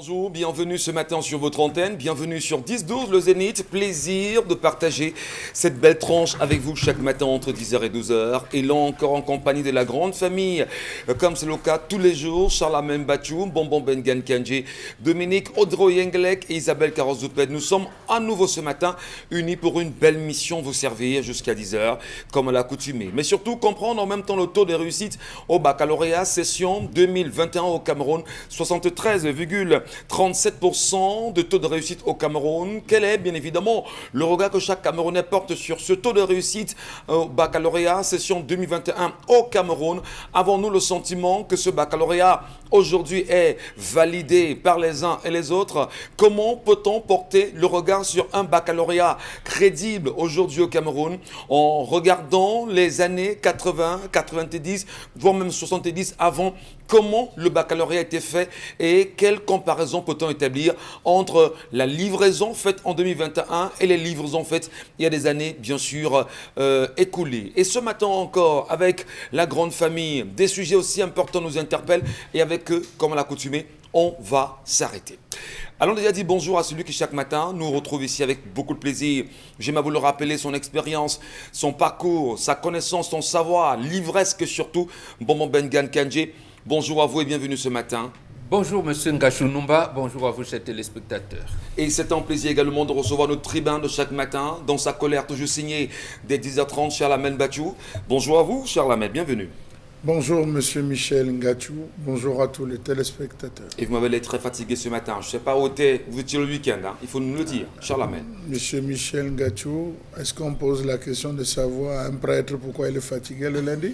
Bonjour, bienvenue ce matin sur votre antenne, bienvenue sur 10-12 le Zénith, plaisir de partager cette belle tranche avec vous chaque matin entre 10h et 12h et là encore en compagnie de la grande famille, comme c'est le cas tous les jours, Charlamagne Batchoum, Bonbon Bengan Kandji, Dominique Audrey Yenglek et Isabelle Carrozouped. Nous sommes à nouveau ce matin unis pour une belle mission, vous servir jusqu'à 10h comme à l'accoutumée. Mais surtout comprendre en même temps le taux de réussite au baccalauréat session 2021 au Cameroun, 73,37% de taux de réussite au Cameroun. Quel est bien évidemment le regard que chaque Camerounais porte sur ce taux de réussite au baccalauréat session 2021 au Cameroun? Avons-nous le sentiment que ce baccalauréat aujourd'hui est validé par les uns et les autres? Comment peut-on porter le regard sur un baccalauréat crédible aujourd'hui au Cameroun en regardant les années 80, 90, voire même 70 avant? Comment le baccalauréat a été fait et quelle comparaison peut-on établir entre la livraison faite en 2021 et les livraisons faites il y a des années, bien sûr, écoulées. Et ce matin encore, avec la grande famille, des sujets aussi importants nous interpellent et avec eux, comme à l'accoutumée, on va s'arrêter. Allons déjà dire bonjour à celui qui chaque matin nous retrouve ici avec beaucoup de plaisir. J'aime à vous le rappeler, son expérience, son parcours, sa connaissance, son savoir, livresque surtout, Bonbon Bengan Kandji. Bonjour à vous et bienvenue ce matin. Bonjour Monsieur Ngachou-Numba, bonjour à vous chers téléspectateurs. Et c'est un plaisir également de recevoir notre tribun de chaque matin, dans sa colère toujours signée dès 10h30, Charlamagne Batchoum. Bonjour à vous Charlamagne, bienvenue. Bonjour Monsieur Michel Ngachou, bonjour à tous les téléspectateurs. Et vous m'avez l'air très fatigué ce matin, je ne sais pas où vous étiez le week-end, hein. Il faut nous le dire, Charlamagne. Monsieur Michel Ngachou, est-ce qu'on pose la question de savoir à un prêtre pourquoi il est fatigué le lundi?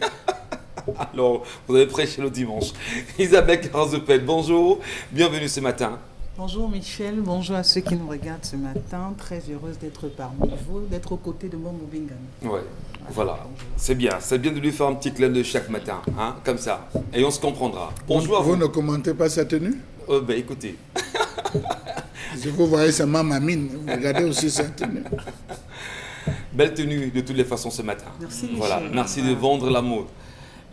Alors, vous avez prêché le dimanche. Isabelle Carrozouped, bonjour, bienvenue ce matin. Bonjour Michel, bonjour à ceux qui nous regardent ce matin. Très heureuse d'être parmi vous, d'être aux côtés de Bonbon Bengan. Ouais, voilà, c'est bien de lui faire un petit clin d'œil chaque matin, hein, comme ça, et on se comprendra. Bonjour à vous. Vous ne commentez pas sa tenue? Ben écoutez. Si vous voyez seulement ma mine, vous regardez aussi sa tenue. Belle tenue de toutes les façons ce matin. Merci Michel. Voilà, merci de vendre la mode.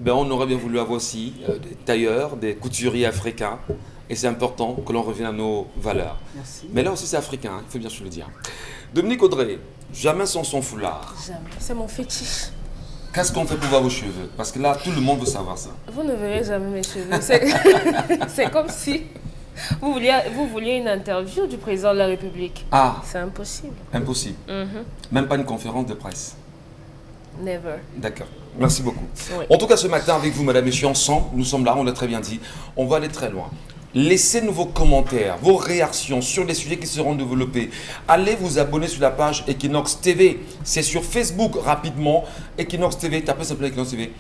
Ben, on aurait bien voulu avoir aussi des tailleurs, des couturiers africains. Et c'est important que l'on revienne à nos valeurs. Merci. Mais là aussi c'est africain, il faut bien se le dire. Dominique Audrey, jamais sans son foulard. Jamais. C'est mon fétiche. Qu'est-ce qu'on fait pour voir vos cheveux? Parce que là, tout le monde veut savoir ça. Vous ne verrez jamais mes cheveux. C'est comme si vous vouliez une interview du président de la République. Ah, C'est impossible. impossible. Mhm. Même pas une conférence de presse. Never. D'accord. Merci beaucoup. Oui. En tout cas, ce matin, avec vous, Madame, Monsieur, ensemble, nous sommes là, on l'a très bien dit. On va aller très loin. Laissez-nous vos commentaires, vos réactions sur les sujets qui seront développés. Allez vous abonner sur la page Equinox TV. C'est sur Facebook rapidement. Equinox TV, tapez simplement Equinox TV.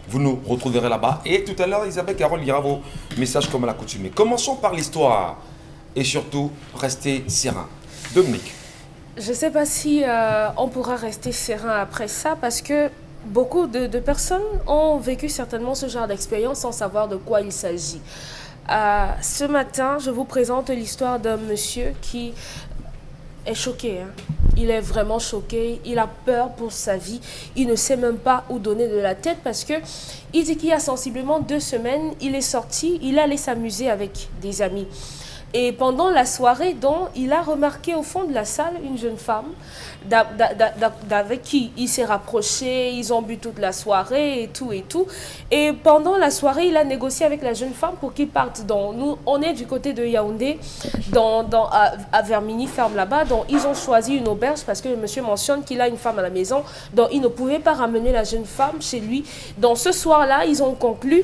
Vous nous retrouverez là-bas. Et tout à l'heure, Isabelle Carole lira vos messages comme à l'accoutumée. Commençons par l'histoire. Et surtout, restez serein. Dominique. Je ne sais pas si on pourra rester serein après ça parce que beaucoup de personnes ont vécu certainement ce genre d'expérience sans savoir de quoi il s'agit. Ce matin, je vous présente l'histoire d'un monsieur qui est choqué. Hein. Il est vraiment choqué, il a peur pour sa vie, il ne sait même pas où donner de la tête parce que il dit qu'il y a sensiblement 2 semaines, il est sorti, il allait s'amuser avec des amis. Et pendant la soirée, donc, il a remarqué au fond de la salle une jeune femme avec qui il s'est rapproché, ils ont bu toute la soirée et tout et tout. Et pendant la soirée, il a négocié avec la jeune femme pour qu'ils partent. Donc, nous, on est du côté de Yaoundé, à Vermini, ferme là-bas. Donc, ils ont choisi une auberge parce que le monsieur mentionne qu'il a une femme à la maison. Donc, il ne pouvait pas ramener la jeune femme chez lui. Donc, ce soir-là, ils ont conclu.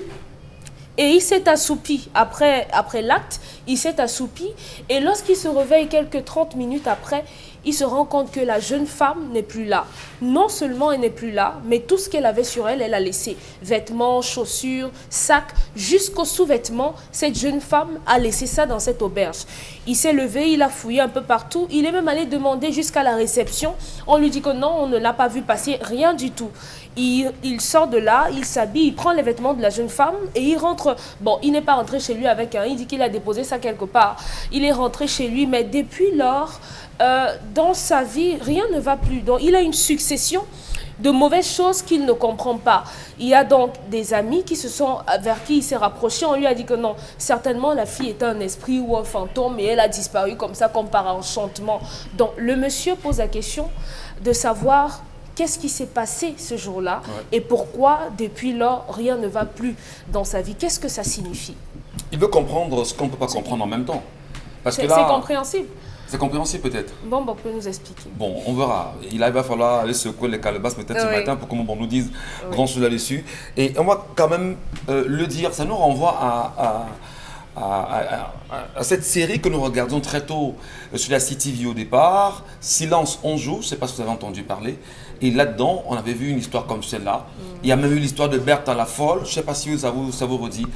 Et il s'est assoupi, après l'acte, il s'est assoupi. Et lorsqu'il se réveille quelques 30 minutes après, il se rend compte que la jeune femme n'est plus là. Non seulement elle n'est plus là, mais tout ce qu'elle avait sur elle, elle a laissé. Vêtements, chaussures, sacs, jusqu'aux sous-vêtements. Cette jeune femme a laissé ça dans cette auberge. Il s'est levé, il a fouillé un peu partout. Il est même allé demander jusqu'à la réception. On lui dit que non, on ne l'a pas vu passer, rien du tout. Il sort de là, il s'habille, il prend les vêtements de la jeune femme et il rentre. Bon, il n'est pas rentré chez lui avec un, il dit qu'il a déposé ça quelque part. Il est rentré chez lui, mais depuis lors, dans sa vie, rien ne va plus. Donc, il a une succession de mauvaises choses qu'il ne comprend pas. Il y a donc des amis vers qui il s'est rapproché. On lui a dit que non, certainement la fille est un esprit ou un fantôme et elle a disparu comme ça, comme par enchantement. Donc le monsieur pose la question de savoir qu'est-ce qui s'est passé ce jour-là et pourquoi depuis lors rien ne va plus dans sa vie. Qu'est-ce que ça signifie? Il veut comprendre ce qu'on ne peut pas comprendre en même temps. Parce que C'est là, compréhensible. c'est compréhensible peut-être. Bon, on peut nous expliquer. Bon, on verra. Il va falloir aller secouer les calebasses peut-être ce matin pour qu'on nous dise grand chose là-dessus. Et on va quand même le dire, ça nous renvoie à cette série que nous regardons très tôt sur la CTV au départ, Silence on joue, je ne sais pas si vous avez entendu parler. Et là-dedans, on avait vu une histoire comme celle-là. Il y a même eu l'histoire de Berthe à la folle, je ne sais pas si ça vous redit.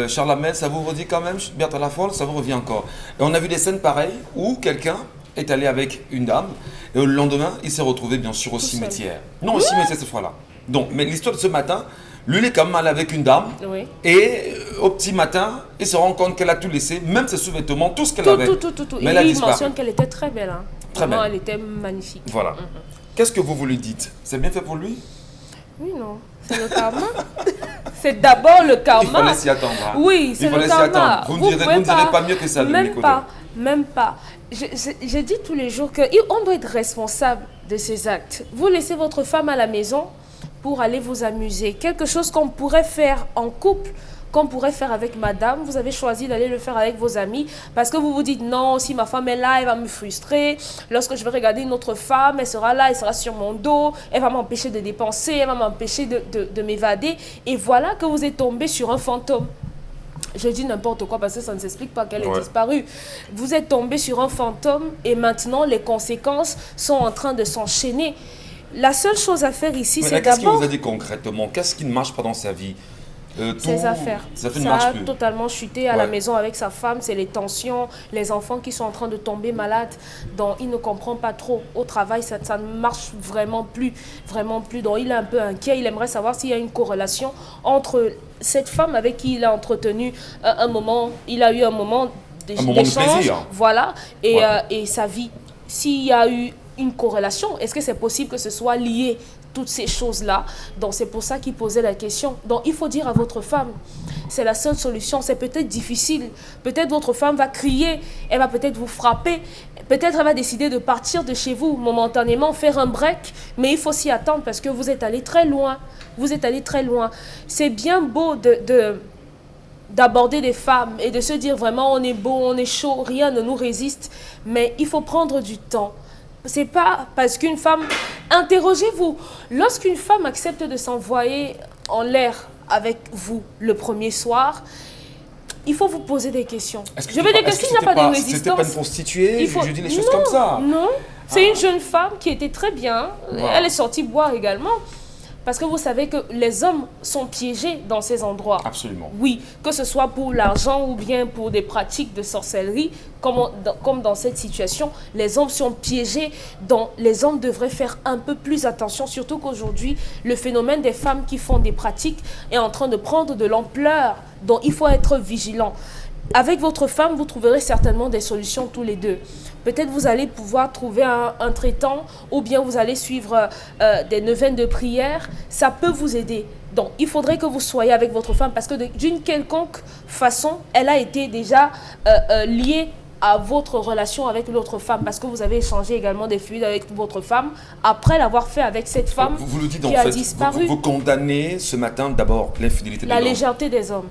Charles Hamel, ça vous redit quand même, Berthe à la folle, ça vous revient encore. Et on a vu des scènes pareilles où quelqu'un est allé avec une dame et le lendemain, il s'est retrouvé bien sûr au cimetière. Non, au cimetière cette fois-là. Donc, mais l'histoire de ce matin, lui, il est quand même allé avec une dame et au petit matin, il se rend compte qu'elle a tout laissé, même ses sous-vêtements, tout ce qu'elle avait. Tout. Mais Et il mentionne qu'elle était très belle. Hein. Très Vraiment, belle. elle était magnifique. Voilà. Qu'est-ce que vous lui dites? C'est bien fait pour lui? Oui, non. C'est le karma. C'est d'abord le karma. Il fallait s'y attendre. Hein. Oui, c'est le karma. Vous ne direz pas mieux que ça, Même Nicolas. pas. Même pas. Je dis tous les jours qu'on doit être responsable de ses actes. Vous laissez votre femme à la maison pour aller vous amuser. Quelque chose qu'on pourrait faire en couple, qu'on pourrait faire avec madame, vous avez choisi d'aller le faire avec vos amis parce que vous vous dites non, si ma femme est là, elle va me frustrer. Lorsque je vais regarder une autre femme, elle sera là, elle sera sur mon dos, elle va m'empêcher de dépenser, elle va m'empêcher de m'évader. Et voilà que vous êtes tombé sur un fantôme. Je dis n'importe quoi parce que ça ne s'explique pas qu'elle ait disparu. Vous êtes tombé sur un fantôme et maintenant les conséquences sont en train de s'enchaîner. La seule chose à faire ici, c'est qu'est-ce qu'il d'abord... vous a dit concrètement? Qu'est-ce qui ne marche pas dans sa vie? Ses affaires. Ça a totalement chuté à la maison avec sa femme. C'est les tensions, les enfants qui sont en train de tomber malades. Donc, il ne comprend pas trop. Au travail, ça ne marche vraiment plus. Donc, il est un peu inquiet. Il aimerait savoir s'il y a une corrélation entre cette femme avec qui il a entretenu un moment. Il a eu un moment d'échange. Voilà. Et sa vie. S'il y a eu une corrélation, est-ce que c'est possible que ce soit lié toutes ces choses-là? Donc, c'est pour ça qu'il posait la question. Donc, il faut dire à votre femme, c'est la seule solution. C'est peut-être difficile. Peut-être votre femme va crier, elle va peut-être vous frapper. Peut-être elle va décider de partir de chez vous momentanément, faire un break. Mais il faut s'y attendre parce que vous êtes allé très loin. Vous êtes allé très loin. C'est bien beau d'aborder des femmes et de se dire vraiment on est beau, on est chaud, rien ne nous résiste. Mais il faut prendre du temps. C'est pas parce qu'une femme... Interrogez-vous. Lorsqu'une femme accepte de s'envoyer en l'air avec vous le premier soir, il faut vous poser des questions. Je veux dire que s'il n'y a pas de résistance... C'était pas une prostituée? Je dis des choses comme ça. Non, c'est une jeune femme qui était très bien. Wow. Elle est sortie boire également. Parce que vous savez que les hommes sont piégés dans ces endroits. Absolument. Oui, que ce soit pour l'argent ou bien pour des pratiques de sorcellerie, comme dans cette situation, les hommes sont piégés. Donc, les hommes devraient faire un peu plus attention, surtout qu'aujourd'hui, le phénomène des femmes qui font des pratiques est en train de prendre de l'ampleur. Donc, il faut être vigilant. Avec votre femme, vous trouverez certainement des solutions tous les deux. Peut-être vous allez pouvoir trouver un traitant ou bien vous allez suivre des neuvaines de prière. Ça peut vous aider. Donc, il faudrait que vous soyez avec votre femme parce que d'une quelconque façon, elle a été déjà liée à votre relation avec l'autre femme parce que vous avez échangé également des fluides avec votre femme après l'avoir fait avec cette femme vous le dites, qui a disparu. Vous condamnez ce matin d'abord l'infidélité des hommes. La légèreté des hommes.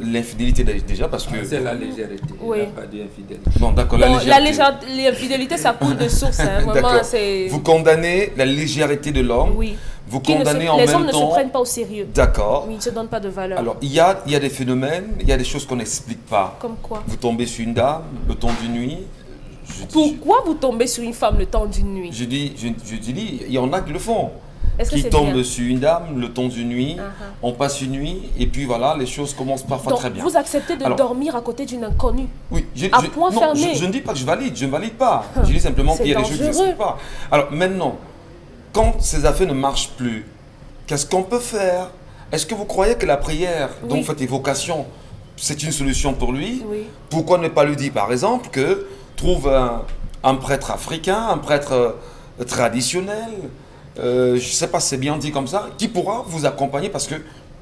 L'infidélité déjà parce que... C'est la légèreté, oui. Il n'y a pas d'infidélité. Bon, d'accord, l'infidélité, ça coule de source. Hein, vraiment, vous condamnez la légèreté de l'homme. Oui. Vous condamnez en même temps... Les hommes ne se prennent pas au sérieux. D'accord. Oui, ils ne se donnent pas de valeur. Alors, il y a des phénomènes, il y a des choses qu'on n'explique pas. Comme quoi? Vous tombez sur une dame le temps d'une nuit. Pourquoi vous tombez sur une femme le temps d'une nuit? Je dis, il y en a qui le font. Qui tombent sur une dame le temps d'une nuit, on passe une nuit, et puis voilà, les choses commencent parfois très bien. Vous acceptez de dormir à côté d'une inconnue? Oui, fermé. Je ne dis pas que je ne valide pas. Je dis simplement qu'il y a des choses que je ne sais pas. Alors maintenant, quand ces affaires ne marchent plus, qu'est-ce qu'on peut faire? Est-ce que vous croyez que la prière, dont vous faites évocation, c'est une solution pour lui? Oui. Pourquoi ne pas lui dire, par exemple, que trouve un prêtre africain, un prêtre traditionnel, je ne sais pas si c'est bien dit comme ça, qui pourra vous accompagner parce qu'il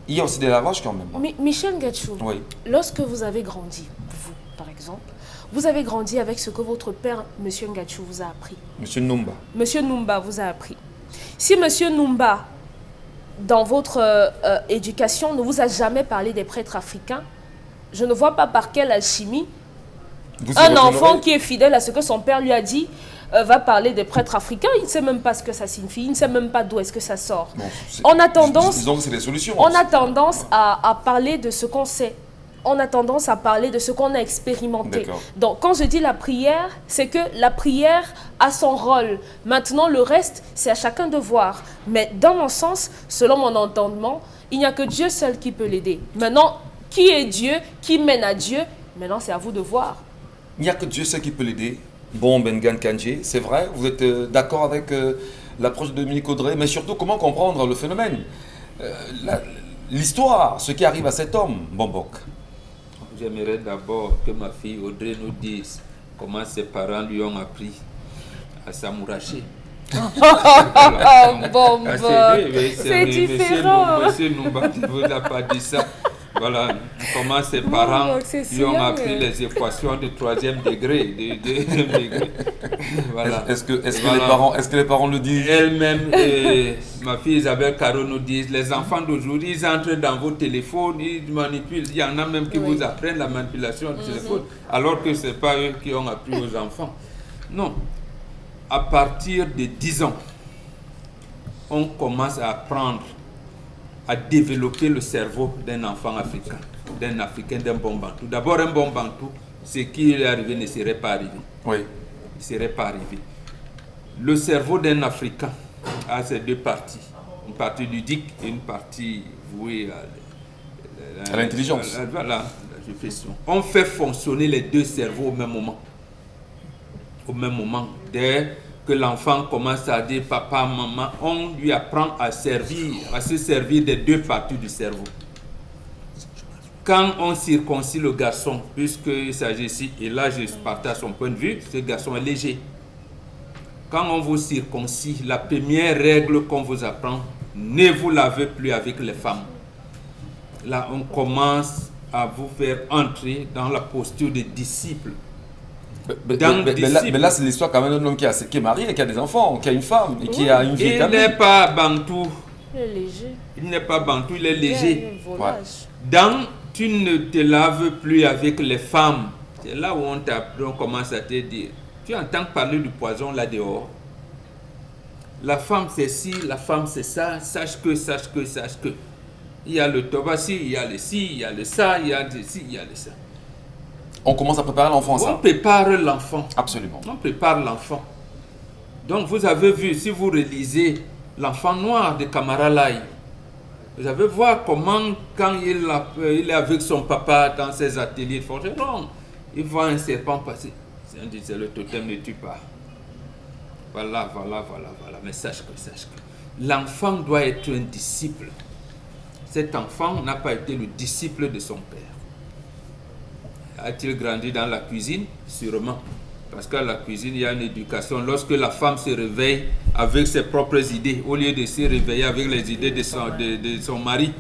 y a aussi des lavages quand même. Michel Ngachou, Oui. lorsque vous avez grandi, vous par exemple, vous avez grandi avec ce que votre père, M. Ngachou, vous a appris. Monsieur Numba. M. Numba vous a appris. Si M. Numba, dans votre éducation, ne vous a jamais parlé des prêtres africains, je ne vois pas par quelle alchimie un enfant qui est fidèle à ce que son père lui a dit va parler des prêtres africains. Il ne sait même pas ce que ça signifie, il ne sait même pas d'où est-ce que ça sort. Bon, On a tendance, disons que c'est des solutions. on a tendance à parler de ce qu'on sait. On a tendance à parler de ce qu'on a expérimenté. D'accord. Donc, quand je dis la prière, c'est que la prière a son rôle. Maintenant, le reste, c'est à chacun de voir. Mais dans mon sens, selon mon entendement, il n'y a que Dieu seul qui peut l'aider. Maintenant, qui est Dieu? Qui mène à Dieu? Maintenant, c'est à vous de voir. Il n'y a que Dieu seul qui peut l'aider. Bon, Bengan Kandji, c'est vrai, vous êtes d'accord avec l'approche de Dominique Audrey, mais surtout, comment comprendre le phénomène, l'histoire, ce qui arrive à cet homme, Bombok. J'aimerais d'abord que ma fille Audrey nous dise comment ses parents lui ont appris à s'amouracher. Bon, c'est différent. Monsieur Numba ne vous a pas dit ça. Voilà, comment ses parents lui ont appris les équations de 3e degré, de 2e degré. Voilà. Est-ce que les parents le disent? Elle-même, ma fille Isabelle Caro nous dit, les enfants d'aujourd'hui, ils entrent dans vos téléphones, ils manipulent. Il y en a même qui vous apprennent la manipulation du téléphone, alors que ce n'est pas eux qui ont appris aux enfants. Non. À partir de 10 ans, on commence à apprendre à développer le cerveau d'un enfant africain, d'un Africain, d'un bon bantou. D'abord, un bon bantou, ce qui est arrivé ne serait pas arrivé. Oui. Il ne serait pas arrivé. Le cerveau d'un Africain a ces deux parties. Une partie ludique et une partie vouée à l'intelligence. Voilà, la réflexion. On fait fonctionner les deux cerveaux au même moment. Au même moment. Dès que l'enfant commence à dire papa, maman, on lui apprend à se servir des deux parties du cerveau. Quand on circoncit le garçon, puisqu'il s'agit ici, et là je partage son point de vue, ce garçon est léger. Quand on vous circoncis, la première règle qu'on vous apprend, ne vous lavez plus avec les femmes. Là, on commence à vous faire entrer dans la posture de disciple. Mais là, c'est l'histoire quand même d'un homme qui est marié, qui a des enfants, qui a une femme et qui a une vie établie. Il n'est pas bantou. Il est léger. Il n'est pas bantou, il est léger. Ouais. Dans tu ne te laves plus avec les femmes. C'est là où on commence à te dire. Tu entends parler du poison là dehors. La femme c'est ci, la femme c'est ça. Sache que. Il y a le tobassi, il y a le ci, il y a le ça, il y a le ci, il y a le ça. On commence à préparer l'enfant à ça. On prépare l'enfant. Absolument. On prépare l'enfant. Donc vous avez vu, si vous relisez l'enfant noir de Camara Lai, vous allez voir comment, quand il est avec son papa dans ses ateliers de forgeron, il voit un serpent passer. C'est le totem ne tue pas. Voilà. Mais sache que l'enfant doit être un disciple. Cet enfant n'a pas été le disciple de son père. A-t-il grandi dans la cuisine? Sûrement. Parce qu'à la cuisine, il y a une éducation. Lorsque la femme se réveille avec ses propres idées, au lieu de se réveiller avec les idées de son mari,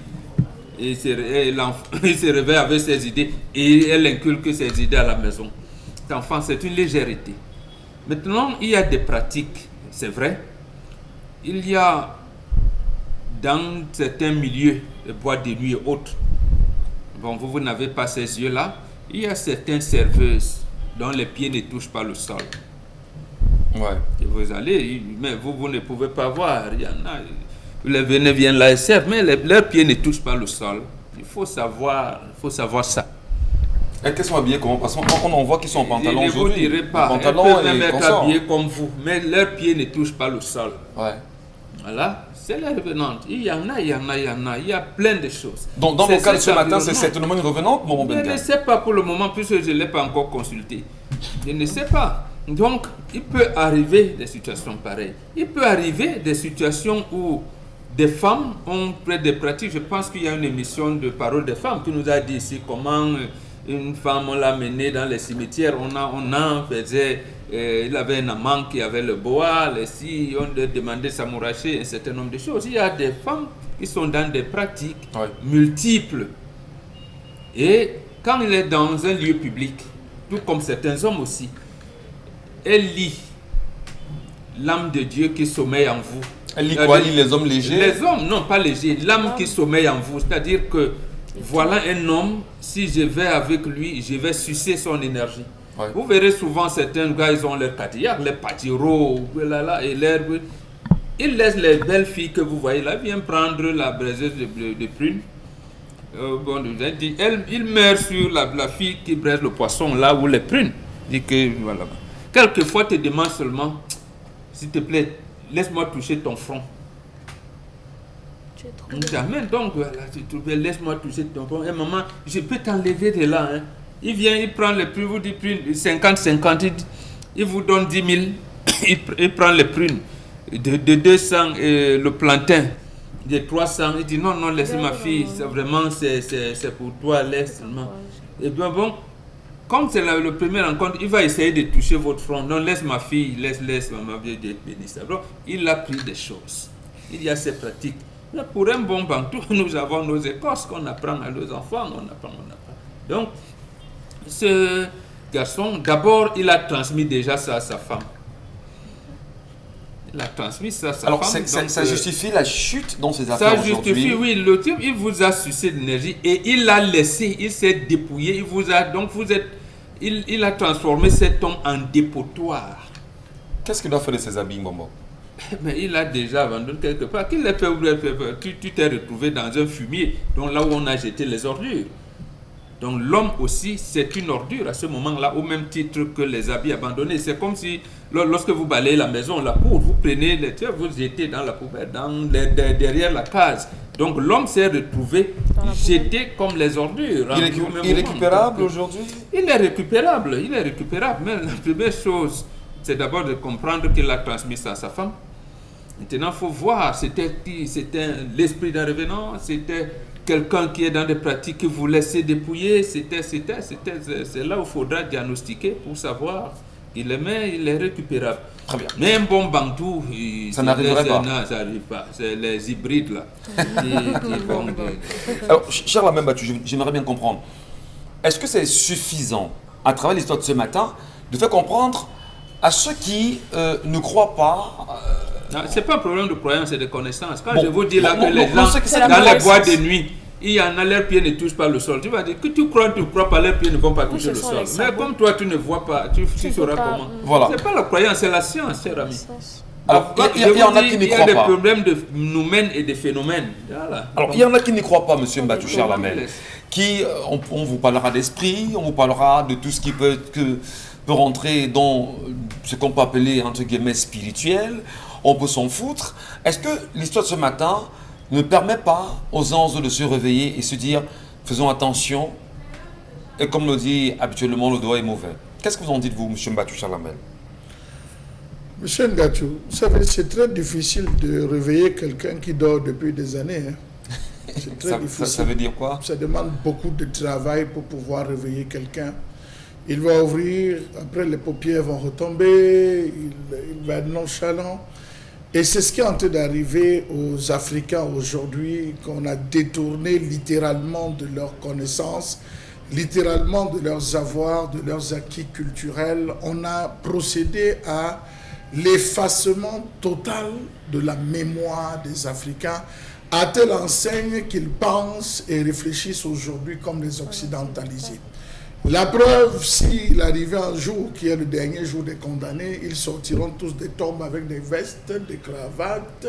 il se réveille avec ses idées et elle inculque ses idées à la maison. Cet enfant, c'est une légèreté. Maintenant, il y a des pratiques, c'est vrai. Il y a dans certains milieux, les boîtes de nuit et autres, bon, vous n'avez pas ces yeux-là. Il y a certaines serveuses dont les pieds ne touchent pas le sol. Ouais. Et vous allez, mais vous ne pouvez pas voir. Il y en a, les venez viennent là et servent, mais leurs pieds ne touchent pas le sol. Il faut savoir ça. Et qu'elles sont habillées comment? Parce qu'on en voit qu'ils sont en pantalon Je ne vous dirai pas. Elles peuvent même être habillées comme vous, mais leurs pieds ne touchent pas le sol. Ouais. Voilà. C'est les revenantes. Il y en a. Il y a plein de choses. Donc, dans le cas de ce matin, c'est certainement une revenante, mon Benga? Je ne sais pas pour le moment, puisque je ne l'ai pas encore consulté. Je ne sais pas. Donc, il peut arriver des situations pareilles. Il peut arriver des situations où des femmes ont des pratiques. Je pense qu'il y a une émission de Parole des femmes qui nous a dit ici comment une femme, on l'a menée dans les cimetières, on faisait, il avait un amant qui avait le boa, les filles, on lui demandait de s'amouracher, un certain nombre de choses. Il y a des femmes qui sont dans des pratiques multiples. Et quand il est dans un lieu public, tout comme certains hommes aussi, elle lit l'âme de Dieu qui sommeille en vous. Elle lit quoi? Elle lit les hommes légers? Les hommes, non, pas légers. L'âme qui sommeille en vous. C'est-à-dire que voilà un homme, si je vais avec lui, je vais sucer son énergie. Ouais. Vous verrez souvent certains gars, ils ont leur Cadillac, les Patiro, et l'herbe. Ils laissent les belles filles que vous voyez là, viennent prendre la braiseuse de prune. Il meurt sur la fille qui braise le poisson là où les prunes. Dit que voilà. Quelquefois, te demande seulement, s'il te plaît, laisse-moi toucher ton front. Jamais, donc, voilà, laisse-moi toucher ton front. Et maman, je peux t'enlever de là. Hein. Il vient, il prend les prunes, vous dit prunes, 50-50, il vous donne 10 000, il prend les prunes de 200, le plantain de 300, il dit non, laisse ma fille, c'est vraiment, c'est pour toi, laisse seulement. Et bien bon, comme c'est le premier rencontre, il va essayer de toucher votre front. Non, laisse ma fille, laisse maman, Dieu bénisse. Alors, il a pris des choses. Il y a ces pratiques. Là, pour un bon bantou, nous avons nos écoles qu'on apprend à nos enfants, on apprend. Donc, ce garçon, d'abord, il a transmis déjà ça à sa femme. Il a transmis ça à sa Alors, femme. Alors, ça justifie la chute dans ses affaires aujourd'hui. Ça justifie, oui. Le type, il vous a sucé de l'énergie et il l'a laissé, il s'est dépouillé, il vous a... Donc, il a transformé cet homme en dépotoir. Qu'est-ce qu'il doit faire de ses habits, Momo? Mais il a déjà abandonné quelque part. Qu'il fait ouvrir, tu t'es retrouvé dans un fumier, donc là où on a jeté les ordures. Donc l'homme aussi, c'est une ordure à ce moment-là, au même titre que les habits abandonnés. C'est comme si, lorsque vous balayez la maison, la cour, vous prenez les tuyaux, vous jetez dans la poubelle, derrière la case. Donc l'homme s'est retrouvé jeté comme les ordures. Il est récupérable aujourd'hui? Il est récupérable. Mais la première chose, c'est d'abord de comprendre qu'il a transmis ça à sa femme. Maintenant, il faut voir, c'était l'esprit d'un revenant, c'était quelqu'un qui est dans des pratiques que vous laissez dépouiller, c'est là où il faudra diagnostiquer pour savoir qu'il aimait, il est récupérable. Très bien. Mais un bon bantou, ça n'arriverait pas. Non, ça n'arrive pas. C'est les hybrides là qui vont... Alors, cher Lamine Battu, j'aimerais bien comprendre. Est-ce que c'est suffisant, à travers l'histoire de ce matin, de faire comprendre à ceux qui ne croient pas... C'est pas un problème de croyance, c'est de connaissance. Quand je vous dis là que les gens, dans dans les boîtes de nuit, il y en a, leurs pieds ne touchent pas le sol. Tu vas dire que tu crois pas, leurs pieds ne vont pas toucher le sol. Mais comme toi, tu ne vois pas, tu sauras comment. Voilà. C'est pas la croyance, c'est la science, cher ami. Alors, il y en a qui n'y croient pas. Il y a des problèmes de noumènes et de phénomènes. Voilà. Alors, il y en a qui n'y croient pas, monsieur Mbatou, cher Lamel. On vous parlera d'esprit, on vous parlera de tout ce qui peut rentrer dans ce qu'on peut appeler, entre guillemets, spirituel. On peut s'en foutre. Est-ce que l'histoire de ce matin ne permet pas aux anges de se réveiller et se dire faisons attention, et comme le dit habituellement, le doigt est mauvais? Qu'est-ce que vous en dites, vous, M. Mbatou Chalamel? Monsieur Ngatou, vous savez, c'est très difficile de réveiller quelqu'un qui dort depuis des années. Hein. C'est très difficile. Ça veut dire quoi? Ça demande beaucoup de travail pour pouvoir réveiller quelqu'un. Il va ouvrir, après les paupières vont retomber, il va être nonchalant. Et c'est ce qui est en train d'arriver aux Africains aujourd'hui, qu'on a détourné littéralement de leurs connaissances, littéralement de leurs avoirs, de leurs acquis culturels. On a procédé à l'effacement total de la mémoire des Africains, à telle enseigne qu'ils pensent et réfléchissent aujourd'hui comme les occidentalisés. La preuve, s'il arrivait un jour qui est le dernier jour des condamnés, ils sortiront tous des tombes avec des vestes, des cravates,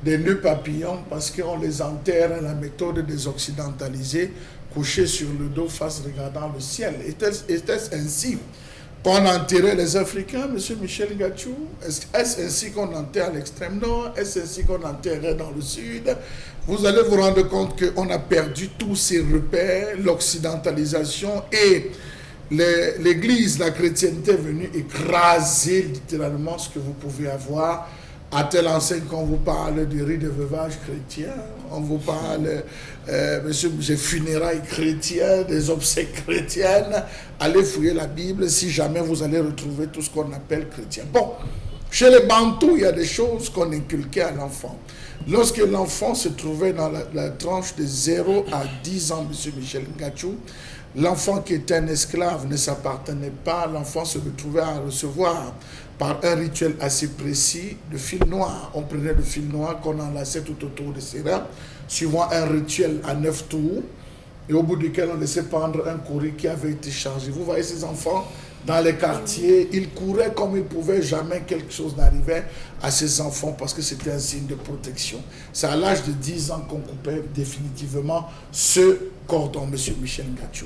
des nœuds papillons, parce qu'on les enterre à la méthode des occidentalisés, couchés sur le dos, face regardant le ciel. Était-ce ainsi qu'on enterrait les Africains, M. Michel Ngatou? Est-ce ainsi qu'on enterre l'extrême nord? Est-ce ainsi qu'on enterrait dans le sud? Vous allez vous rendre compte qu'on a perdu tous ces repères, l'occidentalisation et l'Église, la chrétienté est venue écraser littéralement ce que vous pouvez avoir À telle enseigne qu'on vous parle du riz de veuvage chrétien, on vous parle, monsieur, des funérailles chrétiennes, des obsèques chrétiennes. Allez fouiller la Bible, si jamais vous allez retrouver tout ce qu'on appelle chrétien. Bon, chez les Bantous, il y a des choses qu'on inculquait à l'enfant. Lorsque l'enfant se trouvait dans la tranche de 0 à 10 ans, monsieur Michel Ngachou, l'enfant qui était un esclave ne s'appartenait pas, l'enfant se retrouvait à recevoir par un rituel assez précis de fil noir. On prenait le fil noir qu'on enlaçait tout autour de ses reins, suivant un rituel à 9 tours, et au bout duquel on laissait pendre un courrier qui avait été chargé. Vous voyez ces enfants dans les quartiers, ils couraient comme ils pouvaient, jamais quelque chose n'arrivait à ces enfants parce que c'était un signe de protection. C'est à l'âge de 10 ans qu'on coupait définitivement ce cordon, monsieur Michel Ngachou.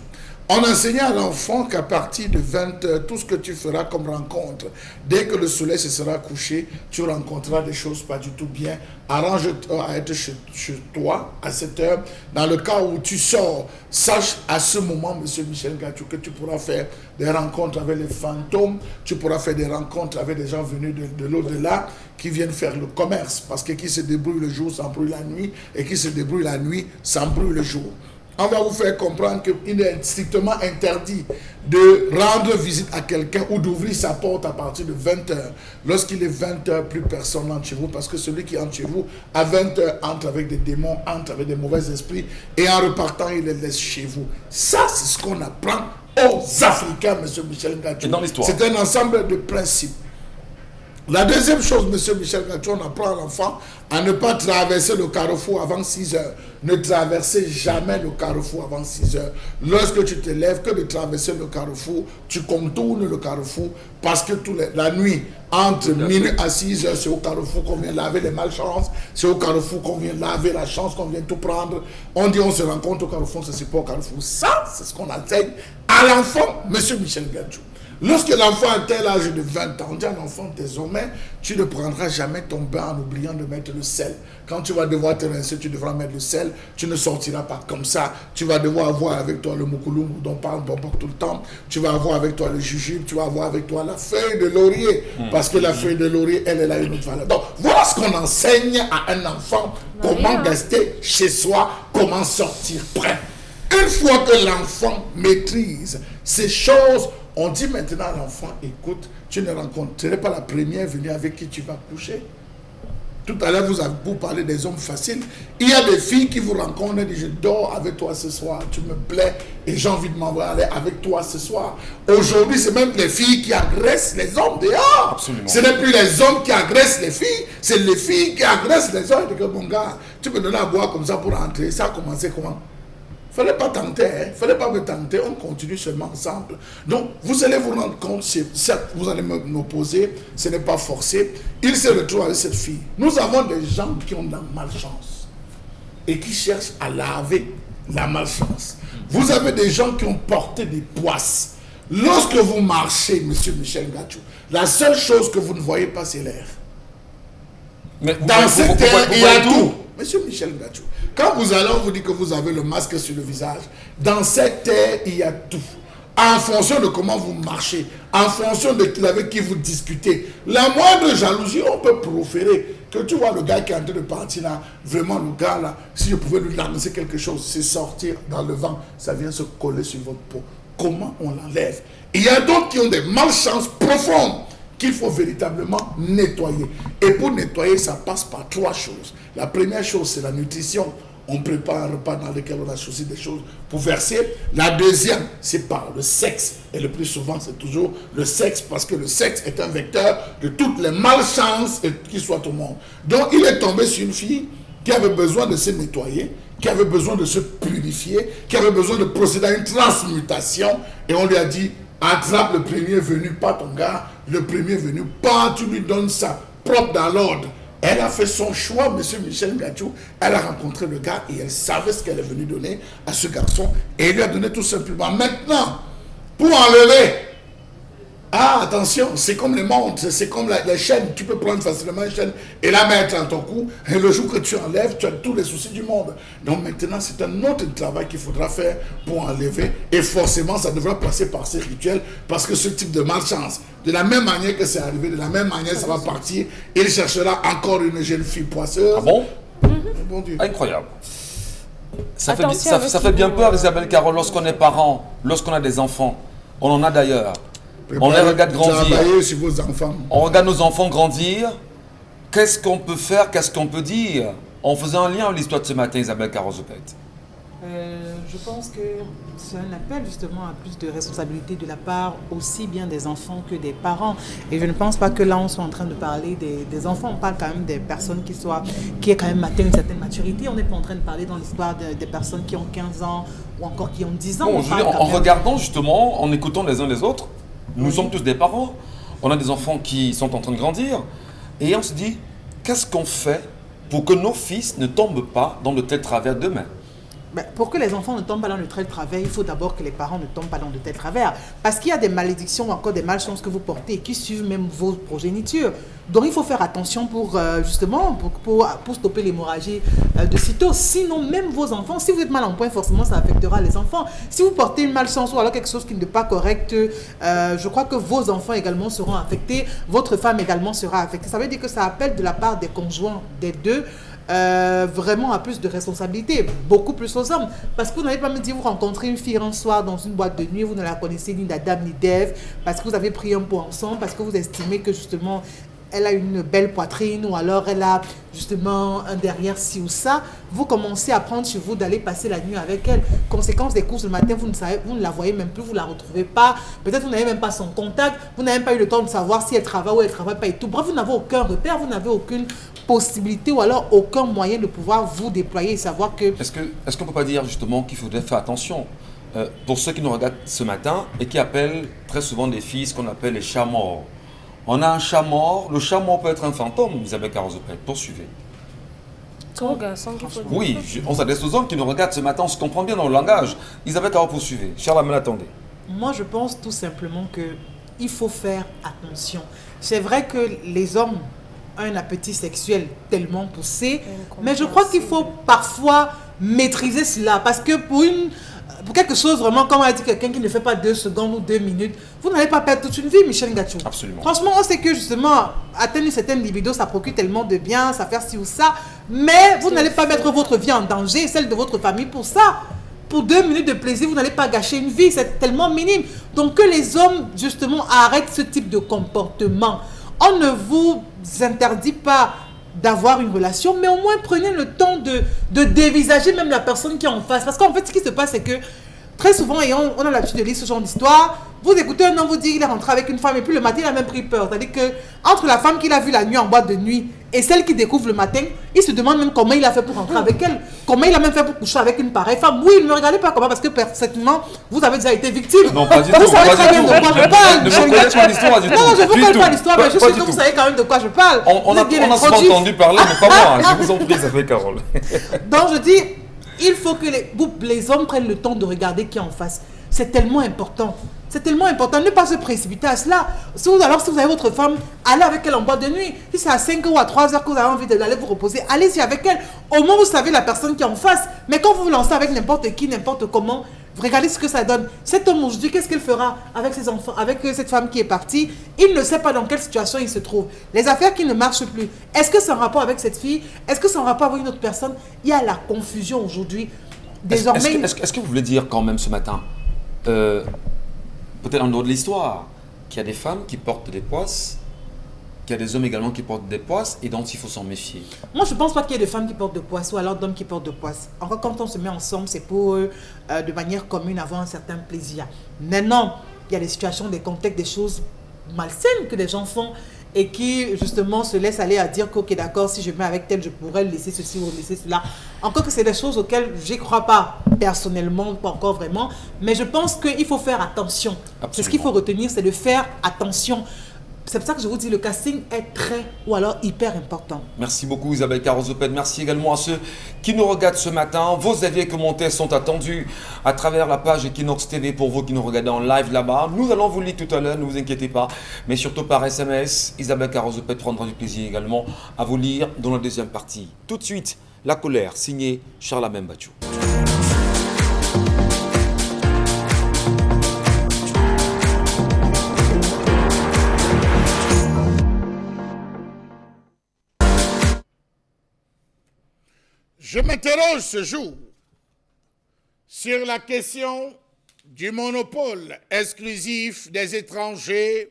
On enseignait à l'enfant qu'à partir de 20 heures, tout ce que tu feras comme rencontre, dès que le soleil se sera couché, tu rencontreras des choses pas du tout bien. Arrange-toi à être chez toi à cette heure. Dans le cas où tu sors, sache à ce moment, monsieur Michel Ngachou, que tu pourras faire des rencontres avec les fantômes, tu pourras faire des rencontres avec des gens venus de l'au-delà qui viennent faire le commerce. Parce que qui se débrouille le jour s'embrouille la nuit, et qui se débrouille la nuit s'embrouille le jour. On va vous faire comprendre qu'il est strictement interdit de rendre visite à quelqu'un ou d'ouvrir sa porte à partir de 20 heures. Lorsqu'il est 20 heures, plus personne n'entre chez vous parce que celui qui entre chez vous à 20 heures entre avec des démons, entre avec des mauvais esprits et en repartant, il les laisse chez vous. Ça, c'est ce qu'on apprend aux Africains, M. Michel Ngachou. C'est un ensemble de principes. La deuxième chose, M. Michel Ngachou, on apprend à l'enfant à ne pas traverser le carrefour avant 6 heures. Ne traversez jamais le carrefour avant 6 heures. Lorsque tu te lèves, que de traverser le carrefour, tu contournes le carrefour parce que la nuit, entre minuit à 6 heures, c'est au carrefour qu'on vient laver les malchances, c'est au carrefour qu'on vient laver la chance, qu'on vient tout prendre. On dit on se rencontre au carrefour, ça c'est pas au carrefour. Ça, c'est ce qu'on enseigne à l'enfant, M. Michel Ngachou. Lorsque l'enfant atteint l'âge de 20 ans, on dit à l'enfant, désormais, tu ne prendras jamais ton bain en oubliant de mettre le sel. Quand tu vas devoir te rincer, tu devras mettre le sel. Tu ne sortiras pas comme ça. Tu vas devoir avoir avec toi le moukoulou dont parle Bobo tout le temps. Tu vas avoir avec toi le jujube. Tu vas avoir avec toi la feuille de laurier. Parce que la feuille de laurier, elle a une autre valeur. Donc, voilà ce qu'on enseigne à un enfant. Comment rester chez soi, comment sortir prêt. Une fois que l'enfant maîtrise ces choses, on dit maintenant à l'enfant, écoute, tu ne rencontrerais pas la première venue avec qui tu vas coucher. Tout à l'heure, vous avez parlé des hommes faciles. Il y a des filles qui vous rencontrent et disent, je dors avec toi ce soir, tu me plais et j'ai envie de m'envoyer avec toi ce soir. Aujourd'hui, c'est même les filles qui agressent les hommes dehors. Absolument. Ce n'est plus les hommes qui agressent les filles, c'est les filles qui agressent les hommes. Et que bon gars, tu me donnes à boire comme ça pour rentrer. Ça a commencé comment? Fallait pas tenter, hein? Fallait pas me tenter, on continue seulement ensemble. Donc, vous allez vous rendre compte, certes, vous allez m'opposer, ce n'est pas forcé. Il se retrouve avec cette fille. Nous avons des gens qui ont de la malchance et qui cherchent à laver la malchance. Vous avez des gens qui ont porté des poisses. Lorsque vous marchez, M. Michel Ngachou, la seule chose que vous ne voyez pas, c'est l'air. Dans cette terre, il y a tout. Monsieur Michel Ngachou, quand vous allez, on vous dit que vous avez le masque sur le visage. Dans cette terre, il y a tout. En fonction de comment vous marchez, en fonction de avec qui vous discutez, la moindre jalousie, on peut proférer. Que tu vois le gars qui est en train de partir là, vraiment le gars là, si je pouvais lui lancer quelque chose, c'est sortir dans le vent, ça vient se coller sur votre peau. Comment on l'enlève? Il y a d'autres qui ont des malchances profondes qu'il faut véritablement nettoyer. Et pour nettoyer, ça passe par 3 choses. La première chose, c'est la nutrition. On prépare un repas dans lequel on a choisi des choses pour verser. La deuxième, c'est par le sexe. Et le plus souvent, c'est toujours le sexe, parce que le sexe est un vecteur de toutes les malchances qui soient au monde. Donc, il est tombé sur une fille qui avait besoin de se nettoyer, qui avait besoin de se purifier, qui avait besoin de procéder à une transmutation. Et on lui a dit, attrape le premier venu, pas ton gars, le premier venu, pas, tu lui donnes ça, propre dans l'ordre. Elle a fait son choix, M. Michel Ngachou. Elle a rencontré le gars et elle savait ce qu'elle est venue donner à ce garçon. Et elle lui a donné tout simplement. Maintenant, pour enlever Ah, attention, c'est comme les montres, c'est comme la chaîne. Tu peux prendre facilement une chaîne et la mettre dans ton cou. Et le jour que tu enlèves, tu as tous les soucis du monde. Donc maintenant, c'est un autre travail qu'il faudra faire pour enlever. Et forcément, ça devra passer par ces rituels parce que ce type de malchance, de la même manière que c'est arrivé, de la même manière ça va partir. Il cherchera encore une jeune fille poisseuse. Ah bon? Bon Dieu. Incroyable. Ça fait, Attention avec ça qui fait bien vous, peur, Isabelle Carole, lorsqu'on est parent, lorsqu'on a des enfants. On en a d'ailleurs. On les regarde grandir. Travaillez sur vos enfants. On regarde nos enfants grandir. Qu'est-ce qu'on peut faire? Qu'est-ce qu'on peut dire? En faisant un lien avec l'histoire de ce matin, Isabelle Carole-Zoupette. Je pense que c'est un appel justement à plus de responsabilité de la part aussi bien des enfants que des parents. Et je ne pense pas que là on soit en train de parler des enfants, on parle quand même des personnes qui aient quand même atteint une certaine maturité. On n'est pas en train de parler dans l'histoire des personnes qui ont 15 ans ou encore qui ont 10 ans. Bon, je veux dire, en regardant justement, en écoutant les uns les autres, nous sommes tous des parents. On a des enfants qui sont en train de grandir. Et on se dit, qu'est-ce qu'on fait pour que nos fils ne tombent pas dans de tels travers demain? Pour que les enfants ne tombent pas dans de tels travers, il faut d'abord que les parents ne tombent pas dans de tels travers. Parce qu'il y a des malédictions ou encore des malchances que vous portez et qui suivent même vos progénitures. Donc il faut faire attention pour justement pour stopper l'hémorragie de sitôt. Sinon, même vos enfants, si vous êtes mal en point, forcément ça affectera les enfants. Si vous portez une malchance ou alors quelque chose qui n'est pas correct, je crois que vos enfants également seront affectés. Votre femme également sera affectée. Ça veut dire que ça appelle de la part des conjoints des deux vraiment à plus de responsabilité, beaucoup plus aux hommes. Parce que vous n'allez pas me dire, vous rencontrez une fille un soir dans une boîte de nuit, vous ne la connaissez ni d'Adam ni d'Ève, parce que vous avez pris un pot ensemble, parce que vous estimez que justement elle a une belle poitrine ou alors elle a justement un derrière ci ou ça, vous commencez à prendre sur vous d'aller passer la nuit avec elle. Conséquence des courses le matin, vous ne la voyez même plus, vous ne la retrouvez pas. Peut-être vous n'avez même pas son contact, vous n'avez même pas eu le temps de savoir si elle travaille ou elle ne travaille pas et tout. Bref, vous n'avez aucun repère, vous n'avez aucune possibilité ou alors aucun moyen de pouvoir vous déployer et savoir que... Est-ce qu'on ne peut pas dire justement qu'il faudrait faire attention pour ceux qui nous regardent ce matin et qui appellent très souvent des filles ce qu'on appelle les chats morts. On a un chat mort, le chat mort peut être un fantôme, Isabelle Carole-Zoupette. Poursuivez. Oui, on s'adresse aux hommes qui nous regardent ce matin, on se comprend bien dans le langage. Isabelle Carole, poursuivez. Charles, attendez. Moi, je pense tout simplement qu'il faut faire attention. C'est vrai que les hommes ont un appétit sexuel tellement poussé, mais je crois qu'il faut parfois maîtriser cela, parce que pour quelque chose vraiment, comme on a dit, quelqu'un qui ne fait pas 2 secondes ou 2 minutes, vous n'allez pas perdre toute une vie, Michel Ngachou. Absolument. Franchement, on sait que justement, atteindre une certaine libido, ça procure tellement de bien, ça fait ci ou ça, mais vous n'allez pas mettre votre vie en danger et celle de votre famille pour ça. Pour 2 minutes de plaisir, vous n'allez pas gâcher une vie, c'est tellement minime. Donc que les hommes, justement, arrêtent ce type de comportement. On ne vous interdit pas d'avoir une relation, mais au moins prenez le temps de dévisager même la personne qui est en face. Parce qu'en fait, ce qui se passe, c'est que très souvent, et on a l'habitude de lire ce genre d'histoire, vous écoutez un homme vous dire qu'il est rentré avec une femme et puis le matin, il a même pris peur. C'est-à-dire que entre la femme qu'il a vue la nuit en boîte de nuit et celle qu'il découvre le matin, il se demande même comment il a fait pour rentrer avec elle. Comment il a même fait pour coucher avec une pareille femme. Oui, ne me regardez pas comment, parce que certainement, vous avez déjà été victime. Non, pas du tout. Vous savez très bien de quoi je parle. Ne me connaissez pas l'histoire du tout. Non, je ne vous parle pas l'histoire, mais je suis Pas sûr du que vous tout. savez quand même de quoi je parle. On a souvent entendu parler, mais pas moi. Je vous en prie, Isabelle Carole. Donc je dis, il faut que les hommes prennent le temps de regarder qui est en face. C'est tellement important. C'est tellement important. Ne pas se précipiter à cela. Alors si vous avez votre femme, allez avec elle en boîte de nuit. Si c'est à 5 ou à 3 heures que vous avez envie d'aller vous reposer, allez-y avec elle. Au moins vous savez la personne qui est en face. Mais quand vous vous lancez avec n'importe qui, n'importe comment, regardez ce que ça donne. Cet homme aujourd'hui, qu'est-ce qu'il fera avec ses enfants, avec cette femme qui est partie? Il ne sait pas dans quelle situation il se trouve. Les affaires qui ne marchent plus. Est-ce que c'est en rapport avec cette fille? Est-ce que c'est en rapport avec une autre personne? Il y a la confusion aujourd'hui. Désormais... Est-ce que vous voulez dire quand même ce matin, peut-être en dehors de l'histoire, qu'il y a des femmes qui portent des poisses, qu'il y a des hommes également qui portent des poisses et dont il faut s'en méfier? Moi, je ne pense pas qu'il y ait de femmes qui portent de poisses ou alors d'hommes qui portent de poisses. Encore quand on se met ensemble, c'est pour eux, de manière commune, avoir un certain plaisir. Maintenant, il y a des situations, des contextes, des choses malsaines que les gens font et qui, justement, se laissent aller à dire que, ok, d'accord, si je mets avec tel, je pourrais laisser ceci ou laisser cela. Encore que c'est des choses auxquelles je n'y crois pas personnellement, pas encore vraiment, mais je pense qu'il faut faire attention. C'est ce qu'il faut retenir, c'est de faire attention. C'est pour ça que je vous dis, le casting est très ou alors hyper important. Merci beaucoup Isabelle Carozopet. Merci également à ceux qui nous regardent ce matin. Vos avis et commentaires sont attendus à travers la page Equinox TV pour vous qui nous regardez en live là-bas. Nous allons vous lire tout à l'heure, ne vous inquiétez pas. Mais surtout par SMS, Isabelle Carozopet prendra du plaisir également à vous lire dans la deuxième partie. Tout de suite, La colère, signé Charles Bachou. Je m'interroge ce jour sur la question du monopole exclusif des étrangers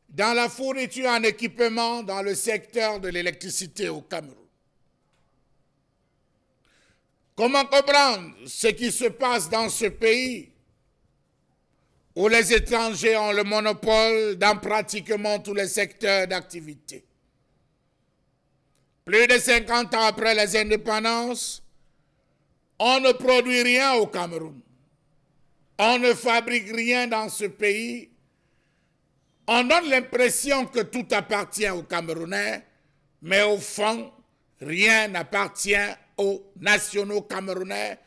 dans la fourniture en équipement dans le secteur de l'électricité au Cameroun. Comment comprendre ce qui se passe dans ce pays où les étrangers ont le monopole dans pratiquement tous les secteurs d'activité? Plus de 50 ans après les indépendances, on ne produit rien au Cameroun. On ne fabrique rien dans ce pays. On donne l'impression que tout appartient aux Camerounais, mais au fond, rien n'appartient aux nationaux camerounais.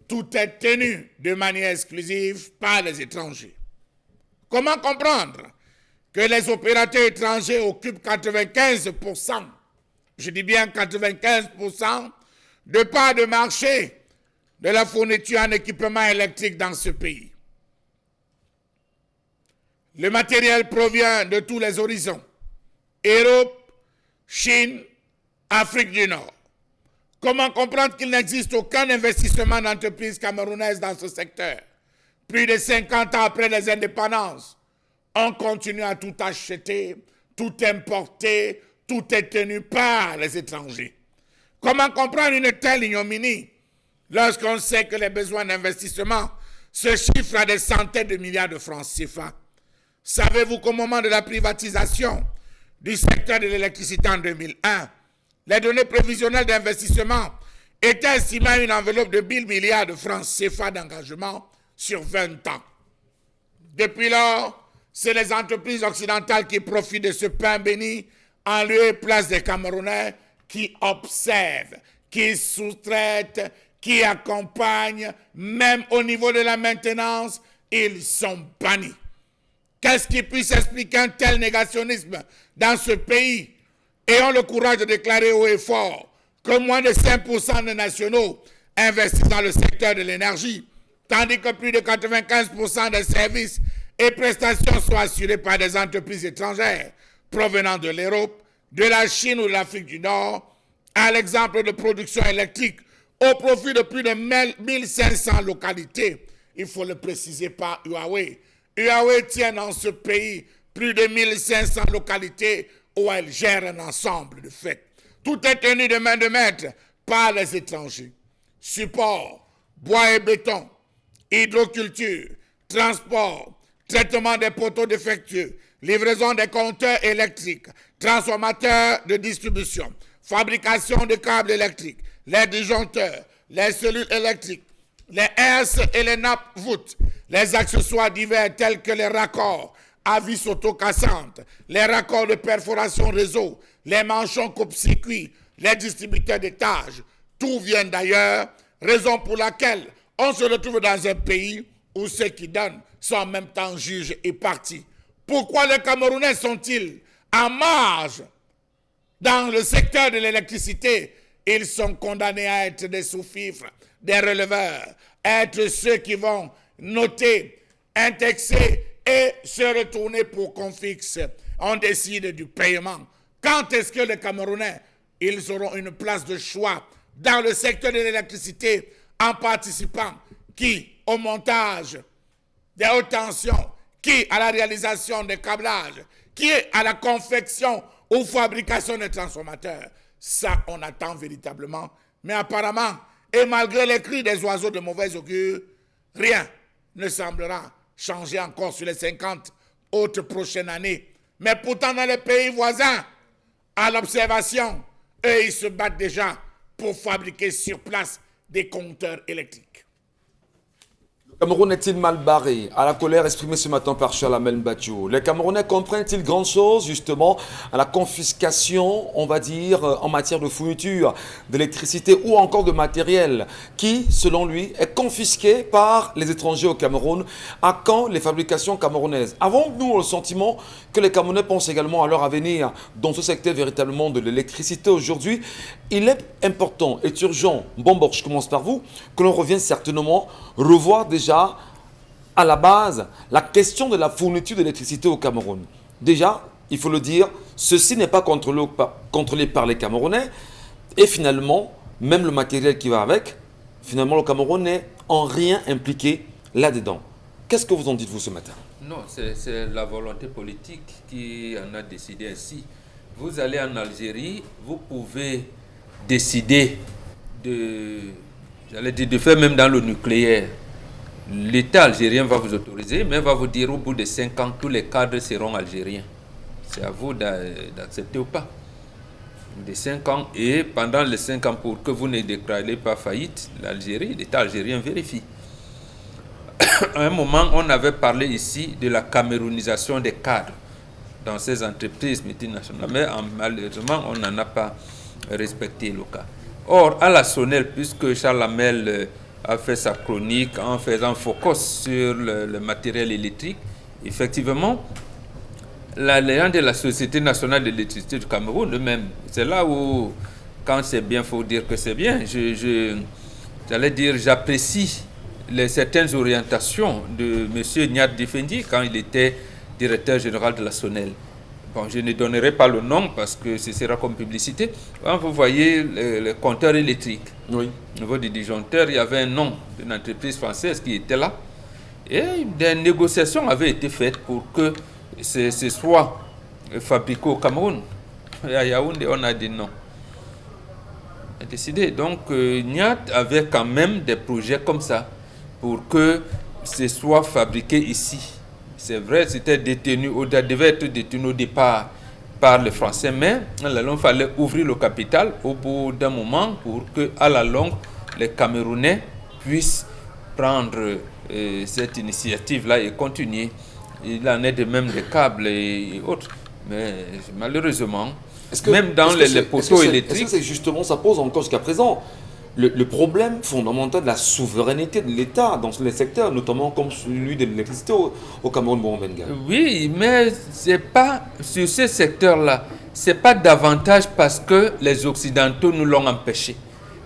Tout est tenu de manière exclusive par les étrangers. Comment comprendre que les opérateurs étrangers occupent 95%, je dis bien 95%, de parts de marché de la fourniture en équipement électrique dans ce pays? Le matériel provient de tous les horizons: Europe, Chine, Afrique du Nord. Comment comprendre qu'il n'existe aucun investissement d'entreprise camerounaise dans ce secteur? Plus de 50 ans après les indépendances, on continue à tout acheter, tout importer, tout est tenu par les étrangers. Comment comprendre une telle ignominie lorsqu'on sait que les besoins d'investissement se chiffrent à des centaines de milliards de francs CFA? Savez-vous qu'au moment de la privatisation du secteur de l'électricité en 2001, les données prévisionnelles d'investissement étaient estimées à une enveloppe de 1000 milliards de francs CFA d'engagement sur 20 ans. Depuis lors, c'est les entreprises occidentales qui profitent de ce pain béni en lieu et place des Camerounais, qui observent, qui sous-traitent, qui accompagnent, même au niveau de la maintenance, ils sont bannis. Qu'est-ce qui puisse expliquer un tel négationnisme dans ce pays? Ayons le courage de déclarer haut et fort que moins de 5% des nationaux investissent dans le secteur de l'énergie, tandis que plus de 95% des services et prestations sont assurés par des entreprises étrangères provenant de l'Europe, de la Chine ou de l'Afrique du Nord, à l'exemple de production électrique au profit de plus de 1500 localités. Il faut le préciser par Huawei. Huawei tient dans ce pays plus de 1500 localités où elle gère un ensemble de faits. Tout est tenu de main de maître par les étrangers. Support, bois et béton, hydroculture, transport, traitement des poteaux défectueux, livraison des compteurs électriques, transformateurs de distribution, fabrication de câbles électriques, les disjoncteurs, les cellules électriques, les herses et les nappes voûtes, les accessoires divers tels que les raccords à vis autocassantes, les raccords de perforation réseau, les manchons coupe-circuit, les distributeurs d'étages. Tout vient d'ailleurs, raison pour laquelle on se retrouve dans un pays où ceux qui donnent sont en même temps juges et partis. Pourquoi les Camerounais sont-ils en marge dans le secteur de l'électricité? Ils sont condamnés à être des sous-fifres, des releveurs, être ceux qui vont noter, indexer et se retourner pour qu'on fixe. On décide du paiement. Quand est-ce que les Camerounais, ils auront une place de choix dans le secteur de l'électricité en participant qui au montage des hautes tensions, qui à la réalisation des câblages, qui à la confection ou fabrication des transformateurs? Ça, on attend véritablement. Mais apparemment, et malgré les cris des oiseaux de mauvais augure, rien ne semblera changer encore sur les 50 autres prochaines années. Mais pourtant, dans les pays voisins, à l'observation, eux, ils se battent déjà pour fabriquer sur place des compteurs électriques. Le Cameroun est-il mal barré? À la colère exprimée ce matin par Chalamel Mbachou. Les Camerounais comprennent-ils grand chose justement à la confiscation, on va dire, en matière de fourniture d'électricité ou encore de matériel qui, selon lui, est confisqué par les étrangers au Cameroun? À quand les fabrications camerounaises? Avons-nous le sentiment que les Camerounais pensent également à leur avenir dans ce secteur véritablement de l'électricité aujourd'hui? Il est important et urgent, bon, je commence par vous, que l'on revienne certainement revoir déjà à la base la question de la fourniture d'électricité au Cameroun. Déjà, il faut le dire, ceci n'est pas contrôlé par les Camerounais et finalement, même le matériel qui va avec, finalement le Cameroun n'est en rien impliqué là-dedans. Qu'est-ce que vous en dites vous ce matin? Non, c'est la volonté politique qui en a décidé ainsi. Vous allez en Algérie, vous pouvez décider de faire même dans le nucléaire. L'État algérien va vous autoriser, mais va vous dire au bout de 5 ans, tous les cadres seront algériens. C'est à vous d'accepter ou pas. De 5 ans, et pendant les 5 ans, pour que vous ne déclarez pas faillite, l'État algérien vérifie. À un moment, on avait parlé ici de la camerounisation des cadres dans ces entreprises multinationales, mais malheureusement, on n'en a pas respecté le cas. Or, à la Sonnelle, puisque Charles Hamel a fait sa chronique en faisant focus sur le matériel électrique, effectivement, les gens de la Société nationale d'électricité du Cameroun eux-mêmes, c'est là où, quand c'est bien, il faut dire que c'est bien. J'allais dire, j'apprécie certaines orientations de M. Niat Difendi quand il était directeur général de la Sonnelle. Bon, je ne donnerai pas le nom parce que ce sera comme publicité. Quand vous voyez le compteur électrique, oui. Au niveau du disjoncteur, il y avait un nom d'une entreprise française qui était là. Et des négociations avaient été faites pour que ce soit fabriqué au Cameroun. Et à Yaoundé, on a dit non. On a décidé. Donc, Niat avait quand même des projets comme ça pour que ce soit fabriqué ici. C'est vrai, c'était devait être détenu au départ par les Français, mais il fallait ouvrir le capital au bout d'un moment pour que, à la longue, les Camerounais puissent prendre cette initiative-là et continuer. Il en est de même des câbles et autres. Mais malheureusement, même dans les poteaux électriques... Est-ce que c'est justement, ça pose encore jusqu'à présent le problème fondamental de la souveraineté de l'État dans les secteurs, notamment comme celui de l'électricité au Cameroun-Bon-Benga? Oui, mais c'est pas sur ce secteur-là. C'est pas davantage parce que les Occidentaux nous l'ont empêché.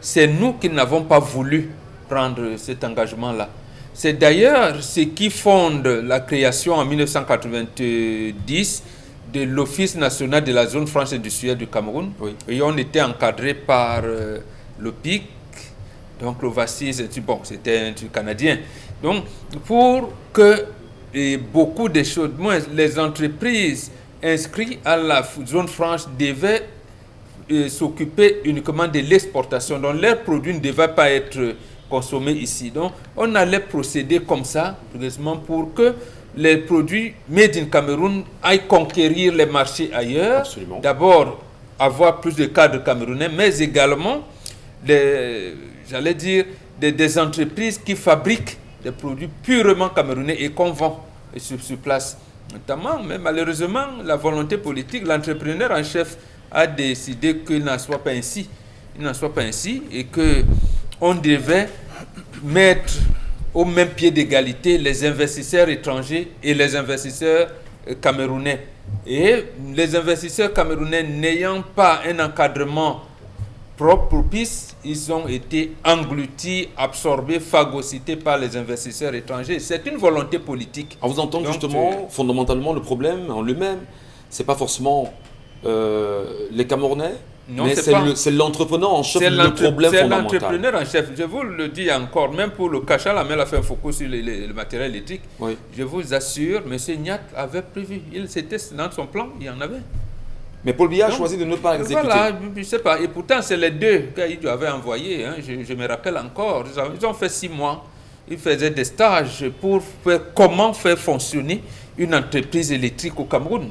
C'est nous qui n'avons pas voulu prendre cet engagement-là. C'est d'ailleurs ce qui fonde la création en 1990 de l'Office national de la zone franche industrielle du Cameroun. Oui. Et on était encadré par le PIC, donc le VASI, bon, c'était un truc canadien. Donc, pour que beaucoup de choses, moins les entreprises inscrites à la zone franche devaient s'occuper uniquement de l'exportation. Donc, leurs produits ne devaient pas être consommés ici. Donc, on allait procéder comme ça, progressivement, pour que les produits made in Cameroun aillent conquérir les marchés ailleurs. Absolument. D'abord, avoir plus de cadres camerounais, mais également, j'allais dire, des entreprises qui fabriquent des produits purement camerounais et qu'on vend sur place. Notamment, mais malheureusement, la volonté politique, l'entrepreneur en chef a décidé qu'il n'en soit pas ainsi. Il n'en soit pas ainsi et qu'on devait mettre au même pied d'égalité les investisseurs étrangers et les investisseurs camerounais. Et les investisseurs camerounais n'ayant pas un encadrement propre, propice, ils ont été engloutis, absorbés, phagocytés par les investisseurs étrangers. C'est une volonté politique. À vous entendre, justement, fondamentalement, le problème en lui-même, c'est pas forcément les Camerounais, non, mais c'est l'entrepreneur en chef le problème fondamental. C'est l'entrepreneur en chef. Je vous le dis encore, même pour le Cacha, la main a fait un focus sur le matériel électrique. Oui. Je vous assure, M. Niat avait prévu. C'était dans son plan, il y en avait. Mais Paul Biya a choisi de ne pas exécuter. Voilà, je ne sais pas. Et pourtant, c'est les deux qu'il avait envoyés. Hein. Je me rappelle encore. Ils ont fait 6 mois. Ils faisaient des stages pour comment faire fonctionner une entreprise électrique au Cameroun.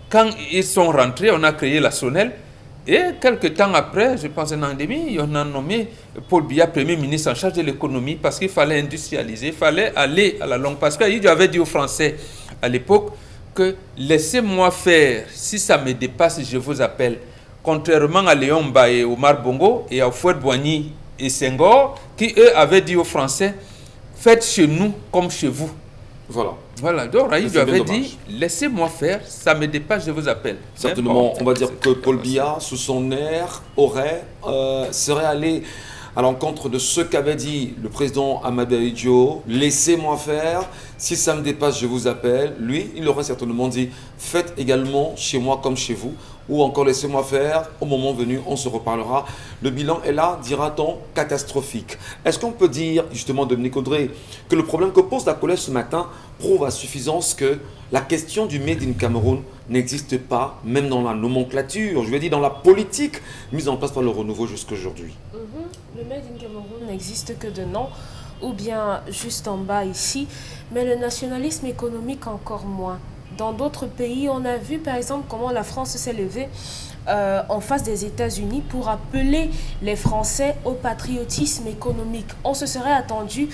Quand ils sont rentrés, on a créé la Sonnelle. Et quelques temps après, je pense un an et demi, on a nommé Paul Biya Premier ministre en charge de l'économie parce qu'il fallait industrialiser, il fallait aller à la longue. Parce qu'il avait dit aux Français à l'époque que laissez-moi faire, si ça me dépasse, je vous appelle. Contrairement à Léon Mba et Omar Bongo et à Houphouët-Boigny et Senghor, qui eux avaient dit aux Français, faites chez nous comme chez vous. Voilà, donc Raïd avait dit, laissez-moi faire, ça me dépasse, je vous appelle. Certainement, on va dire que Paul Biya, sous son air, serait allé à l'encontre de ce qu'avait dit le président Amadou Ahidjo, laissez-moi faire, si ça me dépasse, je vous appelle. Lui, il aurait certainement dit, faites également chez moi comme chez vous, ou encore laissez-moi faire, au moment venu, on se reparlera. Le bilan est là, dira-t-on, catastrophique. Est-ce qu'on peut dire, justement, Dominique Audrey, que le problème que pose la collège ce matin prouve à suffisance que la question du Made in Cameroun n'existe pas, même dans la nomenclature, je veux dire dans la politique mise en place par le renouveau jusqu'à aujourd'hui. Le Made in Cameroun n'existe que de nom, ou bien juste en bas ici, mais le nationalisme économique encore moins. Dans d'autres pays, on a vu par exemple comment la France s'est levée en face des États-Unis pour appeler les Français au patriotisme économique. On se serait attendu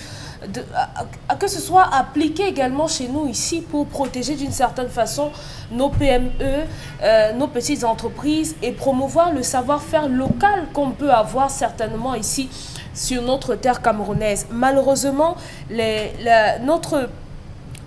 à que ce soit appliqué également chez nous ici pour protéger d'une certaine façon nos PME, nos petites entreprises et promouvoir le savoir-faire local qu'on peut avoir certainement ici sur notre terre camerounaise. Malheureusement,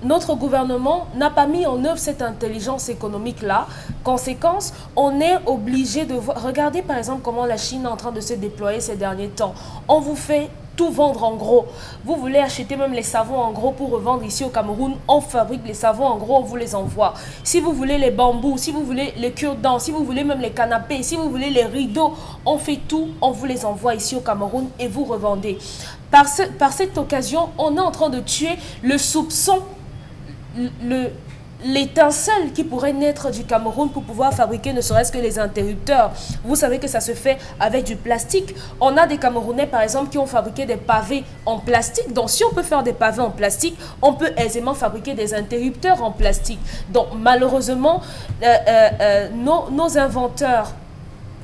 notre gouvernement n'a pas mis en œuvre cette intelligence économique-là. Conséquence, on est obligé de voir... Regardez par exemple comment la Chine est en train de se déployer ces derniers temps. On vous fait tout vendre en gros. Vous voulez acheter même les savons en gros pour revendre ici au Cameroun. On fabrique les savons en gros, on vous les envoie. Si vous voulez les bambous, si vous voulez les cure-dents, si vous voulez même les canapés, si vous voulez les rideaux, on fait tout, on vous les envoie ici au Cameroun et vous revendez. Par cette occasion, on est en train de tuer le soupçon, l'étincelle qui pourrait naître du Cameroun pour pouvoir fabriquer ne serait-ce que les interrupteurs. Vous savez que ça se fait avec du plastique. On a des Camerounais par exemple qui ont fabriqué des pavés en plastique. Donc si on peut faire des pavés en plastique, on peut aisément fabriquer des interrupteurs en plastique. Donc malheureusement, nos inventeurs,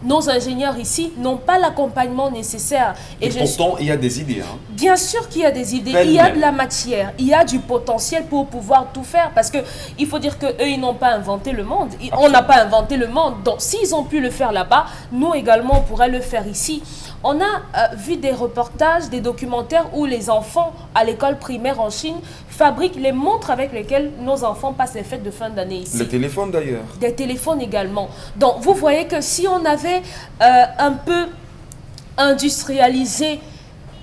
nos ingénieurs ici n'ont pas l'accompagnement nécessaire. Et pourtant, il y a des idées. Bien sûr qu'il y a des idées. Il y a de la matière. Il y a du potentiel pour pouvoir tout faire. Parce qu'il faut dire qu'eux, ils n'ont pas inventé le monde. On n'a pas inventé le monde. Donc, s'ils ont pu le faire là-bas, nous également, on pourrait le faire ici. On a vu des reportages, des documentaires où les enfants à l'école primaire en Chine fabriquent les montres avec lesquelles nos enfants passent les fêtes de fin d'année ici. Les téléphones d'ailleurs. Des téléphones également. Donc vous voyez que si on avait un peu industrialisé,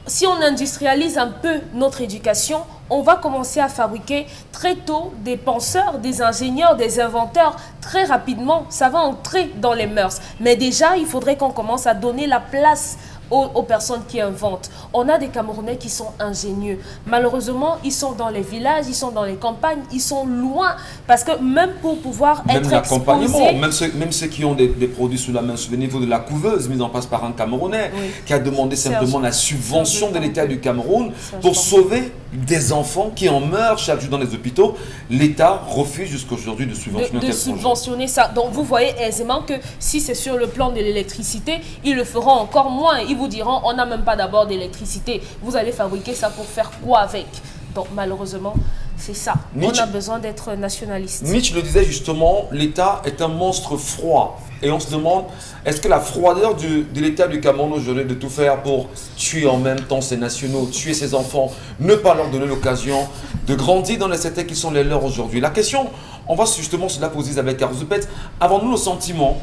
si on industrialise un peu notre éducation, on va commencer à fabriquer très tôt des penseurs, des ingénieurs, des inventeurs. Très rapidement, ça va entrer dans les mœurs. Mais déjà, il faudrait qu'on commence à donner la place aux personnes qui inventent. On a des Camerounais qui sont ingénieux. Malheureusement, ils sont dans les villages, ils sont dans les campagnes, ils sont loin. Parce que même pour pouvoir être exposés... Même ceux qui ont des produits sous la main, souvenez-vous de la couveuse mise en place par un Camerounais qui a demandé simplement la subvention de l'État du Cameroun pour sauver des enfants qui en meurent chaque jour dans les hôpitaux. L'État refuse jusqu'à aujourd'hui de subventionner ça. Donc vous voyez aisément que si c'est sur le plan de l'électricité, ils le feront encore moins. Ils vous diront, on n'a même pas d'abord d'électricité. Vous allez fabriquer ça pour faire quoi avec? Donc malheureusement, c'est ça. On a besoin d'être nationaliste. Nietzsche le disait justement, l'État est un monstre froid. Et on se demande, est-ce que la froideur de l'État du Cameroun aujourd'hui de tout faire pour tuer en même temps ses nationaux, tuer ses enfants, ne pas leur donner l'occasion de grandir dans les secteurs qui sont les leurs aujourd'hui? La question, on va justement se la poser avec Carouzopet. Avons-nous le sentiment,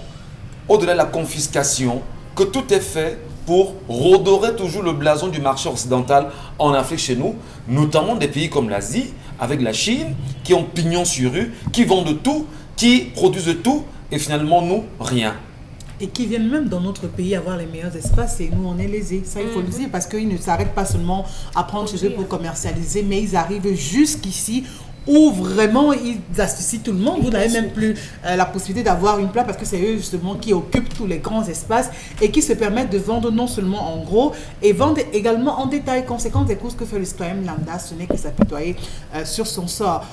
au-delà de la confiscation, que tout est fait pour redorer toujours le blason du marché occidental en Afrique chez nous, notamment des pays comme l'Asie, avec la Chine, qui ont pignon sur rue, qui vendent tout, qui produisent tout, et finalement, nous, rien. Et qui viennent même dans notre pays avoir les meilleurs espaces et nous, on est lésés. Ça, il faut le dire, parce qu'ils ne s'arrêtent pas seulement à prendre chez eux pour commercialiser, mais ils arrivent jusqu'ici où vraiment ils associent tout le monde. Vous n'avez même plus la possibilité d'avoir une place parce que c'est eux justement qui occupent tous les grands espaces et qui se permettent de vendre non seulement en gros et vendre également en détail. Conséquence des courses que fait le citoyen lambda, ce n'est que s'apitoyer sur son sort.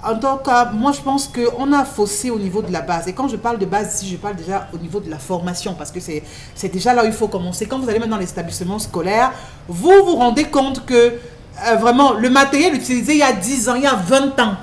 en tout cas, moi je pense qu'on a faussé au niveau de la base. Et quand je parle de base, ici, je parle déjà au niveau de la formation, parce que c'est déjà là où il faut commencer. Quand vous allez maintenant dans l'établissement scolaire, vous vous rendez compte que vraiment le matériel utilisé il y a 10 ans, il y a 20 ans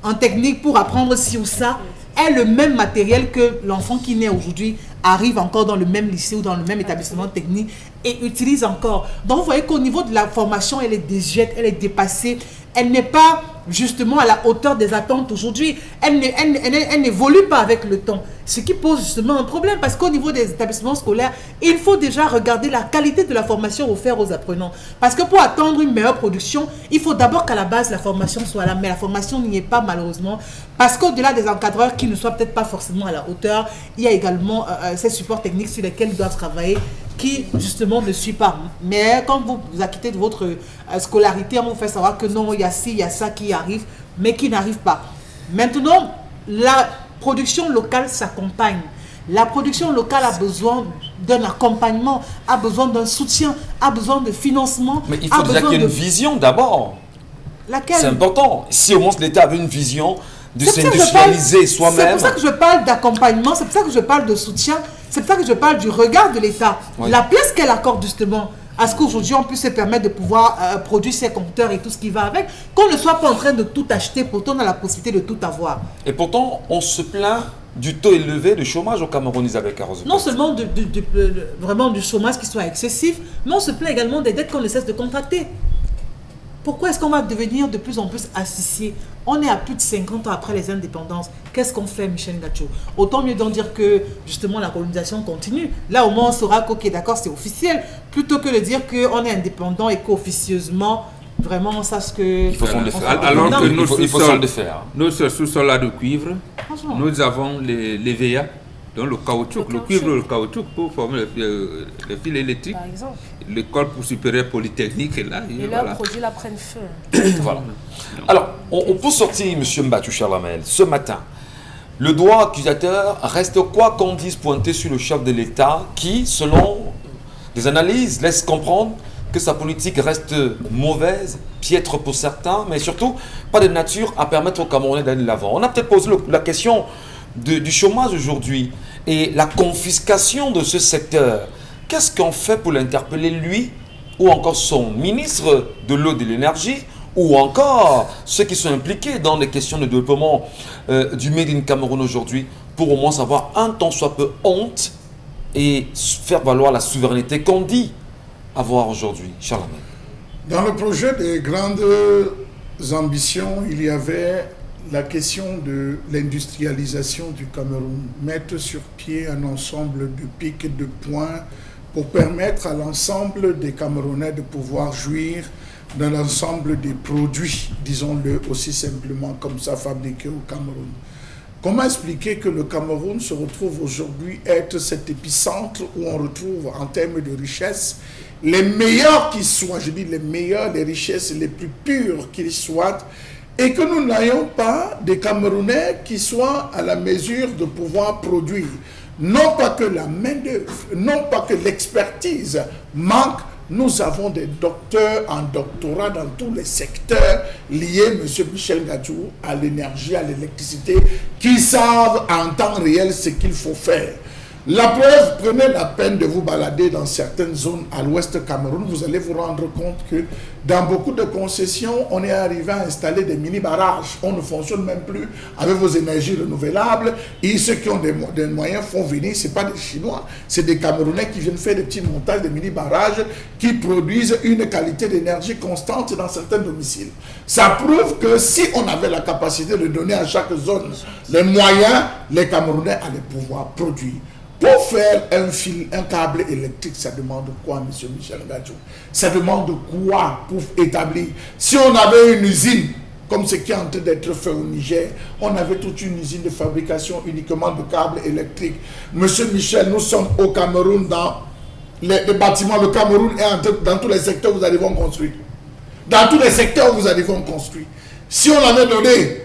en technique pour apprendre ci ou ça, est le même matériel que l'enfant qui naît aujourd'hui arrive encore dans le même lycée ou dans le même établissement technique et utilise encore. Donc vous voyez qu'au niveau de la formation, elle est désuète, elle est dépassée, elle n'est pas justement à la hauteur des attentes aujourd'hui. Elle n'évolue pas avec le temps. Ce qui pose justement un problème parce qu'au niveau des établissements scolaires, il faut déjà regarder la qualité de la formation offerte aux apprenants. Parce que pour attendre une meilleure production, il faut d'abord qu'à la base la formation soit là. Mais la formation n'y est pas malheureusement. Parce qu'au-delà des encadreurs qui ne soient peut-être pas forcément à la hauteur, il y a également ces supports techniques sur lesquels ils doivent travailler qui justement ne suit pas. Mais quand vous vous acquittez de votre scolarité, on vous fait savoir que non, il y a ci, il y a ça qui arrive, mais qui n'arrive pas. Maintenant, la production locale s'accompagne. La production locale a besoin d'un accompagnement, a besoin d'un soutien, a besoin de financement. Mais il faut déjà qu'il y ait une vision d'abord. Laquelle? C'est important. Si au moins l'État avait une vision de s'industrialiser soi-même. C'est pour ça que je parle d'accompagnement, c'est pour ça que je parle de soutien, c'est pour ça que je parle du regard de l'État. Oui. La place qu'elle accorde justement à ce qu'aujourd'hui on puisse se permettre de pouvoir produire ses compteurs et tout ce qui va avec, qu'on ne soit pas en train de tout acheter, pourtant on a la possibilité de tout avoir. Et pourtant, on se plaint du taux élevé de chômage au Cameroun, Isabelle Carozo. Non seulement vraiment du chômage qui soit excessif, mais on se plaint également des dettes qu'on ne cesse de contracter. Pourquoi est-ce qu'on va devenir de plus en plus assistié? On est à plus de 50 ans après les indépendances. Qu'est-ce qu'on fait, Michel Ngacho? Autant mieux d'en dire que, justement, la colonisation continue. Là, au moins, on saura qu'ok, d'accord, c'est officiel. Plutôt que de dire qu'on est indépendant et qu'officieusement, vraiment, on sache que... Il faut s'en défaire. Alors que nos sous-sols là de cuivre, nous avons les VA, donc le caoutchouc, le cuivre et le caoutchouc pour former les fils électriques. Par exemple. L'école supérieure polytechnique est là. Et là, les produits là prennent feu. Voilà. Alors, on peut sortir, M. Mbatou Charlamel, ce matin. Le doigt accusateur reste quoi qu'on dise pointé sur le chef de l'État qui, selon des analyses, laisse comprendre que sa politique reste mauvaise, piètre pour certains, mais surtout pas de nature à permettre aux Camerounais d'aller de l'avant. On a peut-être posé la question du chômage aujourd'hui et la confiscation de ce secteur. Qu'est-ce qu'on fait pour l'interpeller lui ou encore son ministre de l'eau et de l'énergie ou encore ceux qui sont impliqués dans les questions de développement du Made in Cameroun aujourd'hui pour au moins savoir un tant soit peu honte et faire valoir la souveraineté qu'on dit avoir aujourd'hui. Charlemagne. Dans le projet des grandes ambitions, il y avait la question de l'industrialisation du Cameroun. Mettre sur pied un ensemble de pics et de points pour permettre à l'ensemble des Camerounais de pouvoir jouir d'un ensemble des produits, disons-le aussi simplement comme ça, fabriqués au Cameroun. Comment expliquer que le Cameroun se retrouve aujourd'hui être cet épicentre où on retrouve en termes de richesse les meilleurs qui soient, je dis les meilleurs, les richesses les plus pures qu'ils soient, et que nous n'ayons pas des Camerounais qui soient à la mesure de pouvoir produire. Non pas que la main-d'œuvre, non pas que l'expertise manque, nous avons des docteurs en doctorat dans tous les secteurs liés, M. Michel Ngacho, à l'énergie, à l'électricité, qui savent en temps réel ce qu'il faut faire. La preuve, prenez la peine de vous balader dans certaines zones à l'ouest Cameroun, vous allez vous rendre compte que dans beaucoup de concessions, on est arrivé à installer des mini-barrages. On ne fonctionne même plus avec vos énergies renouvelables. Et ceux qui ont des moyens font venir, ce n'est pas des Chinois, c'est des Camerounais qui viennent faire des petits montages, des mini-barrages qui produisent une qualité d'énergie constante dans certains domiciles. Ça prouve que si on avait la capacité de donner à chaque zone les moyens, les Camerounais allaient pouvoir produire. Pour faire un fil, un câble électrique, ça demande quoi, M. Michel Ngacho? Ça demande quoi pour établir? Si on avait une usine, comme ce qui est en train d'être fait au Niger, on avait toute une usine de fabrication uniquement de câbles électriques. M. Michel, nous sommes au Cameroun, dans les bâtiments. Le Cameroun est dans tous les secteurs où nous arrivons construire. Dans tous les secteurs où nous arrivons construire. Si on avait donné...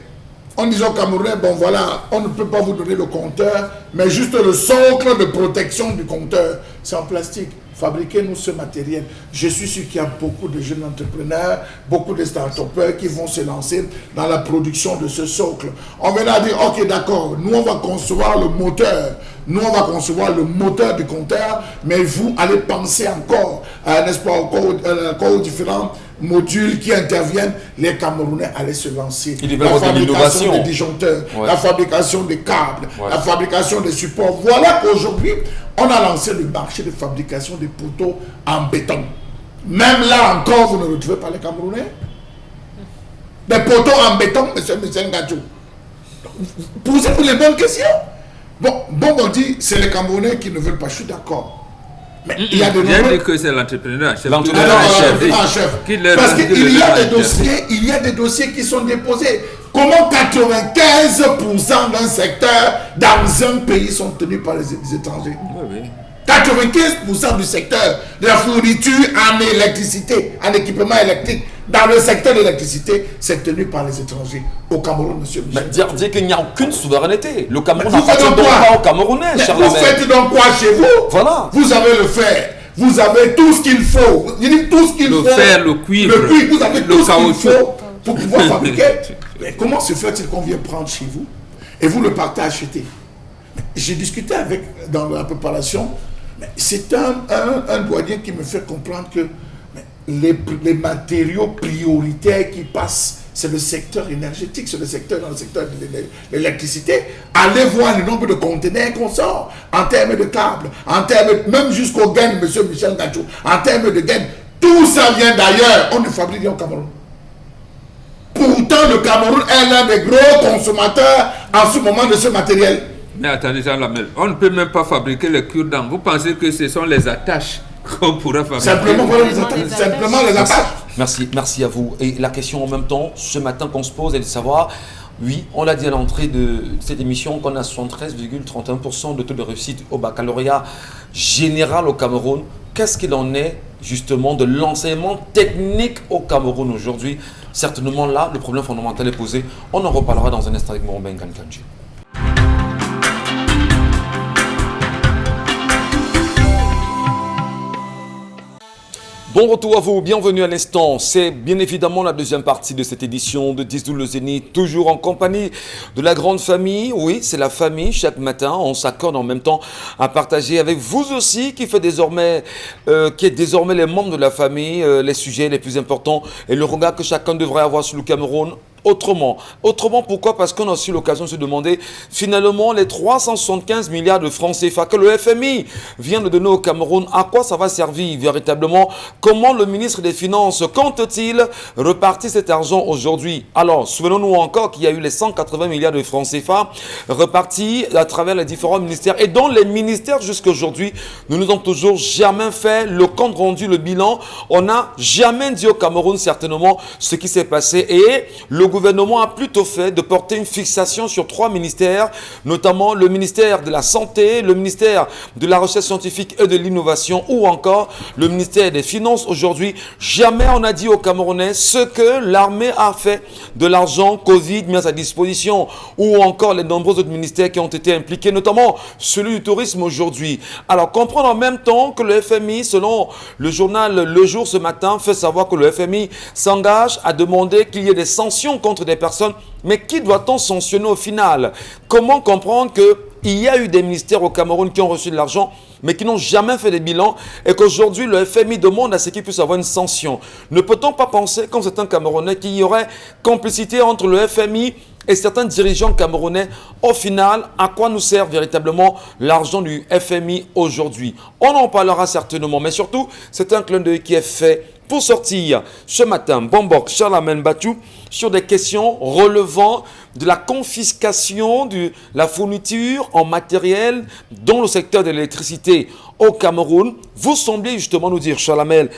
En disant aux Camerounais, bon voilà, on ne peut pas vous donner le compteur, mais juste le socle de protection du compteur. C'est en plastique. fabriquez-nous ce matériel. Je suis sûr qu'il y a beaucoup de jeunes entrepreneurs, beaucoup de start-upers qui vont se lancer dans la production de ce socle. On va dire, ok, d'accord, nous on va concevoir le moteur, du compteur, mais vous allez penser encore, n'est-ce pas, encore aux différents modules qui interviennent. Les Camerounais allaient se lancer. La fabrication des disjoncteurs, la fabrication des câbles, la fabrication des supports. Voilà qu'aujourd'hui, on a lancé le marché de fabrication des poteaux en béton. Même là encore, vous ne retrouvez pas les Camerounais. Des poteaux en béton, monsieur Ngadjou. Posez-vous les bonnes questions. Bon, on dit, c'est les Camerounais qui ne veulent pas, je suis d'accord. Mais il y a de nombreux... que c'est l'entrepreneur chef. Parce qu'il y a des dossiers qui sont déposés. Comment 95% d'un secteur dans un pays sont tenus par les étrangers? 95% du secteur de la fourniture en électricité, en équipement électrique, dans le secteur de l'électricité, c'est tenu par les étrangers. Au Cameroun, monsieur Michel. Dire qu'il n'y a aucune souveraineté. Le Cameroun n'appartient donc pas aux Camerounais, cher Vous faites donc quoi chez vous? Voilà. Vous avez le fer. Vous avez tout ce qu'il faut. Je dis tout ce qu'il faut. Le fer, le cuivre. Vous avez tout ce qu'il faut pour pouvoir fabriquer. Mais comment se fait-il qu'on vient prendre chez vous et vous le partez acheter? J'ai discuté avec, dans la préparation, c'est un douanier qui me fait comprendre que les matériaux prioritaires qui passent, c'est le secteur énergétique, c'est dans le secteur de l'électricité. Allez voir le nombre de conteneurs qu'on sort, en termes de câbles, en termes, même jusqu'au gain, monsieur Michel Ngadjou, en termes de gain, tout ça vient d'ailleurs, on ne fabrique rien au Cameroun. Pourtant, le Cameroun est l'un des gros consommateurs en ce moment de ce matériel. Mais attendez, Jean Lamel, on ne peut même pas fabriquer les cure-dents. Vous pensez que ce sont les attaches qu'on pourra fabriquer? Simplement les attaches. Merci à vous. Et la question en même temps, ce matin qu'on se pose, est de savoir, oui, on l'a dit à l'entrée de cette émission, qu'on a 73,31% de taux de réussite au baccalauréat général au Cameroun. Qu'est-ce qu'il en est justement de l'enseignement technique au Cameroun aujourd'hui? Certainement là, le problème fondamental est posé. On en reparlera dans un instant avec Moromben Kankanji. Bon retour à vous, bienvenue à l'instant. C'est bien évidemment la deuxième partie de cette édition de 10-12 le Zénith, toujours en compagnie de la grande famille. Oui, c'est la famille. Chaque matin, on s'accorde en même temps à partager avec vous aussi, qui êtes désormais les membres de la famille, les sujets les plus importants et le regard que chacun devrait avoir sur le Cameroun. Autrement, pourquoi? Parce qu'on a aussi l'occasion de se demander finalement les 375 milliards de francs CFA que le FMI vient de donner au Cameroun, à quoi ça va servir véritablement? Comment le ministre des Finances compte-t-il repartir cet argent aujourd'hui? Alors, souvenons-nous encore qu'il y a eu les 180 milliards de francs CFA repartis à travers les différents ministères et dont les ministères jusqu'à aujourd'hui, nous n'avons toujours jamais fait le compte rendu, le bilan. On n'a jamais dit au Cameroun certainement ce qui s'est passé et le gouvernement a plutôt fait de porter une fixation sur 3 ministères, notamment le ministère de la Santé, le ministère de la Recherche scientifique et de l'Innovation ou encore le ministère des Finances. Aujourd'hui, jamais on a dit aux Camerounais ce que l'armée a fait de l'argent Covid mis à sa disposition ou encore les nombreux autres ministères qui ont été impliqués, notamment celui du tourisme aujourd'hui. Alors, comprendre en même temps que le FMI, selon le journal Le Jour ce matin, fait savoir que le FMI s'engage à demander qu'il y ait des sanctions contre des personnes, mais qui doit-on sanctionner au final? Comment comprendre qu'il y a eu des ministères au Cameroun qui ont reçu de l'argent, mais qui n'ont jamais fait des bilans, et qu'aujourd'hui le FMI demande à ce qu'il puisse avoir une sanction? Ne peut-on pas penser, comme certains Camerounais, qu'il y aurait complicité entre le FMI et certains dirigeants camerounais? Au final, à quoi nous sert véritablement l'argent du FMI aujourd'hui? On en parlera certainement, mais surtout, c'est un clin d'œil qui est fait pour sortir ce matin, Bombok Charlamagne Bathiou, sur des questions relevant de la confiscation de la fourniture en matériel dans le secteur de l'électricité au Cameroun. Vous semblez justement nous dire, Charlamagne,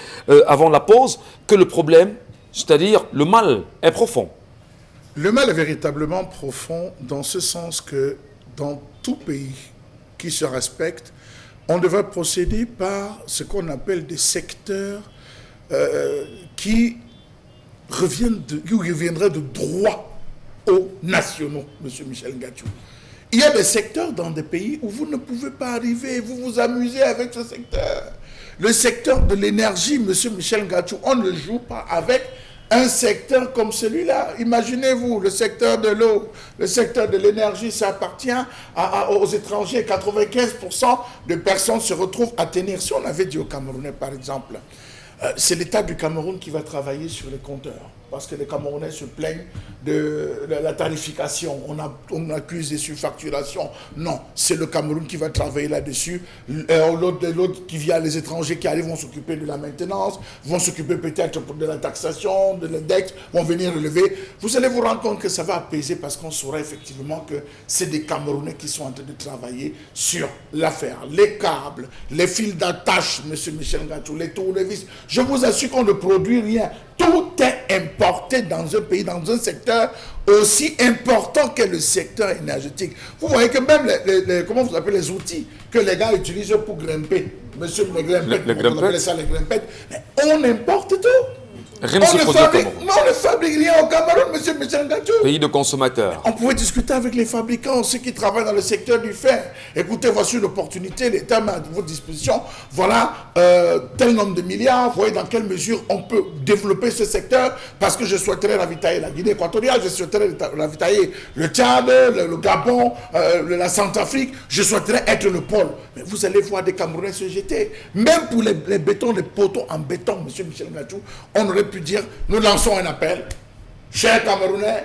avant la pause, que le problème, c'est-à-dire le mal, est profond. Le mal est véritablement profond dans ce sens que dans tout pays qui se respecte, on devrait procéder par ce qu'on appelle des secteurs qui reviendraient de droit aux nationaux, M. Michel Ngadjou. Il y a des secteurs dans des pays où vous ne pouvez pas arriver, vous vous amusez avec ce secteur. Le secteur de l'énergie, monsieur Michel Ngachou, on ne joue pas avec un secteur comme celui-là. Imaginez-vous, le secteur de l'eau, le secteur de l'énergie, ça appartient aux étrangers. 95% de personnes se retrouvent à tenir. Si on avait dit aux Camerounais, par exemple, c'est l'État du Cameroun qui va travailler sur les compteurs. Parce que les Camerounais se plaignent de la tarification. On accuse des surfacturations. Non, c'est le Cameroun qui va travailler là-dessus. L'autre qui vient, les étrangers qui arrivent vont s'occuper de la maintenance, vont s'occuper peut-être de la taxation, de l'index, vont venir relever. Vous allez vous rendre compte que ça va apaiser parce qu'on saura effectivement que c'est des Camerounais qui sont en train de travailler sur l'affaire. Les câbles, les fils d'attache, monsieur Michel Ngachou, les tournevis. Je vous assure qu'on ne produit rien. Tout est importé dans un pays, dans un secteur aussi important que le secteur énergétique. Vous voyez que même comment vous appelez les outils que les gars utilisent pour grimper, monsieur les grimpettes, vous appelez ça les grimpettes, mais on importe tout. Rien ne se produit au Cameroun. Non, on ne fabrique rien au Cameroun, monsieur Michel Ngachou. Pays de consommateurs. On pouvait discuter avec les fabricants, ceux qui travaillent dans le secteur du fer. Écoutez, voici une opportunité, l'État met à votre disposition. Voilà tel nombre de milliards. Vous voyez dans quelle mesure on peut développer ce secteur. Parce que je souhaiterais ravitailler la Guinée équatoriale, je souhaiterais ravitailler le Tchad, le Gabon, la Centrafrique. Je souhaiterais être le pôle. Mais vous allez voir des Camerounais se jeter. Même pour les bétons, les poteaux en béton, monsieur Michel Ngachou, on aurait pu dire, nous lançons un appel. Chers Camerounais,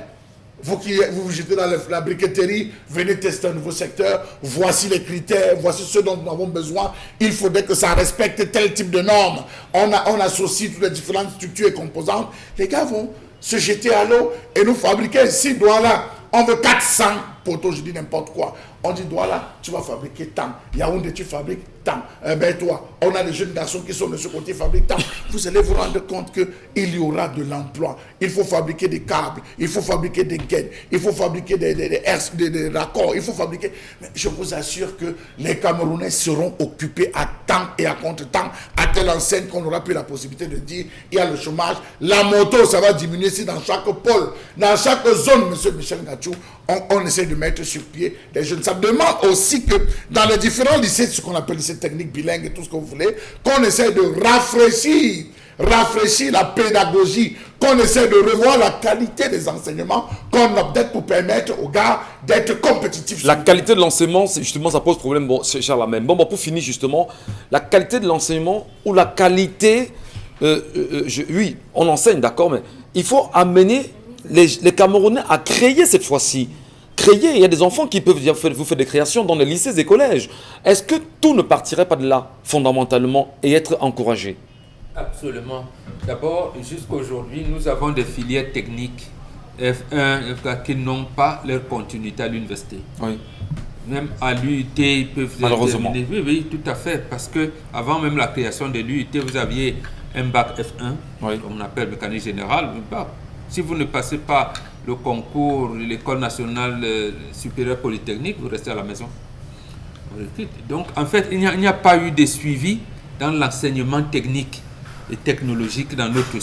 vous qui vous jetez dans la briqueterie, venez tester un nouveau secteur. Voici les critères, voici ce dont nous avons besoin. Il faudrait que ça respecte tel type de normes. On associe toutes les différentes structures et composantes. Les gars vont se jeter à l'eau et nous fabriquer ici, là. On veut 400 poteaux, je dis n'importe quoi. On dit, là, tu vas fabriquer tant. Yaoundé, tu fabriques tant. Ben toi, on a des jeunes garçons qui sont de ce côté, fabriquent tant. Vous allez vous rendre compte qu'il y aura de l'emploi. Il faut fabriquer des câbles, il faut fabriquer des gaines, il faut fabriquer des raccords, il faut fabriquer... Mais je vous assure que les Camerounais seront occupés à temps et à contre-temps, à telle enseigne qu'on aura plus la possibilité de dire, il y a le chômage, la moto, ça va diminuer ici dans chaque pôle, dans chaque zone, monsieur Michel Ngachou, on essaie de mettre sur pied des jeunes. Ça demande aussi que dans les différents lycées, ce qu'on appelle lycées techniques bilingues et tout ce que vous voulez, qu'on essaie de rafraîchir la pédagogie, qu'on essaie de revoir la qualité des enseignements, qu'on update pour permettre aux gars d'être compétitifs. La qualité de l'enseignement, justement, ça pose problème, bon, c'est cher la même. Bon, pour finir, justement, la qualité de l'enseignement ou la qualité, oui, on enseigne, d'accord, mais il faut amener les Camerounais à créer cette fois-ci. Créer, il y a des enfants qui peuvent vous faire des créations dans les lycées et collèges. Est-ce que tout ne partirait pas de là, fondamentalement, et être encouragé? Absolument. D'abord, jusqu'aujourd'hui, nous avons des filières techniques F1, F4 qui n'ont pas leur continuité à l'université. Oui. Même à l'UIT, ils peuvent... Malheureusement. Oui, tout à fait. Parce que avant même la création de l'UIT, vous aviez un bac F1, oui, comme on appelle mécanique générale. Si vous ne passez pas le concours de l'École nationale supérieure polytechnique, vous restez à la maison. Donc, en fait, il n'y a pas eu de suivi dans l'enseignement technique et technologique dans notre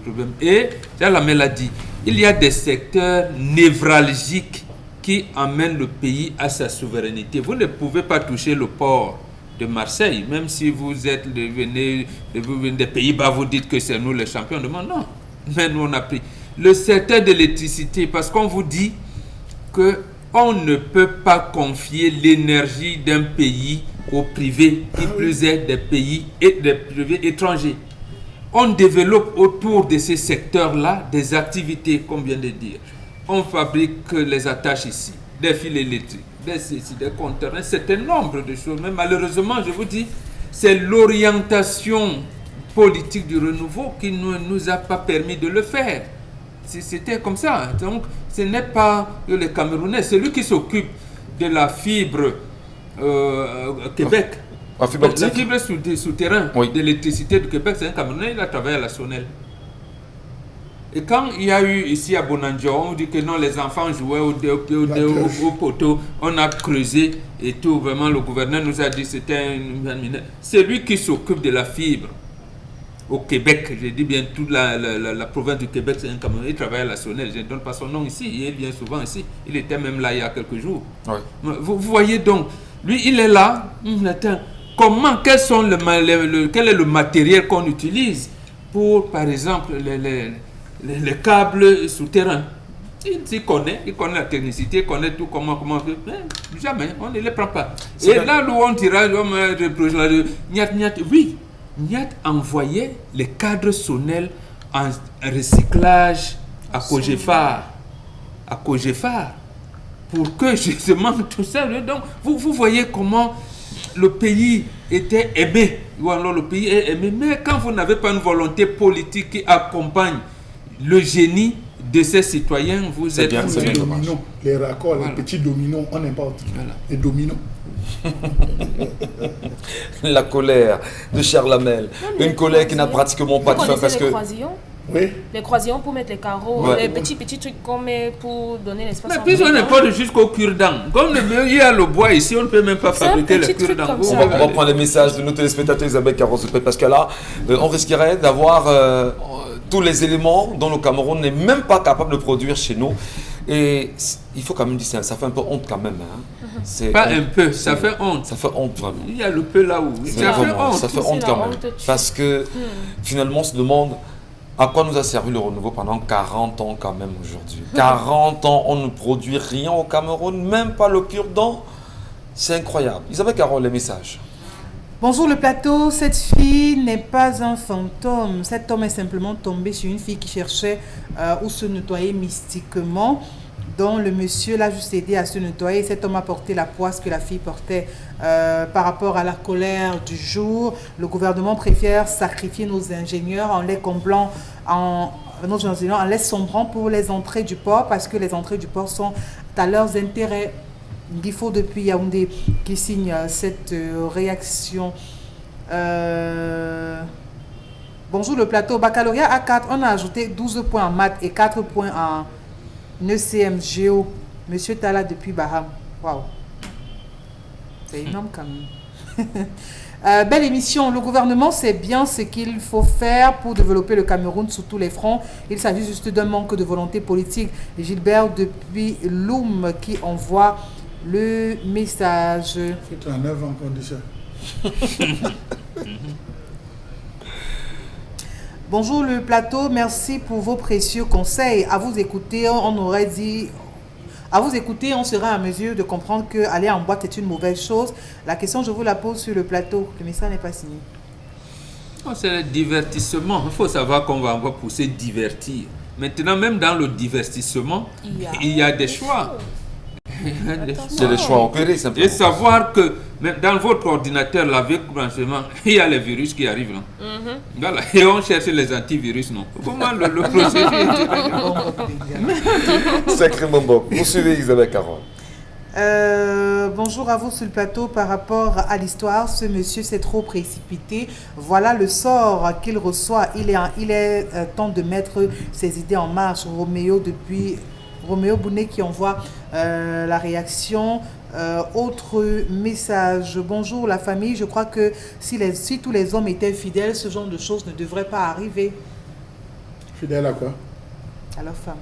problème. Et, Lamel a dit, il y a des secteurs névralgiques qui amènent le pays à sa souveraineté. Vous ne pouvez pas toucher le port de Marseille, même si vous venez des Pays-Bas, vous dites que c'est nous les champions du monde. Non, mais nous on a pris le secteur de l'électricité, parce qu'on vous dit qu'on ne peut pas confier l'énergie d'un pays au privé, qui plus est des pays et des privés étrangers. On développe autour de ces secteurs-là des activités, comme vient de dire. On fabrique les attaches ici, des fils électriques, des compteurs, un certain nombre de choses. Mais malheureusement, je vous dis, c'est l'orientation politique du renouveau qui ne nous a pas permis de le faire. C'était comme ça. Donc, ce n'est pas les Camerounais. Celui qui s'occupe de la fibre Québec, la fibre souterraine, oui, de l'électricité du Québec, c'est un Camerounais, il a travaillé à la Sonnelle. Et quand il y a eu ici à Bonanjo, on dit que non, les enfants jouaient au poteau, on a creusé et tout. Vraiment, le gouverneur nous a dit que c'était c'est lui qui s'occupe de la fibre au Québec. Je dis bien toute la province du Québec, c'est un Camerounais, il travaille à la Sonnelle. Je ne donne pas son nom ici, il vient souvent ici. Il était même là il y a quelques jours. Oui. Vous voyez donc, lui il est là, attends, quel est le matériel qu'on utilise pour, par exemple, les câbles souterrains. Il connaît la technicité, il connaît tout, comment faire. Mais jamais, on ne les prend pas. Et là où on tirage, Niat envoyait les cadres sonnels en recyclage à Cogefar. Pour que justement tout ça. Donc, vous voyez comment le pays était aimé. Ou alors le pays est aimé. Mais quand vous n'avez pas une volonté politique qui accompagne le génie de ces citoyens, vous êtes... Les dominos, les raccords, les petits dominos, on n'importe. Voilà. Les dominos. La colère de Charles Hamel. Une colère qui n'a pratiquement pas de fin parce que... Oui. Les croisillons pour mettre les carreaux, les petits trucs qu'on met pour donner l'espace. Mais puis on n'est pas jusqu'au cure-dent. Comme il y a le bois ici, on ne peut même pas fabriquer les cure-dents. On va prendre les messages de nos téléspectateurs Isabelle Carros, parce que là, on risquerait d'avoir tous les éléments dont le Cameroun n'est même pas capable de produire chez nous. Et il faut quand même dire, ça fait un peu honte quand même. Hein. Pas un peu, ça fait honte. Ça fait honte vraiment. Il y a le peu là où. Ça fait honte quand même. Parce que finalement, on se demande à quoi nous a servi le renouveau pendant 40 ans quand même aujourd'hui. 40 ans, on ne produit rien au Cameroun, même pas le cure-dent. C'est incroyable. Isabelle Carole, les messages. Bonjour le plateau, cette fille n'est pas un fantôme. Cet homme est simplement tombé sur une fille qui cherchait où se nettoyer mystiquement. Donc le monsieur l'a juste aidé à se nettoyer. Cet homme a porté la poisse que la fille portait par rapport à la colère du jour. Le gouvernement préfère sacrifier nos ingénieurs en les comblant, en les sombrant pour les entrées du port parce que les entrées du port sont à leurs intérêts. Il faut depuis Yaoundé qui signe cette réaction. Bonjour le plateau. Baccalauréat A4, on a ajouté 12 points en maths et 4 points en ECM Géo. Monsieur Tala depuis Baham. Waouh. C'est énorme quand même. Belle émission. Le gouvernement sait bien ce qu'il faut faire pour développer le Cameroun sur tous les fronts. Il s'agit juste d'un manque de volonté politique. Gilbert depuis Loum qui envoie le message. C'est 39 en condition. Bonjour le plateau, merci pour vos précieux conseils. À vous écouter, on sera à mesure de comprendre que aller en boîte est une mauvaise chose. La question, je vous la pose sur le plateau. Le message n'est pas signé. C'est le divertissement. Il faut savoir qu'on va pousser divertir. Maintenant, même dans le divertissement, il y a des choix. C'est des choix opérés simplement. Et savoir que même dans votre ordinateur, avec branchement, il y a les virus qui arrivent là. Voilà. Et on cherche les antivirus, non? Comment le procédé? Sacré Mombo. Vous suivez Isabelle Carole. Bonjour à vous sur le plateau. Par rapport à l'histoire, ce monsieur s'est trop précipité. Voilà le sort qu'il reçoit. Il est temps de mettre ses idées en marche. Roméo Bounet qui envoie la réaction. Autre message. Bonjour la famille. Je crois que si tous les hommes étaient fidèles, ce genre de choses ne devrait pas arriver. Fidèle à quoi? À leur femme.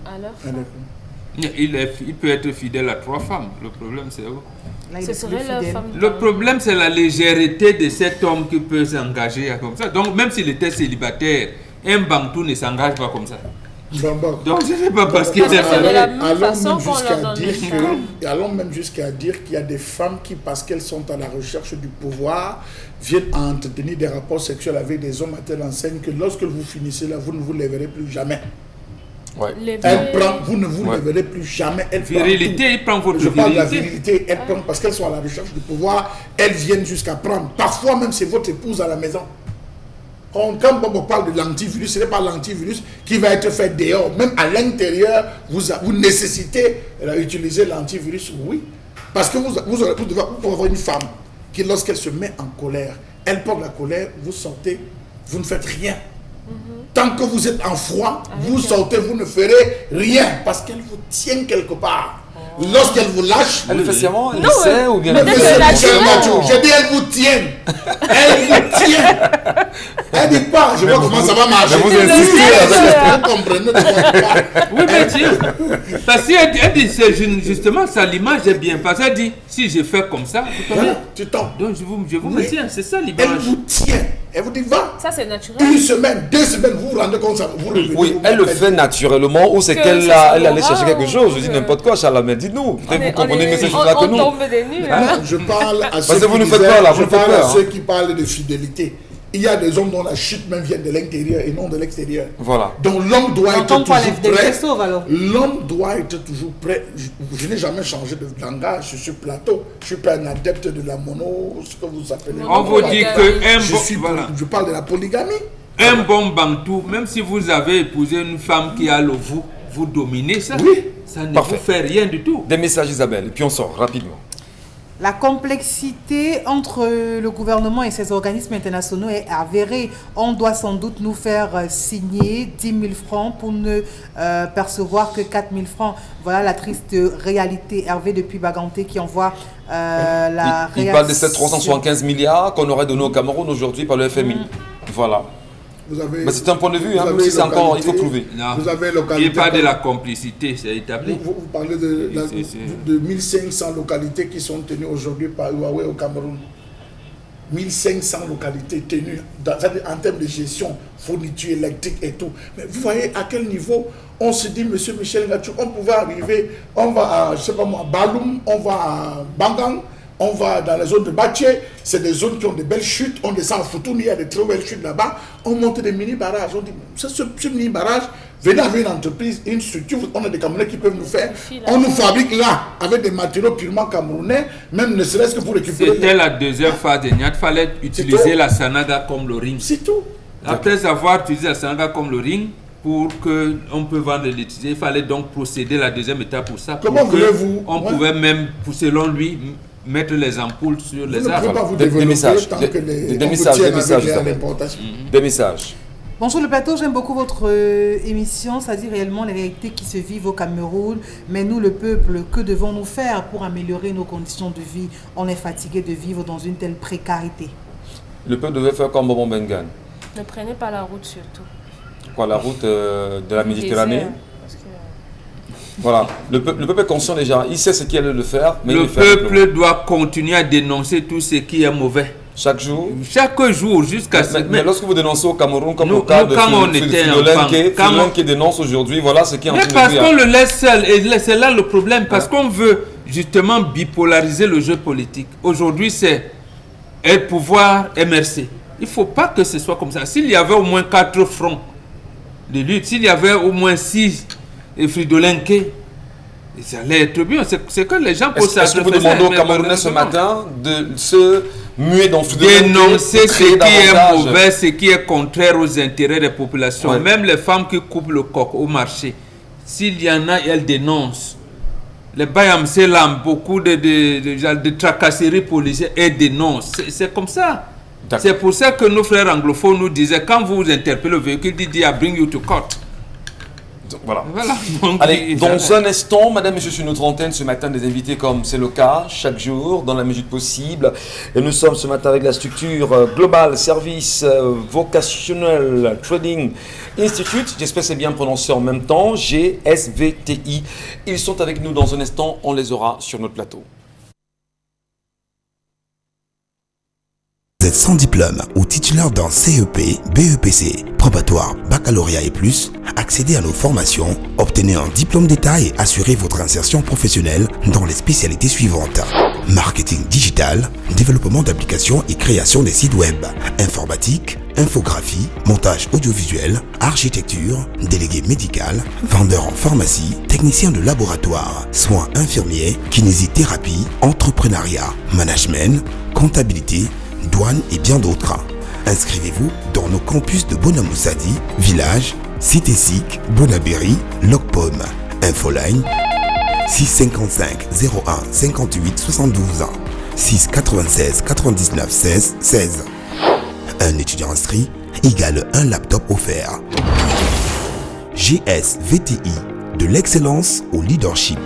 Il peut être fidèle à 3 femmes. Le problème, c'est où? Là, Ce serait la femme. Le problème, c'est la légèreté de cet homme qui peut s'engager comme ça. Donc, même s'il était célibataire, un bantou ne s'engage pas comme ça. Donc, ce n'est pas parce qu'il est allons même jusqu'à dire qu'il y a des femmes qui, parce qu'elles sont à la recherche du pouvoir, viennent à entretenir des rapports sexuels avec des hommes à telle enseigne que lorsque vous finissez là, vous ne vous les verrez plus jamais. Ouais. Vous ne vous les verrez plus jamais. Virilité, il prend votre virilité. Je parle de la virilité. virilité. Elles prennent parce qu'elles sont à la recherche du pouvoir. Elles viennent jusqu'à prendre. Parfois même, c'est votre épouse à la maison. Quand on parle de l'antivirus, ce n'est pas l'antivirus qui va être fait dehors. Même à l'intérieur, vous nécessitez d'utiliser l'antivirus, oui. Parce que vous devez avoir une femme qui, lorsqu'elle se met en colère, elle porte la colère, vous sortez, vous ne faites rien. Tant que vous êtes en froid, vous sortez, vous ne ferez rien. Parce qu'elle vous tient quelque part. lorsqu'elle vous lâche, Elle le fait sciemment, elle Non, le sait ou bien peut-être elle le que fait la consciemment? j'ai dit elle vous tient. Elle vous tient. Elle dit pas, je vois comment ça va marcher. Mais vous insistez Vous comprenez de quoi je parle. Oui, mais tiens, parce qu'elle dit, justement, ça, l'image est bien. Parce qu'elle dit, si je fais comme ça, vous comprenez? Voilà, tu tombes. Donc je vous Oui. me tiens, c'est ça Elle l'image. vous tient. Elle vous dit va. Ça, c'est naturel. Une semaine, 2 semaines, vous vous rendez compte, ça, vous revenez. Oui, vous elle le mettez- fait naturellement ou c'est Que qu'elle ça elle allait soit chercher quelque rare, chose. Je dis ou n'importe quoi, Charles, mais dites-nous. Peut-être vous comprenez mieux ces choses-là que on nous. tombe des nues. Hein? Je parle à ceux que vous qui nous faites disaient- peur, là, vous je nous faites parle peur, à hein. ceux qui parlent de fidélité. Il y a des hommes dont la chute même vient de l'intérieur et non de l'extérieur. Voilà. Donc l'homme doit être Quand on toujours lève des prêt. sauve alors. L'homme doit être toujours prêt. Je n'ai jamais changé de langage sur ce plateau. Je ne suis pas un adepte de la mono, ce que vous appelez. On vous dit qu'un je, suis, bon, voilà, je parle de la polygamie. un bon bantou, même si vous avez épousé une femme qui a le vous dominez ça. Oui. Ça ne Parfait. vous fait rien du tout. Des messages, Isabelle, et puis on sort rapidement. La complexité entre le gouvernement et ses organismes internationaux est avérée. On doit sans doute nous faire signer 10 000 francs pour ne percevoir que 4 000 francs. Voilà la triste réalité. Hervé depuis Baganté qui envoie la Il parle de ces 375 milliards qu'on aurait donné au Cameroun aujourd'hui par le FMI. Voilà. Vous avez, Mais c'est un point de vue, vous hein, avez même si c'est encore, il faut localité, prouver. Non. Vous avez Il localité. n'y a pas de la complicité, c'est établi. Vous parlez de, C'est- de 1500 localités qui sont tenues aujourd'hui par Huawei au Cameroun. 1500 localités tenues c'est-à-dire en termes de gestion, fourniture électrique et tout. Mais vous voyez à quel niveau on se dit, monsieur Michel Ngatou, on pouvait arriver, on va à, je sais pas moi, Baloum, on va à Bangang, on va dans la zone de Baché, c'est des zones qui ont de belles chutes, on descend à Foutouni, il y a des très belles chutes là-bas, on monte des mini-barrages, on dit, ce mini-barrage, venez avec une entreprise, une structure, on a des Camerounais qui peuvent nous faire, on nous fabrique là, avec des matériaux purement camerounais, même ne serait-ce que pour récupérer... C'était la deuxième phase de Niat. Il fallait utiliser tout. la Sanaga comme le ring. C'est tout. Après avoir utilisé la Sanaga comme le ring, pour qu'on peut vendre l'utiliser, il fallait donc procéder à la deuxième étape pour ça. Comment pour que voulez-vous, on ouais, pouvait même, selon lui, mettre les ampoules sur vous les ne pouvez arbres. pas vous Des développer messages, tant des- que les des on vous messages, tient des messages, avec Isabelle. l'importation. Des messages. Bonjour le plateau, j'aime beaucoup votre émission, ça dit réellement les réalités qui se vivent au Cameroun. Mais nous, le peuple, que devons-nous faire pour améliorer nos conditions de vie? On est fatigué de vivre dans une telle précarité. Le peuple devait faire comme Bobo Bengan. Ne prenez pas la route surtout. Quoi, la route de la Méditerranée. Désert, parce que, Voilà. Le peuple est conscient déjà. Il sait ce qu'il allait le faire, mais il Le le fait avec peuple doit continuer à dénoncer tout ce qui est mauvais. chaque jour. Chaque jour, jusqu'à Mais lorsque vous dénoncez au Cameroun, comme Nous- le cas nous, de quand on était enfant, quand on- qui dénonce aujourd'hui, voilà ce qui est en Mais train parce de qu'on dire. le laisse seul, et c'est là le problème, parce qu'on veut justement bipolariser le jeu politique. Aujourd'hui, c'est être pouvoir MRC. Il ne faut pas que ce soit comme ça. S'il y avait au moins 4 fronts de lutte, s'il y avait au moins 6 fridolinqués, ça allait être bien. C'est que les gens pour Est-ce que vous demandez aux Camerounais ce matin de se muer dans ce dénoncer ce qui est mauvais, ce qui est contraire aux intérêts des populations. Ouais. Même les femmes qui coupent le coq au marché, s'il y en a, elles dénoncent. Les Bayamsé là, beaucoup de tracasseries policières, elles dénoncent. C'est comme ça. D'accord. C'est pour ça que nos frères anglophones nous disaient, quand vous interpellez le véhicule, dit I bring you to court. Voilà. Voilà. Donc, Allez, dans un instant, madame, monsieur, sur notre antenne, ce matin, des invités comme c'est le cas, chaque jour, dans la mesure possible. Et nous sommes ce matin avec la structure Global Service Vocational Trading Institute. J'espère que c'est bien prononcé en même temps, GSVTI. Ils sont avec nous dans un instant, on les aura sur notre plateau. Vous êtes sans diplôme ou titulaire d'un CEP, BEPC, probatoire, baccalauréat et plus, accédez à nos formations, obtenez un diplôme d'État et assurez votre insertion professionnelle dans les spécialités suivantes. Marketing digital, développement d'applications et création des sites web, informatique, infographie, montage audiovisuel, architecture, délégué médical, vendeur en pharmacie, technicien de laboratoire, soins infirmiers, kinésithérapie, entrepreneuriat, management, comptabilité, douane et bien d'autres. Inscrivez-vous dans nos campus de Bonamoussadi, Village, Cité SIC, Bonabéry, Locpom. Infoline 655 01 58 72 696 99 16 16. Un étudiant inscrit égale un laptop offert. GSVTI, de l'excellence au leadership.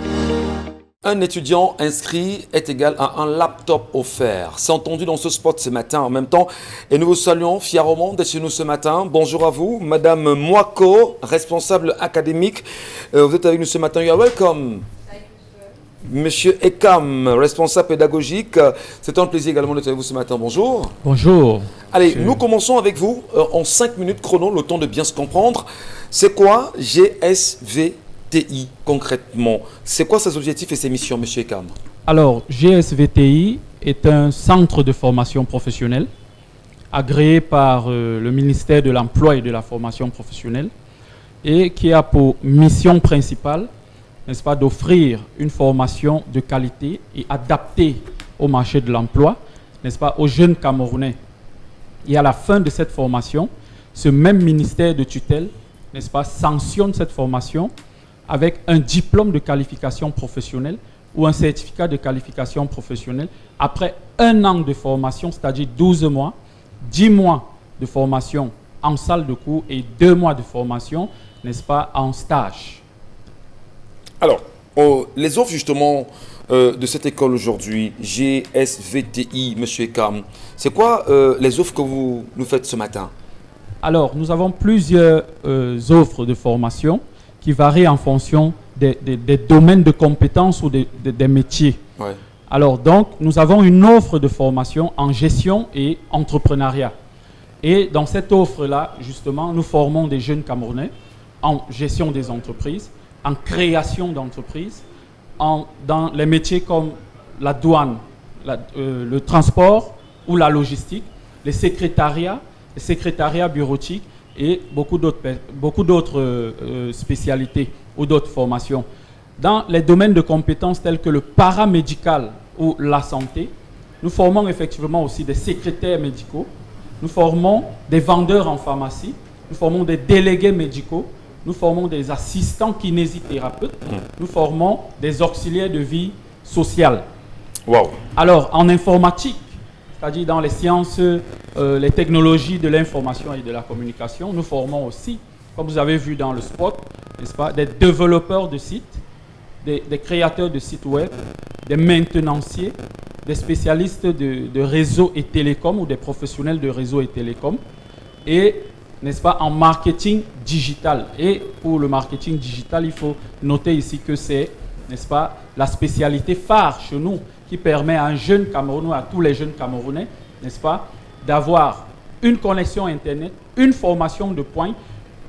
Un étudiant inscrit est égal à un laptop offert. C'est entendu dans ce spot ce matin en même temps. Et nous vous saluons fièrement d'être chez nous ce matin. Bonjour à vous, Madame Mwako, responsable académique. Vous êtes avec nous ce matin. You are welcome. Monsieur Ekam, responsable pédagogique. C'est un plaisir également d'être avec vous ce matin. Bonjour. Bonjour. Allez, nous commençons avec vous en 5 minutes chrono, le temps de bien se comprendre. C'est quoi GSVTI concrètement? C'est quoi ses objectifs et ses missions, Monsieur Ekam? Alors, GSVTI est un centre de formation professionnelle agréé par le ministère de l'Emploi et de la Formation professionnelle et qui a pour mission principale, n'est-ce pas, d'offrir une formation de qualité et adaptée au marché de l'emploi, n'est-ce pas, aux jeunes Camerounais. Et à la fin de cette formation, ce même ministère de tutelle, n'est-ce pas, sanctionne cette formation avec un diplôme de qualification professionnelle ou un certificat de qualification professionnelle après 1 an de formation, c'est-à-dire 12 mois, 10 mois de formation en salle de cours et 2 mois de formation, n'est-ce pas, en stage. Alors, les offres justement de cette école aujourd'hui, GSVTI, Monsieur Ekam, c'est quoi les offres que vous nous faites ce matin? Alors, nous avons plusieurs offres de formation qui varient en fonction des domaines de compétences ou des métiers. Ouais. Alors, donc, nous avons une offre de formation en gestion et entrepreneuriat. Et dans cette offre-là, justement, nous formons des jeunes Camerounais en gestion des entreprises, en création d'entreprises, dans les métiers comme la douane, le transport ou la logistique, les secrétariats bureautiques et beaucoup d'autres spécialités ou d'autres formations. Dans les domaines de compétences tels que le paramédical ou la santé, nous formons effectivement aussi des secrétaires médicaux, nous formons des vendeurs en pharmacie, nous formons des délégués médicaux, nous formons des assistants kinésithérapeutes, nous formons des auxiliaires de vie sociale. Wow. Alors, en informatique, c'est-à-dire dans les sciences, les technologies de l'information et de la communication, nous formons aussi, comme vous avez vu dans le spot, n'est-ce pas, des développeurs de sites, des créateurs de sites web, des maintenanciers, des spécialistes de réseau et télécom ou des professionnels de réseau et télécom, et n'est-ce pas, en marketing digital. Et pour le marketing digital, il faut noter ici que c'est, n'est-ce pas, la spécialité phare chez nous qui permet à un jeune Camerounais, à tous les jeunes Camerounais, n'est-ce pas, d'avoir une connexion Internet, une formation de pointe,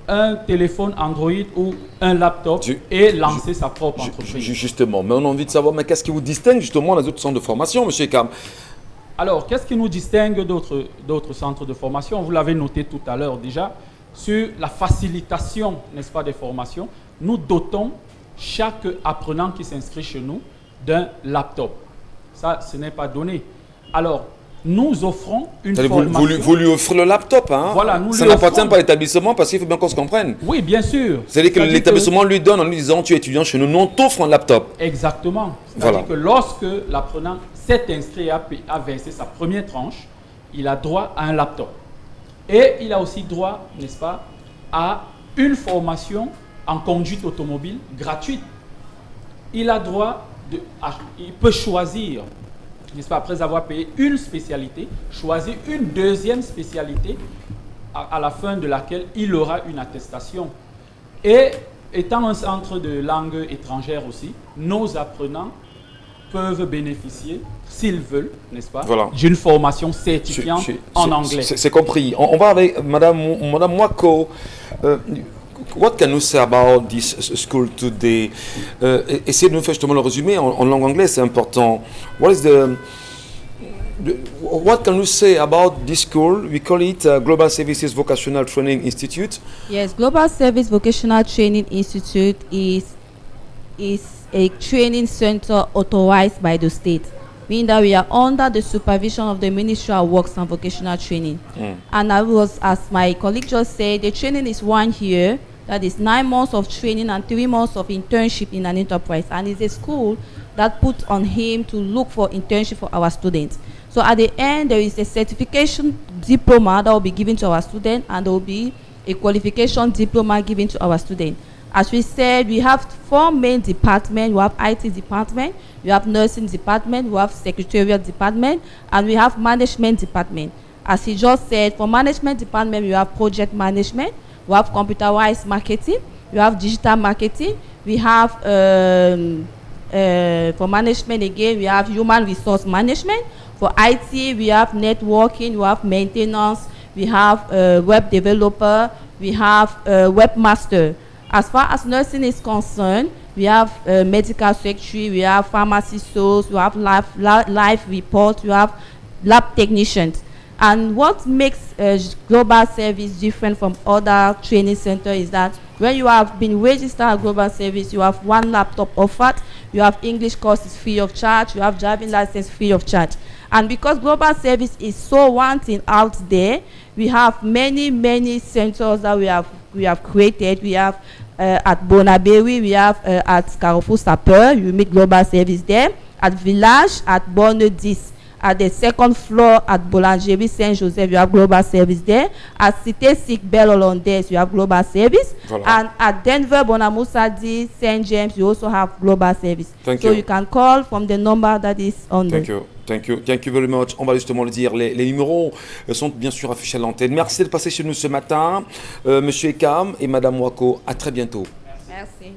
un téléphone Android ou un laptop et lancer sa propre entreprise. Justement, mais on a envie de savoir, mais qu'est-ce qui vous distingue justement des autres centres de formation, Monsieur Ekam? Alors, qu'est-ce qui nous distingue d'autres centres de formation? Vous l'avez noté tout à l'heure déjà, sur la facilitation, n'est-ce pas, des formations. Nous dotons chaque apprenant qui s'inscrit chez nous d'un laptop. Ça, ce n'est pas donné. Alors, nous offrons une formation. Vous lui offrez le laptop, hein? Voilà, nous ça lui n'appartient offrons. pas à l'établissement parce qu'il faut bien qu'on se comprenne. Oui, bien sûr. C'est-à-dire que l'établissement lui donne en lui disant tu es étudiant chez nous, nous on t'offre un laptop. Exactement. C'est-à-dire Voilà. que lorsque l'apprenant s'est inscrit et a versé sa première tranche, il a droit à un laptop. Et il a aussi droit, n'est-ce pas, à une formation en conduite automobile gratuite. Il a droit il peut choisir, n'est-ce pas, après avoir payé une spécialité, choisir une deuxième spécialité à la fin de laquelle il aura une attestation. Et étant un centre de langue étrangère aussi, nos apprenants peuvent bénéficier, s'ils veulent, n'est-ce pas, Voilà. d'une formation certifiante en anglais. C'est compris. On va avec Madame Mwako. What can you say about this school today? Essayez de nous faire justement le résumé en langue anglaise, c'est important. What can you say about this school? We call it Global Services Vocational Training Institute. Yes, Global Service Vocational Training Institute is a training center authorized by the state, meaning that we are under the supervision of the Ministry of Works and Vocational Training. And as my colleague just said, the training is 1 year. That is 9 months of training and 3 months of internship in an enterprise. And it's a school that puts on him to look for internship for our students. So at the end, there is a certification diploma that will be given to our student, and there will be a qualification diploma given to our student. As we said, we have 4 main departments. We have IT department, we have nursing department, we have secretariat department, and we have management department. As he just said, for management department, we have project management, we have computerized marketing, we have digital marketing, we have, for management again, we have human resource management. For IT, we have networking, we have maintenance, we have web developer, we have webmaster. As far as nursing is concerned, we have medical secretary, we have pharmacy stores, we have live report, we have lab technicians. And what makes Global Service different from other training centers is that when you have been registered at Global Service, you have 1 laptop offered, you have English courses free of charge, you have driving license free of charge. And because Global Service is so wanting out there, we have many centers that we have created. We have at Bonaberry, we have at Carrefour Sapeur, you meet Global Service there. At Village, at Bonne-10. At the 2nd floor at Boulangerie Saint-Joseph, you have Global Service there. At Cité Sikh Belle Hollandaise, you have Global Service. Voilà. And at Denver, Bonamoussadi, St. James, you also have Global Service. Thank you. You can call from the number that is on Thank you. Thank you very much. On va justement le dire. Les numéros sont bien sûr affichés à l'antenne. Merci de passer chez nous ce matin. Monsieur Ekam et Madame Wako, à très bientôt. Merci.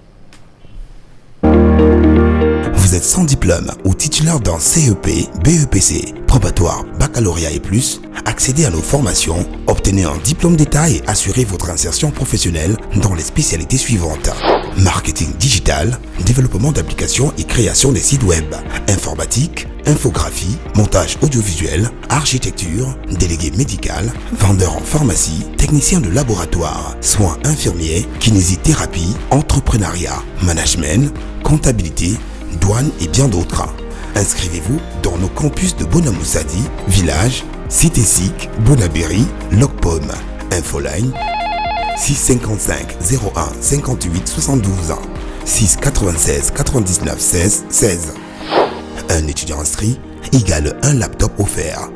Vous êtes sans diplôme ou titulaire d'un CEP, BEPC, probatoire, baccalauréat et plus, accédez à nos formations, obtenez un diplôme d'État et assurez votre insertion professionnelle dans les spécialités suivantes. Marketing digital, développement d'applications et création des sites web, informatique, infographie, montage audiovisuel, architecture, délégué médical, vendeur en pharmacie, technicien de laboratoire, soins infirmiers, kinésithérapie, entrepreneuriat, management, comptabilité, douane et bien d'autres. Inscrivez-vous dans nos campus de Bonamoussadi, Village, Cité Sikh, Bonaberry, Locpom. Infoline 655 01 58 72 696 99 16 16. Un étudiant inscrit égale un laptop offert.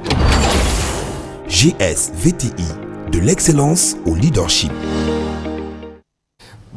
GS VTI, de l'excellence au leadership.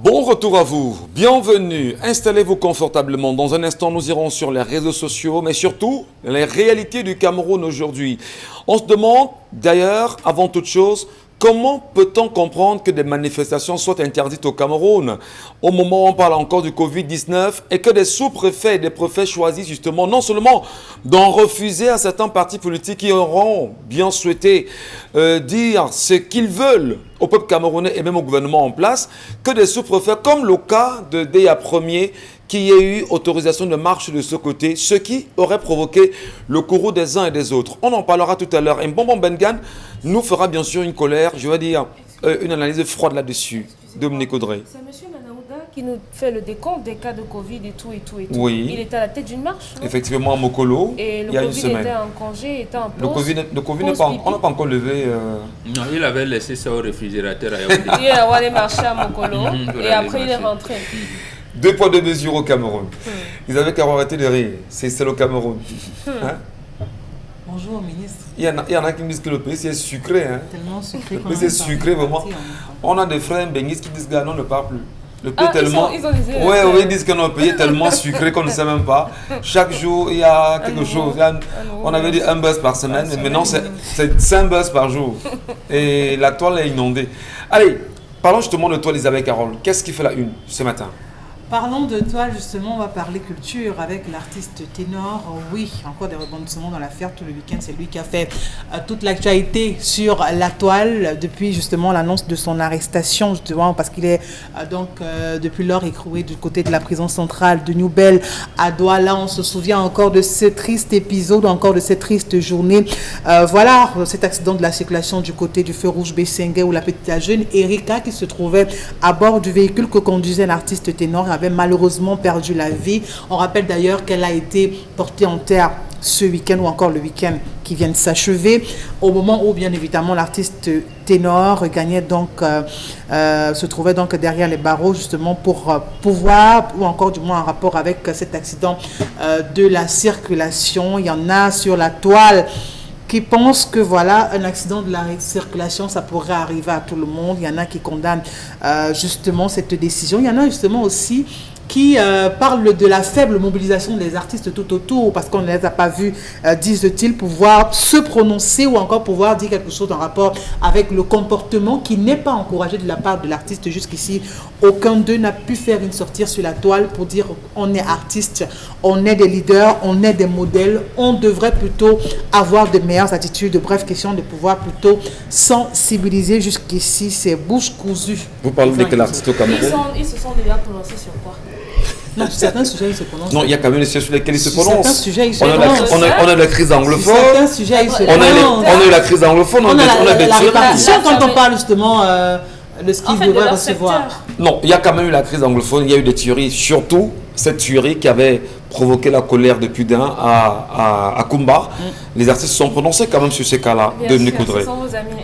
Bon retour à vous, bienvenue, installez-vous confortablement. Dans un instant, nous irons sur les réseaux sociaux, mais surtout les réalités du Cameroun aujourd'hui. On se demande d'ailleurs, avant toute chose, comment peut-on comprendre que des manifestations soient interdites au Cameroun au moment où on parle encore du Covid-19 et que des sous-préfets et des préfets choisissent justement non seulement d'en refuser à certains partis politiques qui auront bien souhaité dire ce qu'ils veulent au peuple camerounais et même au gouvernement en place, que des sous-préfets comme le cas de Déa Premier qui ait eu autorisation de marche de ce côté, ce qui aurait provoqué le courroux des uns et des autres. On en parlera tout à l'heure. Et Mbombo Bengan nous fera bien sûr une colère, je vais dire, une analyse froide là-dessus. Dominique Audrey. C'est M. Manaouda qui nous fait le décompte des cas de Covid et tout. Oui. Il était à la tête d'une marche. Non? Effectivement, à Mokolo, et il y a une semaine. Était en congé, était en pause. Le Covid n'est pas, on n'a pas encore levé. Non, il avait laissé ça au réfrigérateur à Yaoundé. Il est allé marcher à Mokolo et après il est rentré. 2 poids 2 mesures au Cameroun. Ils avaient qu'à arrêter de rire. C'est le Cameroun. Hein? Bonjour, ministre. Il y en a qui me disent que le pays c'est sucré. Hein? Tellement sucré. Le pays c'est sucré vraiment. On a des frères benguistes qui disent que non, on ne parle plus. Le pays tellement. Ils disent que notre pays est tellement sucré qu'on ne sait même pas. Chaque jour, il y a quelque chose. On avait dit 1 buzz par semaine, mais maintenant c'est 5 buzz par jour. Et la toile est inondée. Allez, parlons justement de toi, Elisabeth Carole. Qu'est-ce qui fait la une ce matin? Parlons de toi, justement, on va parler culture avec l'artiste ténor. Oui, encore des rebondissements dans l'affaire tout le week-end. C'est lui qui a fait toute l'actualité sur la toile depuis justement l'annonce de son arrestation, justement, parce qu'il est depuis lors écroué du côté de la prison centrale de New-Bel à Douala. On se souvient encore de ce triste épisode, encore de cette triste journée. Voilà, cet accident de la circulation du côté du feu rouge Bessengue où la petite jeune Erika qui se trouvait à bord du véhicule que conduisait l'artiste ténor avait malheureusement perdu la vie. On rappelle d'ailleurs qu'elle a été portée en terre ce week-end ou encore le week-end qui vient de s'achever, au moment où bien évidemment l'artiste ténor gagnait donc, se trouvait donc derrière les barreaux justement pour pouvoir, ou encore du moins en rapport avec cet accident de la circulation. Il y en a sur la toile qui pensent que voilà, un accident de la circulation, ça pourrait arriver à tout le monde. Il y en a qui condamnent justement cette décision. Il y en a justement aussi qui parlent de la faible mobilisation des artistes tout autour, parce qu'on ne les a pas vus, disent-ils, pouvoir se prononcer ou encore pouvoir dire quelque chose en rapport avec le comportement qui n'est pas encouragé de la part de l'artiste jusqu'ici. Aucun d'eux n'a pu faire une sortie sur la toile pour dire on est artiste, on est des leaders, on est des modèles, on devrait plutôt avoir de meilleures attitudes. Bref, question de pouvoir plutôt sensibiliser. Jusqu'ici, c'est bouche cousue. Vous parlez de quel artiste au Cameroun? Ils se sont déjà prononcés sur quoi? Non, sur certains sujets, ils se prononcent. Non, il y a quand même des sujets sur lesquels ils se Sur prononcent. certains sujets, ils se On a la crise anglophone. Sur certains sujets, ils se On a eu la crise anglophone. On a la des répartition quand on parle justement de ce qu'ils devraient recevoir. Non, il y a quand même eu la crise anglophone. Il y a eu des tueries, surtout cette tuerie qui avait provoqué la colère de Pudin à Kumba. Les artistes se sont prononcés quand même sur ces cas-là de Nicoudré. Ce sont vos amis.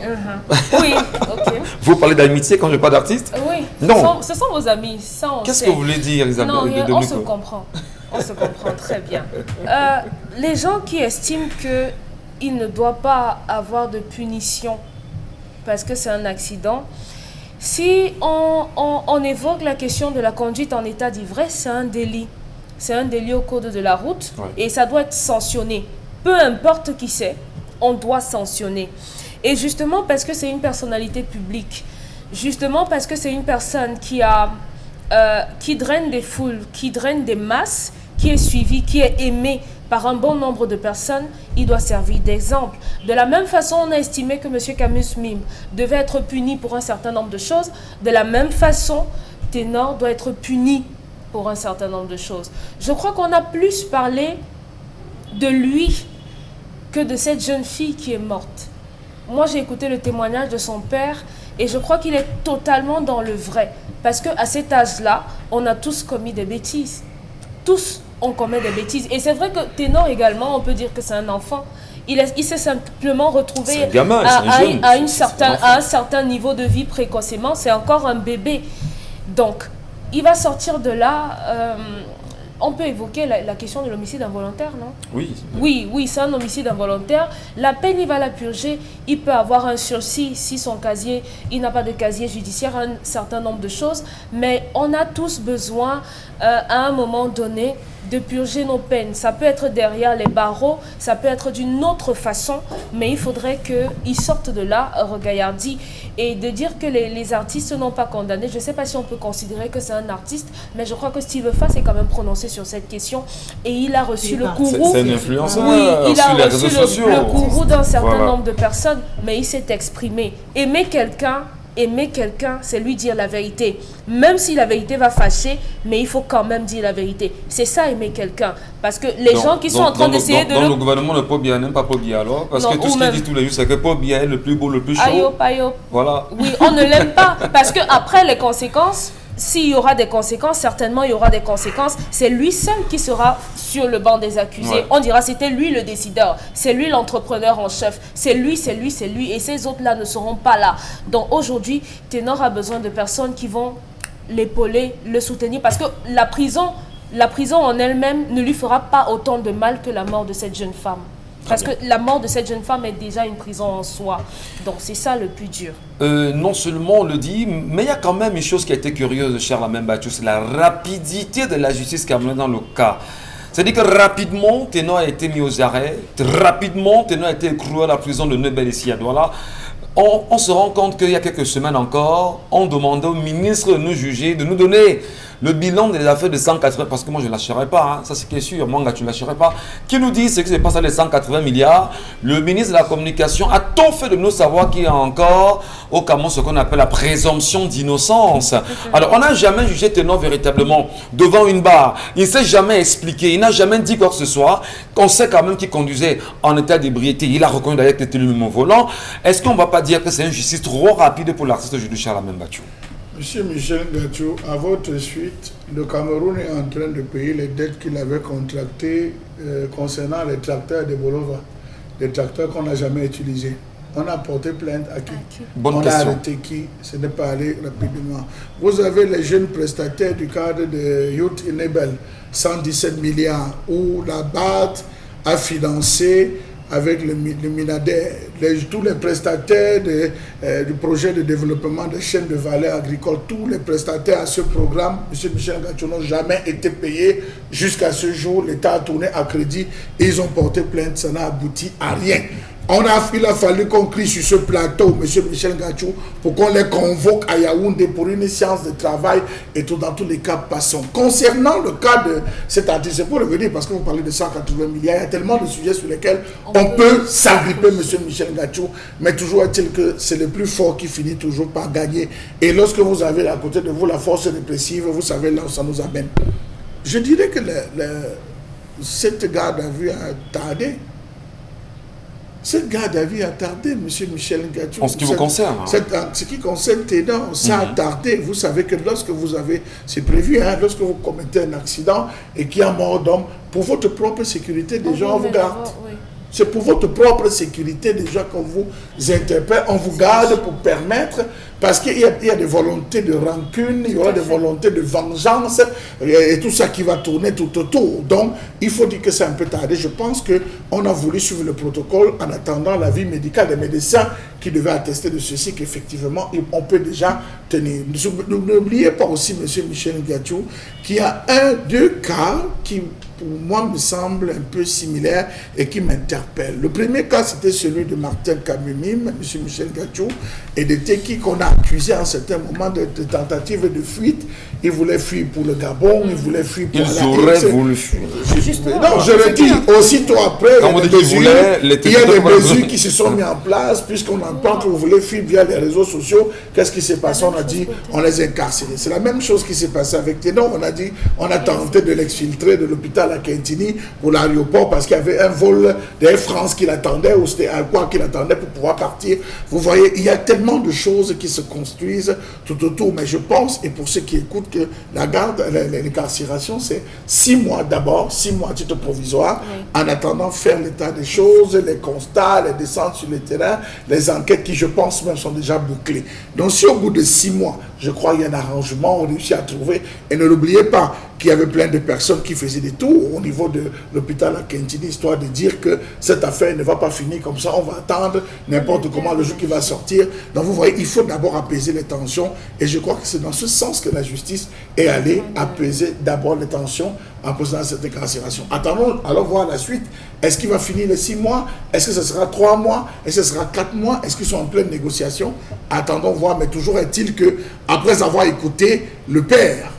Oui, ok. Vous parlez d'amitié quand je parle d'artiste? Oui, non. Ce sont vos amis. Qu'est-ce que vous voulez dire, Isabelle? Non, on se comprend. On se comprend très bien. Les gens qui estiment qu'il ne doit pas avoir de punition parce que c'est un accident, si on évoque la question de la conduite en état d'ivresse, c'est un délit. C'est un délit au code de la route, ouais. Et ça doit être sanctionné. Peu importe qui c'est, on doit sanctionner. Et justement parce que c'est une personnalité publique, justement parce que c'est une personne qui draine des foules, qui draine des masses, qui est suivie, qui est aimée par un bon nombre de personnes, il doit servir d'exemple. De la même façon, on a estimé que M. Camus Mime devait être puni pour un certain nombre de choses. De la même façon, Ténor doit être puni pour un certain nombre de choses. Je crois qu'on a plus parlé de lui que de cette jeune fille qui est morte. Moi, j'ai écouté le témoignage de son père et je crois qu'il est totalement dans le vrai. Parce qu'à cet âge-là, on a tous commis des bêtises. Tous, on commet des bêtises. Et c'est vrai que Ténor également, on peut dire que c'est un enfant. Il s'est simplement retrouvé à un certain niveau de vie précocement. C'est encore un bébé. Donc, il va sortir de là. On peut évoquer la question de l'homicide involontaire, non? Oui. Oui, c'est un homicide involontaire. La peine, il va la purger. Il peut avoir un sursis si son casier, il n'a pas de casier judiciaire, un certain nombre de choses. Mais on a tous besoin, à un moment donné, de purger nos peines. Ça peut être derrière les barreaux, ça peut être d'une autre façon, mais il faudrait qu'ils sortent de là regaillardis. Et de dire que les artistes n'ont pas condamné, je ne sais pas si on peut considérer que c'est un artiste, mais je crois que Steve Fass est quand même prononcé sur cette question et il a reçu le courroux. C'est un influenceur. Oui, il a reçu le courroux d'un certain nombre de personnes, mais il s'est exprimé. Aimer quelqu'un, c'est lui dire la vérité. Même si la vérité va fâcher, mais il faut quand même dire la vérité. C'est ça, aimer quelqu'un. Parce que les gens qui sont en train d'essayer de... le gouvernement de Paul Biya n'aime pas Paul Biya alors. Parce que tout ce qu'il dit tous les jours, c'est que Paul Biya est le plus beau, le plus chaud. Ayop. Voilà. Oui, on ne l'aime pas. Parce qu'après, les conséquences... S'il y aura des conséquences, certainement il y aura des conséquences. C'est lui seul qui sera sur le banc des accusés. Ouais. On dira c'était lui le décideur, c'est lui l'entrepreneur en chef, c'est lui. Et ces autres-là ne seront pas là. Donc aujourd'hui, Ténor a besoin de personnes qui vont l'épauler, le soutenir. Parce que la prison en elle-même ne lui fera pas autant de mal que la mort de cette jeune femme. Parce que la mort de cette jeune femme est déjà une prison en soi. Donc c'est ça le plus dur. Non seulement on le dit, mais il y a quand même une chose qui a été curieuse, cher Lamine Bachou, c'est la rapidité de la justice camerounaise dans le cas. C'est-à-dire que rapidement, Ténor a été mis aux arrêts. Rapidement, Ténor a été écroué à la prison de Nebel ici à Douala. On se rend compte qu'il y a quelques semaines encore, on demandait au ministre de nous juger, de nous donner le bilan des affaires de 180, parce que moi je ne lâcherai pas, hein, ça c'est qui est sûr, moi tu ne lâcherai pas. Qui nous dit ce que c'est pas ça les 180 milliards. Le ministre de la Communication a tout fait de nous savoir qu'il y a encore au Cameroun ce qu'on appelle la présomption d'innocence. Alors on n'a jamais jugé Ténor véritablement devant une barre. Il ne s'est jamais expliqué, il n'a jamais dit quoi que ce soit. On sait quand même qu'il conduisait en état d'ébriété. Il a reconnu d'ailleurs qu'il était lui-même au volant. Est-ce qu'on ne va pas dire que c'est une justice trop rapide pour l'artiste judiciaire Lamine Bachou? Monsieur Michel Gacho, à votre suite, le Cameroun est en train de payer les dettes qu'il avait contractées concernant les tracteurs de Bolova, des tracteurs qu'on n'a jamais utilisés. On a porté plainte à qui? Bonne on question. a arrêté qui? Ce n'est pas allé rapidement. Vous avez les jeunes prestataires du cadre de Youth Enable, 117 milliards, où la BAT a financé avec le Minader, tous les prestataires du projet de développement des chaînes de valeur agricole, tous les prestataires à ce programme, M. Michel Ngacho, n'ont jamais été payés jusqu'à ce jour. L'État a tourné à crédit et ils ont porté plainte, ça n'a abouti à rien. Il a fallu qu'on crie sur ce plateau, M. Michel Ngacho, pour qu'on les convoque à Yaoundé pour une séance de travail et tout, dans tous les cas passons. Concernant le cas de cet artiste, c'est pour revenir, parce que vous parlez de 180 milliards, il y a tellement de sujets sur lesquels on peut s'agripper, M. Michel Ngacho, mais toujours est-il que c'est le plus fort qui finit toujours par gagner. Et lorsque vous avez à côté de vous la force répressive, vous savez là où ça nous amène. Je dirais que cette garde à vue a tardé. Cette garde à vue a tardé, M. Michel Ngacho. En ce qui vous concerne. Ce qui concerne Ténor, ça a tardé. Vous savez que lorsque vous avez, c'est prévu, lorsque vous commettez un accident et qu'il y a mort d'homme, pour votre propre sécurité, des gens vous gardent. C'est pour votre propre sécurité déjà qu'on vous interpelle, on vous garde pour permettre, parce qu'il y a des volontés de rancune, il y aura des volontés de vengeance et tout ça qui va tourner tout autour. Donc, il faut dire que c'est un peu tardé. Je pense qu'on a voulu suivre le protocole en attendant l'avis médical des médecins qui devaient attester de ceci, qu'effectivement, on peut déjà tenir. N'oubliez pas aussi, M. Michel Ngacho, qu'il y a deux cas qui, pour moi, me semble un peu similaire et qui m'interpelle. Le premier cas, c'était celui de Martin Kamumim, M. Michel Ngacho, et de Teki qu'on a accusé à un certain moment de tentative de fuite. Il voulait fuir pour le Gabon, il voulait fuir pour Ils auraient voulu fuir. Non, je le dis, aussitôt après, il y a des mesures qui se sont mises en place, puisqu'on entend que vous voulez fuir via les réseaux sociaux. Qu'est-ce qui s'est passé? On a dit, on les a incarcérés. C'est la même chose qui s'est passé avec Ténor. On a dit, on a tenté de l'exfiltrer de l'hôpital à Kentini pour l'aéroport parce qu'il y avait un vol d'Air France qui l'attendait, ou c'était à quoi qu'il attendait pour pouvoir partir. Vous voyez, il y a tellement de choses qui se construisent tout autour. Mais je pense, et pour ceux qui écoutent, que la garde, l'incarcération, c'est 6 mois d'abord, 6 mois à titre provisoire, en attendant faire l'état des choses, les constats, les descentes sur le terrain, les enquêtes qui, je pense même, sont déjà bouclées. Donc, si au bout de 6 mois, je crois qu'il y a un arrangement, on réussit à trouver, et ne l'oubliez pas qu'il y avait plein de personnes qui faisaient des tours au niveau de l'hôpital à Kentini, histoire de dire que cette affaire ne va pas finir comme ça, on va attendre n'importe comment le jour qui va sortir. Donc vous voyez, il faut d'abord apaiser les tensions, et je crois que c'est dans ce sens que la justice est allée apaiser d'abord les tensions en posant cette incarcération. Attendons alors voir la suite. Est-ce qu'il va finir les 6 mois? Est-ce que ce sera 3 mois? Est-ce que ce sera 4 mois? Est-ce qu'ils sont en pleine négociation? Attendons voir, mais toujours est-il que, après avoir écouté le père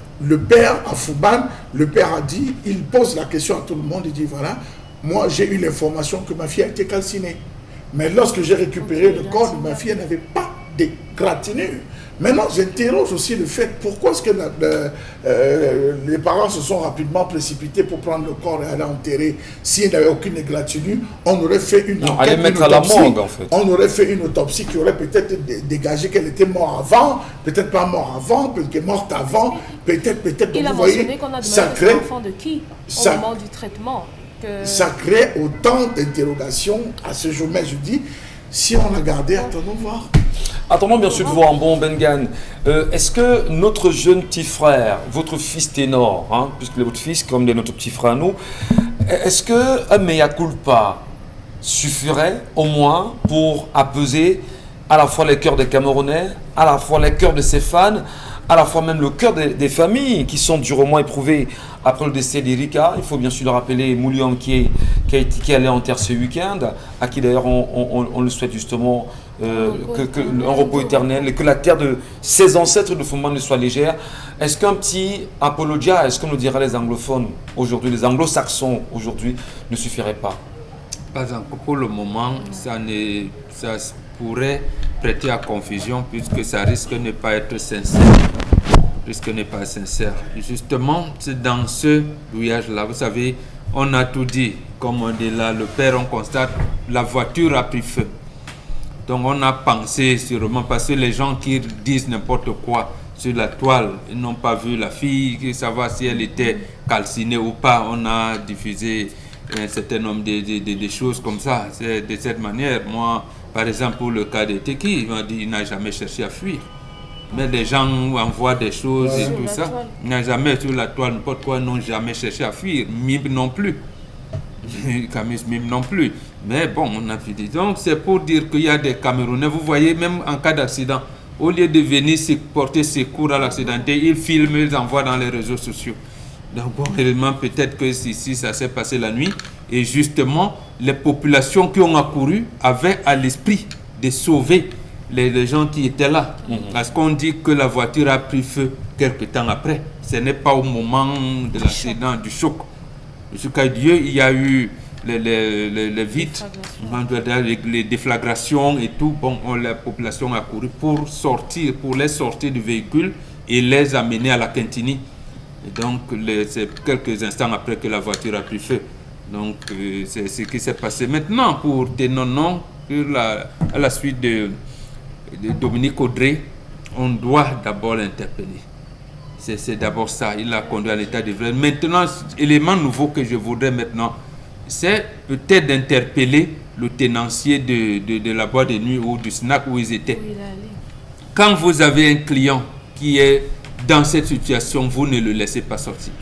à Fouban, le père a dit, il pose la question à tout le monde, il dit voilà, moi j'ai eu l'information que ma fille a été calcinée. Mais lorsque j'ai récupéré le corps de ma fille, elle n'avait pas d'égratignure. Maintenant, j'interroge aussi le fait, pourquoi est-ce que les parents se sont rapidement précipités pour prendre le corps et aller enterrer? S'il n'y avait aucune égratignure, on aurait fait une enquête, aller mettre à la morgue, en fait. On aurait fait une autopsie qui aurait peut-être dégagé qu'elle était morte avant, peut-être pas morte avant, peut-être qu'elle est morte avant, peut-être. Il a mentionné qu'on a demandé les enfants de qui au moment du traitement. Ça crée autant d'interrogations à ce jour. Mais je dis, si on l'a gardé, attendons voir. Attendons bien sûr de voir, bon Bengan, est-ce que notre jeune petit frère, votre fils Ténor, puisque votre fils comme notre petit frère nous, est-ce que un mea culpa suffirait au moins pour apaiser à la fois les cœurs des Camerounais, à la fois les cœurs de ses fans, à la fois même le cœur des familles qui sont durement éprouvées après le décès d'Erika? Il faut bien sûr le rappeler, Moulion qui est allé en terre ce week-end, à qui d'ailleurs on le souhaite justement un repos éternel, et que la terre de ses ancêtres de Fouman ne soit légère. Est-ce qu'un petit apologia, est-ce qu'on nous dirait les anglophones aujourd'hui, les anglo-saxons aujourd'hui, ne suffirait pas? Pas encore pour le moment, ça pourrait prêter à confusion puisque ça risque de ne pas être sincère. Justement, c'est dans ce douillage-là, vous savez, on a tout dit. Comme on dit là, le père, on constate, la voiture a pris feu. Donc on a pensé sûrement, parce que les gens qui disent n'importe quoi sur la toile, ils n'ont pas vu la fille, savoir si elle était calcinée ou pas. On a diffusé un certain nombre de choses comme ça. C'est de cette manière. Moi, par exemple, pour le cas de Teki, il m'a dit qu'il n'a jamais cherché à fuir. Mais les gens envoient des choses et tout ça. Il n'a jamais sur la toile, n'importe quoi, n'ont jamais cherché à fuir. Mib non plus. Camus Mime non plus. Mais bon, on a vu. Donc, c'est pour dire qu'il y a des Camerounais. Vous voyez, même en cas d'accident, au lieu de venir porter secours à l'accidenté, ils filment, ils envoient dans les réseaux sociaux. Donc, bon, réellement, peut-être que ici, ça s'est passé la nuit. Et justement, les populations qui ont accouru avaient à l'esprit de sauver les gens qui étaient là. Parce qu'on dit que la voiture a pris feu quelques temps après. Ce n'est pas au moment de l'accident, du choc. Jusqu'à Dieu, il y a eu les vitres, les déflagrations et tout. Bon, la population a couru pour les sortir du véhicule et les amener à la Quintini. Et donc, c'est quelques instants après que la voiture a pris feu. Donc, c'est ce qui s'est passé. Maintenant, pour Tenonon, à la suite de Dominique Audrey, on doit d'abord l'interpeller. C'est d'abord ça, il l'a conduit à l'état d'ivresse. Maintenant, l'élément nouveau que je voudrais maintenant, c'est peut-être d'interpeller le tenancier de la boîte de nuit ou du snack où ils étaient. Quand vous avez un client qui est dans cette situation, vous ne le laissez pas sortir.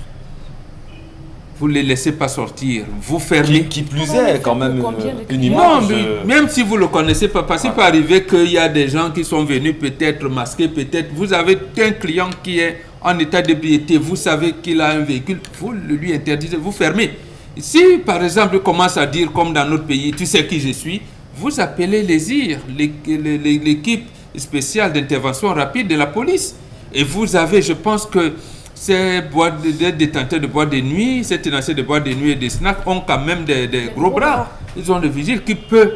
Vous ne le laissez pas sortir, vous fermez. Qui plus est, quand même, une image. Non, même si vous ne le connaissez pas, parce qu'il peut arriver qu'il y a des gens qui sont venus peut-être masqués, peut-être. Vous avez un client qui est en état d'ébriété, vous savez qu'il a un véhicule, vous le lui interdisez, vous fermez. Si, par exemple, il commence à dire, comme dans notre pays, tu sais qui je suis, vous appelez les IR, l'équipe spéciale d'intervention rapide de la police. Et vous avez, je pense que ces détenteurs de boîtes de nuit, ces tenanciers de boîtes de nuit et des snacks ont quand même des gros bras. Ils ont des vigiles qui peuvent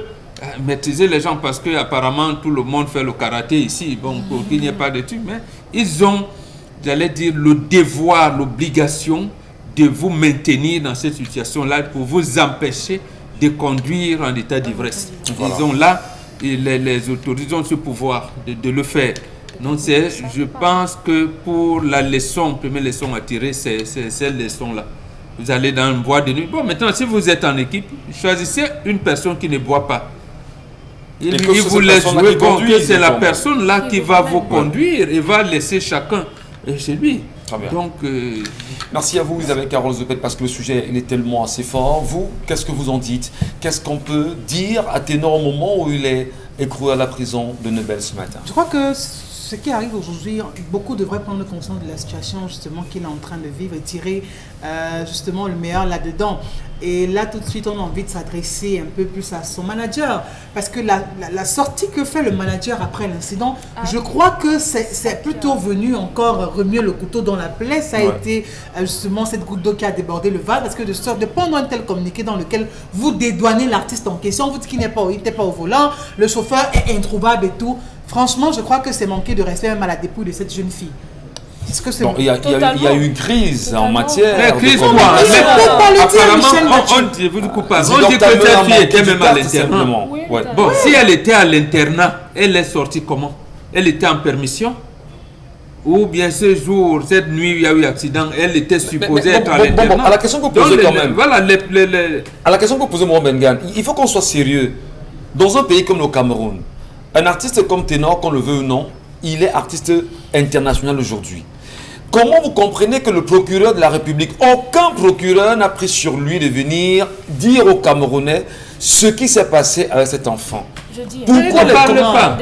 maîtriser les gens parce qu'apparemment tout le monde fait le karaté ici, bon, pour qu'il n'y ait pas de trucs, mais ils ont, j'allais dire, le devoir, l'obligation de vous maintenir dans cette situation-là pour vous empêcher de conduire en état d'ivresse. Voilà. Ils ont là, les autorités ont ce pouvoir de le faire. Donc je pense que pour la leçon, première leçon à tirer, c'est cette leçon-là. Vous allez dans une boîte de nuit. Bon, maintenant, si vous êtes en équipe, choisissez une personne qui ne boit pas. Il vous laisse jouer. Bon, c'est la personne-là qui va vous conduire et va laisser chacun chez lui. Donc, merci à vous, Isabelle Carole Zopet, parce que le sujet il est tellement assez fort. Vous, qu'est-ce que vous en dites? Qu'est-ce qu'on peut dire à Ténor au moment où il est écroué à la prison de Nebel ce matin? Je crois que ce qui arrive aujourd'hui, beaucoup devraient prendre conscience de la situation justement qu'il est en train de vivre et tirer justement le meilleur là-dedans. Et là, tout de suite, on a envie de s'adresser un peu plus à son manager. Parce que la sortie que fait le manager après l'incident, je crois que c'est plutôt venu encore remuer le couteau dans la plaie. Ça a été justement cette goutte d'eau qui a débordé le vase. Parce que de prendre un tel communiqué dans lequel vous dédouanez l'artiste en question, vous dites qu'il n'était pas au volant, le chauffeur est introuvable et tout. Franchement, je crois que c'est manquer de respect même à la dépouille de cette jeune fille. Bon, il y a eu une crise en matière. Mais crise quoi? Apparemment, on dit que cette fille était même à l'internat. Bon, si elle était à l'internat, elle est sortie comment? Elle était en permission? Ou bien ce jour, cette nuit, il y a eu accident, elle était supposée être à l'internat. Bon, à la question que vous posez quand même. Voilà, à la question que vous posez, Mohamed Bengan, il faut qu'on soit sérieux. Dans un pays comme le Cameroun, un artiste comme Ténor, qu'on le veut ou non, il est artiste international aujourd'hui. Comment vous comprenez que le procureur de la République, aucun procureur n'a pris sur lui de venir dire aux Camerounais ce qui s'est passé avec cet enfant?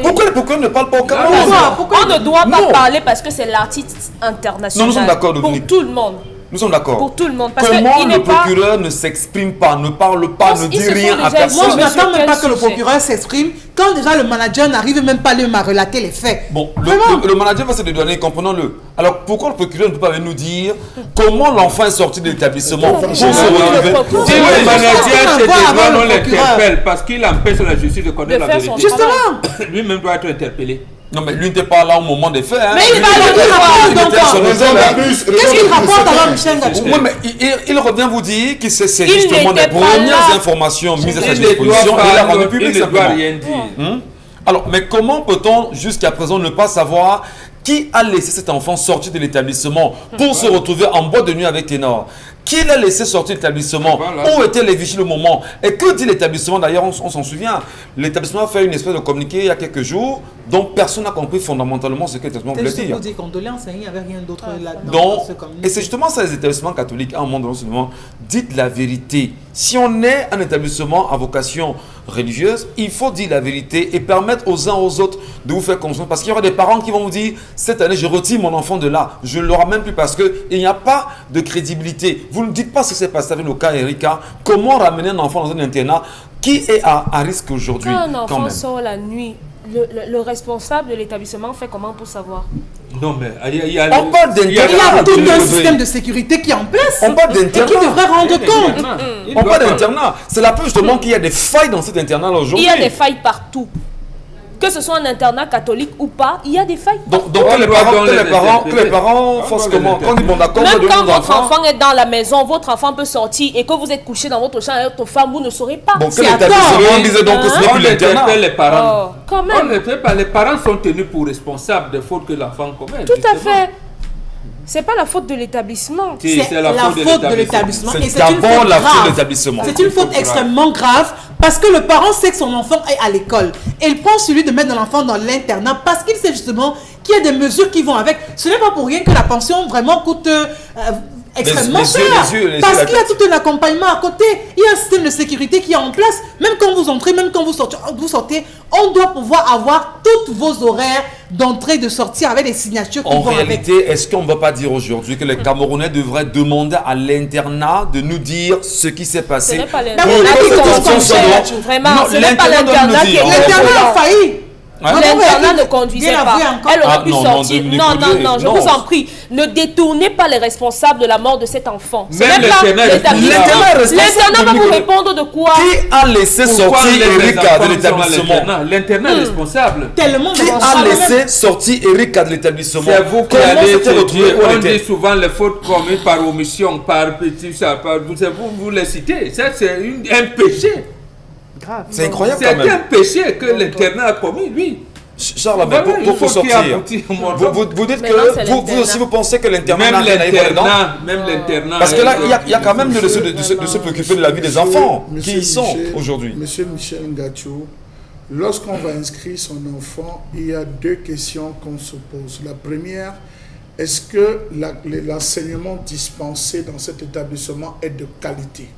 Pourquoi le procureur ne parle pas aux Camerounais? On ne doit pas parler parce que c'est l'artiste international. Non, nous sommes d'accord, Dominique. Pour tout le monde. Nous sommes d'accord. Pour tout le monde. Parce comment le procureur ne s'exprime pas, ne parle pas, ne dit rien à personne? Moi, je n'attends même pas que le procureur s'exprime quand déjà le manager n'arrive même pas à relater les faits. Bon, le manager va se dédouaner, comprenons-le. Alors pourquoi le procureur ne peut pas venir nous dire comment l'enfant est sorti de l'établissement pour se retrouver? Si le manager se dédouane, on l'interpelle parce qu'il empêche la justice de connaître la vérité. Justement. Lui-même doit être interpellé. Non, mais lui n'était pas là au moment des faits. Hein. Mais il va qu'est-ce qu'il rapporte alors, Michel Gatou? Oui, mais il revient vous dire que c'est justement des premières informations mises à sa disposition et il a rendu public simplement. Alors, mais comment peut-on jusqu'à présent ne pas savoir qui a laissé cet enfant sortir de l'établissement pour se retrouver en boîte de nuit avec Ténor? Qui l'a laissé sortir de l'établissement? Voilà. Où étaient les vigiles au moment? Et que dit l'établissement? D'ailleurs, on s'en souvient. L'établissement a fait une espèce de communiqué il y a quelques jours, dont personne n'a compris fondamentalement ce que l'établissement voulait C'est dire. vous dire condoléances, il n'y avait rien d'autre là-dedans. Donc, dans ce communiqué. et c'est justement ça les établissements catholiques, à un moment donné, dites la vérité. Si on est un établissement à vocation religieuse, il faut dire la vérité et permettre aux uns aux autres de vous faire confiance. Parce qu'il y aura des parents qui vont vous dire, cette année, je retire mon enfant de là. Je ne l'aurai même plus parce qu'il n'y a pas de crédibilité. Vous ne dites pas ce qui s'est passé avec le cas Erika. Comment ramener un enfant dans un internat qui est à risque aujourd'hui? Quand un quand enfant même. sort la nuit, le responsable de l'établissement fait comment pour savoir? Non, mais il y a On parle Il y a d'internat. tout un système de sécurité qui est en place. On parle Et qui d'internat. devrait rendre compte. On parle d'internat. C'est la preuve justement qu'il y a des failles dans cet internat aujourd'hui. Il y a des failles partout. Que ce soit un internat catholique ou pas, il y a des failles. Donc On que les doit parents, donc que les les parents, que les interpréter. parents On fassent doit les comment? Quand ils vont d'accord, Même on va quand donner nos votre enfant est dans la maison, votre enfant peut sortir et que vous êtes couché dans votre chambre avec votre femme, vous ne saurez pas. Bon, que C'est à l'établissement tort. disait donc que ce n'est On plus l'internat. interpelle les parents. Oh, quand On même. ne fait pas. Les parents sont tenus pour responsables des fautes que l'enfant commet. Tout à justement. fait. C'est pas la faute de l'établissement. Si, C'est la faute de l'établissement. Et C'est c'est une d'abord faute la faute de grave. l'établissement. C'est une faute extrêmement grave parce que le parent sait que son enfant est à l'école. Et il prend celui de mettre l'enfant dans l'internat parce qu'il sait justement qu'il y a des mesures qui vont avec. Ce n'est pas pour rien que la pension vraiment coûte extrêmement Les yeux, cher. les yeux, Parce la qu'il y a tête. tout un accompagnement à côté. Il y a un système de sécurité qui est en place. Même quand vous entrez, même quand vous sortez, on doit pouvoir avoir toutes vos horaires d'entrée et de sortie avec les signatures qui En vont avec. réalité, est-ce qu'on ne va pas dire aujourd'hui que les Camerounais devraient demander à l'internat de nous dire ce qui s'est Ce passé? n'est pas oui, l'internat mais qui c'est conduit comme ça, Vraiment, Non, ce n'est pas l'internat doit nous l'internat qui dire. est L'internat a failli. L'internat ne conduisait Bien pas. avoué encore. Elle aurait Ah, pu non, sortir. non, Non, Dominique non, je non. vous en prie. Ne détournez pas les responsables de la mort de cet enfant. Ce Même n'est pas l'internat est l'établissement. L'internat est responsable, L'internat va vous Dominique. répondre de quoi? Qui a laissé Pourquoi sortir les Erika enfants de sont à l'établissement? l'internat? L'internat est responsable. Tellement Qui de a laissé sortir Erika de l'établissement? C'est vous qui Comment allez s'était retrouvé étudier. où elle On dit était? souvent les fautes commises par omission, par petit, ça, vous les citez. Ça, c'est un péché. grave. C'est incroyable C'est quand même. un péché que l'internat a commis, lui. Charles, mais Voilà, pour il faut qu'il sortir, aboutit au monde. vous dites Maintenant, c'est que vous l'internat. aussi vous pensez que l'internat n'a Même rien à y voir dedans? l'internat. Parce que là, il y a quand même lieu de se préoccuper de la vie des enfants qui y sont aujourd'hui. Monsieur Michel Ngachou, lorsqu'on va inscrire son enfant, il y a deux questions qu'on se pose. La première, est-ce que l'enseignement dispensé dans cet établissement est de qualité?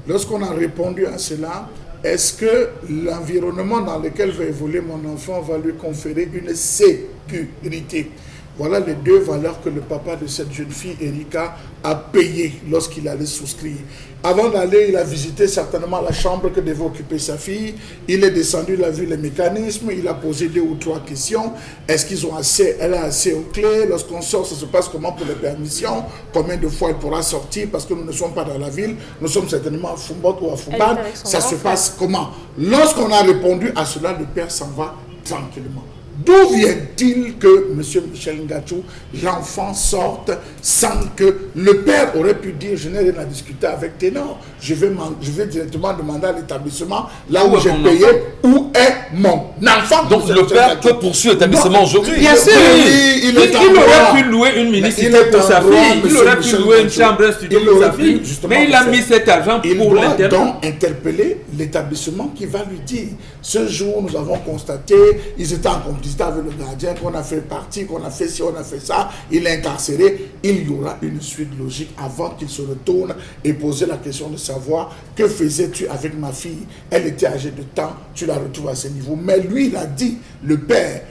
Lorsqu'on a répondu à cela, est-ce que l'environnement dans lequel va évoluer mon enfant va lui conférer une sécurité? Voilà les deux valeurs que le papa de cette jeune fille, Erika, a payées lorsqu'il allait souscrire. Avant d'aller, il a visité certainement la chambre que devait occuper sa fille. Il est descendu, il a vu les mécanismes, il a posé 2 ou 3 questions. Est-ce qu'ils ont assez? Elle a assez aux clés. Lorsqu'on sort, ça se passe comment pour les permissions? Combien de fois elle pourra sortir? Parce que nous ne sommes pas dans la ville, nous sommes certainement à Foumbot ou à Foumbad. avec son Ça se enfant. passe comment? Lorsqu'on a répondu à cela, le père s'en va tranquillement. D'où vient-il que, monsieur Michel Ngachou, l'enfant sorte sans que le père aurait pu dire, je n'ai rien à discuter avec Ténor, je vais directement demander à l'établissement, là où Où est j'ai mon payé, où est mon enfant? Donc monsieur le Michel père Ngachou. peut poursuivre l'établissement Non, aujourd'hui. Bien sûr. Oui, il est en droit. aurait pu louer une Mais minicité il est pour en sa droit, fille. Il monsieur aurait pu Michel louer une Ngachou. chambre, un studio Il pour sa aurait pu, fille. justement, Mais il a le mis faire. cet argent Il pour doit l'internat. donc interpeller l'établissement qui va lui dire, ce jour nous avons constaté, ils étaient en complicité avec le gardien, qu'on a fait partie, qu'on a fait ci, on a fait ça, il est incarcéré. Il y aura une suite logique avant qu'il se retourne et poser la question de savoir que faisais-tu avec ma fille? Elle était âgée de temps, tu la retrouves à ce niveau. Mais lui, il a dit, le père,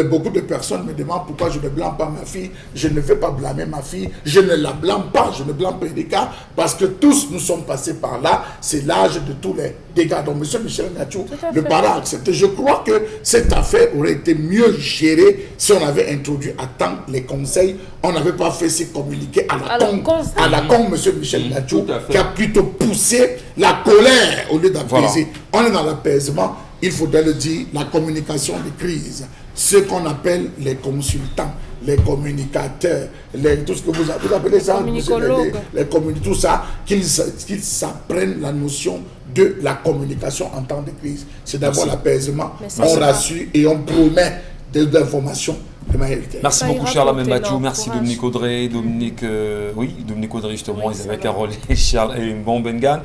beaucoup de personnes me demandent pourquoi je ne blâme pas ma fille. Je ne vais pas blâmer ma fille. Je ne la blâme pas. Je ne blâme pas Erika parce que tous nous sommes passés par là. C'est l'âge de tous les dégâts. Donc, monsieur Michel Ngachou, le parent a accepté. Je crois que cette affaire aurait été mieux gérée si on avait introduit à temps les conseils. On n'avait pas fait ces communiqués à la con, monsieur Michel Ngachou, tout à fait. qui a plutôt poussé la colère au lieu d'apaiser. On est dans l'apaisement. Il faudrait le dire, la communication de crise, ce qu'on appelle les consultants, les communicateurs, tout ce que vous appelez ça, Communicologues. tout ça, qu'ils s'apprennent la notion de la communication en temps de crise. C'est d'abord l'apaisement, Mais ça on se rassure et on promet des informations. de manière ultérieure. Merci Ça beaucoup, ira Charles compter Amembadjou. leur Merci courage. Dominique Audrey. Dominique Audrey, justement, Oui, Isabelle ça Carole et Charles et Mbombengan.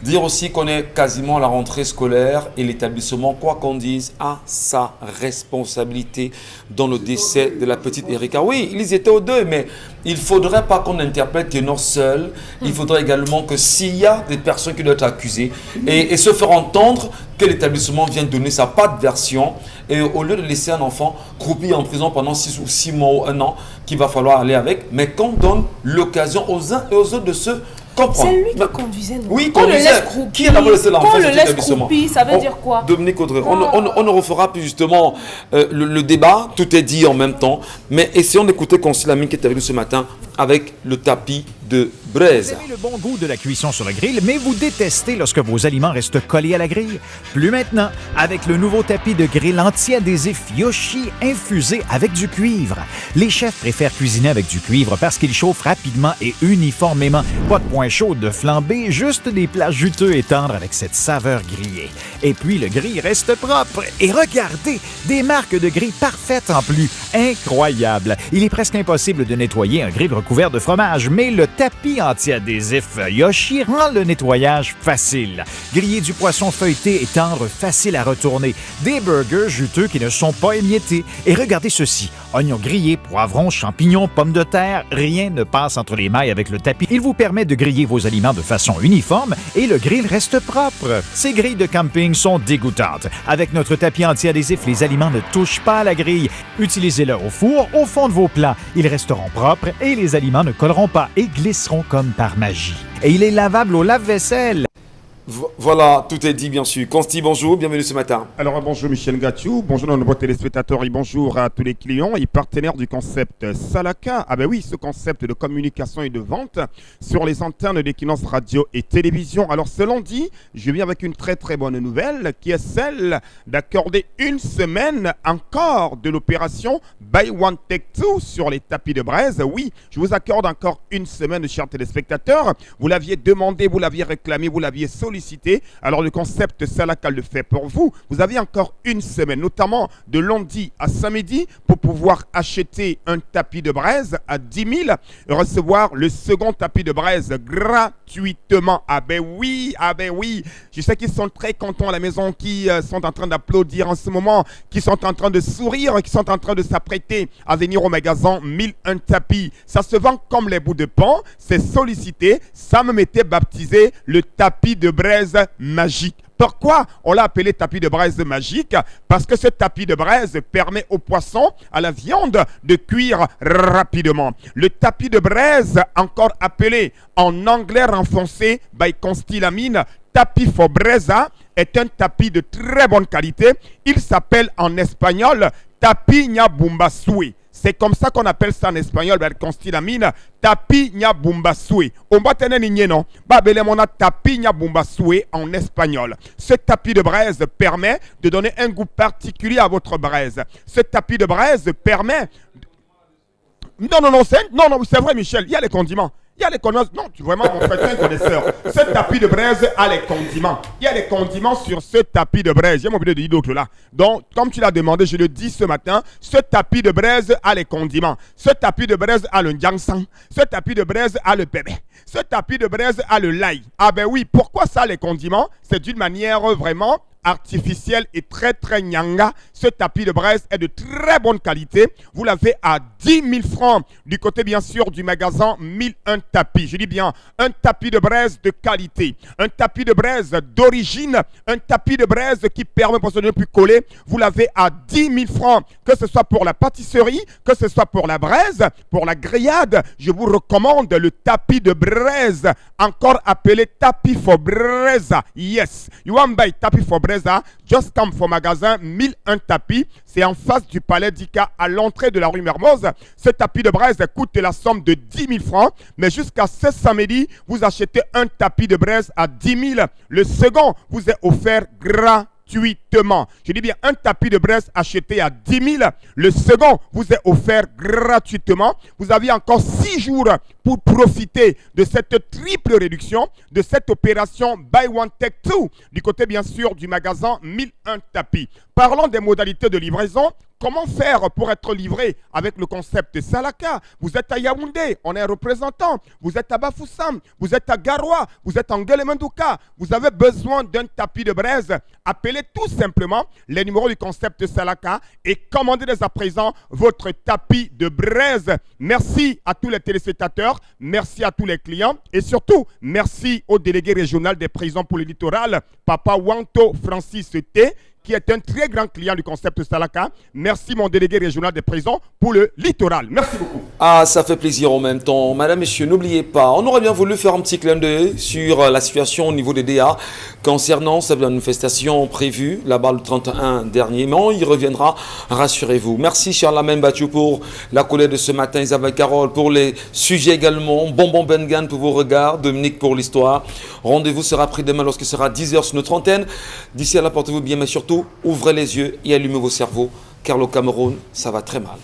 Dire aussi qu'on est quasiment à la rentrée scolaire et l'établissement, quoi qu'on dise, a sa responsabilité dans le décès de la petite Erika. Oui, ils étaient aux deux, mais il ne faudrait pas qu'on interprète Ténor seul. Il faudrait également que s'il y a des personnes qui doivent être accusées et se faire entendre, que l'établissement vient donner sa patte version et au lieu de laisser un enfant croupi en prison pendant 6 mois ou 1 an, qu'il va falloir aller avec, mais qu'on donne l'occasion aux uns et aux autres de se comprendre. C'est lui qui Mais- conduisait, non? Oui, Qu'on le conduisait. laisse croupi. Qui a d'abord laissé l'enfant Qu'on dans le cet laisse établissement? croupi, ça veut dire quoi? Dominique Audrey, on ne refera plus justement le débat, tout est dit en même temps, mais essayons d'écouter Consil Lamine qui est avec nous ce matin avec le tapis de braise. Vous aimez le bon goût de la cuisson sur le grill, mais vous détestez lorsque vos aliments restent collés à la grille? Plus maintenant, avec le nouveau tapis de grill anti-adhésif Yoshi infusé avec du cuivre. Les chefs préfèrent cuisiner avec du cuivre parce qu'il chauffe rapidement et uniformément. Pas de point chaud de flambée, juste des plats juteux et tendres avec cette saveur grillée. Et puis le grill reste propre. Et regardez, des marques de grill parfaites en plus. Incroyable! Il est presque impossible de nettoyer un grill recouvert de fromage, mais le tapis anti-adhésif Yoshi rend le nettoyage facile. Griller du poisson feuilleté et tendre, facile à retourner. Des burgers juteux qui ne sont pas émiettés. Et regardez ceci, oignons grillés, poivrons, champignons, pommes de terre, rien ne passe entre les mailles avec le tapis. Il vous permet de griller vos aliments de façon uniforme et le grill reste propre. Ces grilles de camping sont dégoûtantes. Avec notre tapis anti-adhésif, les aliments ne touchent pas à la grille. Utilisez-le au four, au fond de vos plats. Ils resteront propres et les aliments ne colleront pas et glisseront comme par magie. Et il est lavable au lave-vaisselle. Voilà, tout est dit bien sûr. Consti, bonjour, bienvenue ce matin. Alors bonjour Michel Gathiou, bonjour nos nombreux téléspectateurs et bonjour à tous les clients et partenaires du concept Salaka. Ah ben oui, ce concept de communication et de vente sur les antennes d'Equinox Radio et Télévision. Alors ce lundi, je viens avec une très très bonne nouvelle qui est celle d'accorder une semaine encore de l'opération Buy One Take Two sur les tapis de braise. Oui, je vous accorde encore une semaine, chers téléspectateurs. Vous l'aviez demandé, vous l'aviez réclamé, vous l'aviez sollicité. Alors le concept Salaka le fait pour vous. Vous avez encore une semaine, notamment de lundi à samedi, pour pouvoir acheter un tapis de braise à 10 000 et recevoir le second tapis de braise gratuitement. Ah ben oui. Je sais qu'ils sont très contents à la maison, qui sont en train d'applaudir en ce moment, qui sont en train de sourire, qui sont en train de s'apprêter à venir au magasin 1001 tapis. Ça se vend comme les bouts de pain, c'est sollicité. Ça me m'était baptisé le tapis de braise magique. Pourquoi on l'a appelé tapis de braise magique? Parce que ce tapis de braise permet aux poissons, à la viande, de cuire rapidement. Le tapis de braise, encore appelé en anglais renfoncé by Consti Lamine, tapis for breza, est un tapis de très bonne qualité. Il s'appelle en espagnol tapis Nyabumbasui. C'est comme ça qu'on appelle ça en espagnol, Consti Lamine, tapis Nyabumbasui. On va tenir une non, Babelemona tapis Nyabumbasui en espagnol. Ce tapis de braise permet de donner un goût particulier à votre braise. Ce tapis de braise permet... Non, c'est vrai, Michel, il y a les condiments. Il y a les condiments. Non, tu vraiment, mon frère, tu es un connaisseur. Ce tapis de braise a les condiments. Il y a les condiments sur ce tapis de braise. J'ai oublié de dire d'autres là. Donc, comme tu l'as demandé, je le dis ce matin, ce tapis de braise a les condiments. Ce tapis de braise a le njangsan. Ce tapis de braise a le bébé. Ce tapis de braise a le l'ail. Ah ben oui, pourquoi ça les condiments? C'est d'une manière vraiment artificielle et très très nyanga. Ce tapis de braise est de très bonne qualité. Vous l'avez à 10 000 francs du côté bien sûr du magasin 1001 tapis. Je dis bien un tapis de braise de qualité, un tapis de braise d'origine, un tapis de braise qui permet pour se ne plus coller. Vous l'avez à 10 000 francs, que ce soit pour la pâtisserie, que ce soit pour la braise, pour la grillade. Je vous recommande le tapis de braise, encore appelé tapis for breza. Yes, you want buy tapis for breza? Just come for magasin 1001 tapis. C'est en face du palais d'Ika à l'entrée de la rue Mermoz. Ce tapis de braise coûte la somme de 10 000 francs. Mais jusqu'à ce samedi, vous achetez un tapis de braise à 10 000. Le second vous est offert gratuitement. gratuitement. Je dis bien un tapis de braise acheté à 10 000. Le second vous est offert gratuitement. Vous avez encore 6 jours pour profiter de cette triple réduction, de cette opération Buy One Take Two, du côté bien sûr du magasin 1001 tapis. Parlons des modalités de livraison. Comment faire pour être livré avec le concept Salaka? Vous êtes à Yaoundé, on est un représentant. Vous êtes à Bafoussam, vous êtes à Garoua, vous êtes en Guelemendouka. Vous avez besoin d'un tapis de braise. Appelez tout simplement les numéros du concept Salaka et commandez dès à présent votre tapis de braise. Merci à tous les téléspectateurs, merci à tous les clients et surtout merci au délégué régional des prisons pour le littoral, Papa Wanto Francis T, qui est un très grand client du concept Salaka. Merci mon délégué régional des prisons pour le littoral. Merci beaucoup. Ah, ça fait plaisir en même temps. Madame, messieurs, n'oubliez pas, on aurait bien voulu faire un petit clin d'œil sur la situation au niveau des DA concernant cette manifestation prévue là-bas le 31 dernier. Mais on y reviendra, rassurez-vous. Merci, cher Lamine Batchou, pour la collègue de ce matin, Isabelle Carole, pour les sujets également. Bonbon Bengan pour vos regards, Dominique pour l'histoire. Rendez-vous sera pris demain lorsque ce sera 10h sur notre antenne. D'ici là, portez-vous bien, mais surtout, ouvrez les yeux et allumez vos cerveaux, car le Cameroun, ça va très mal.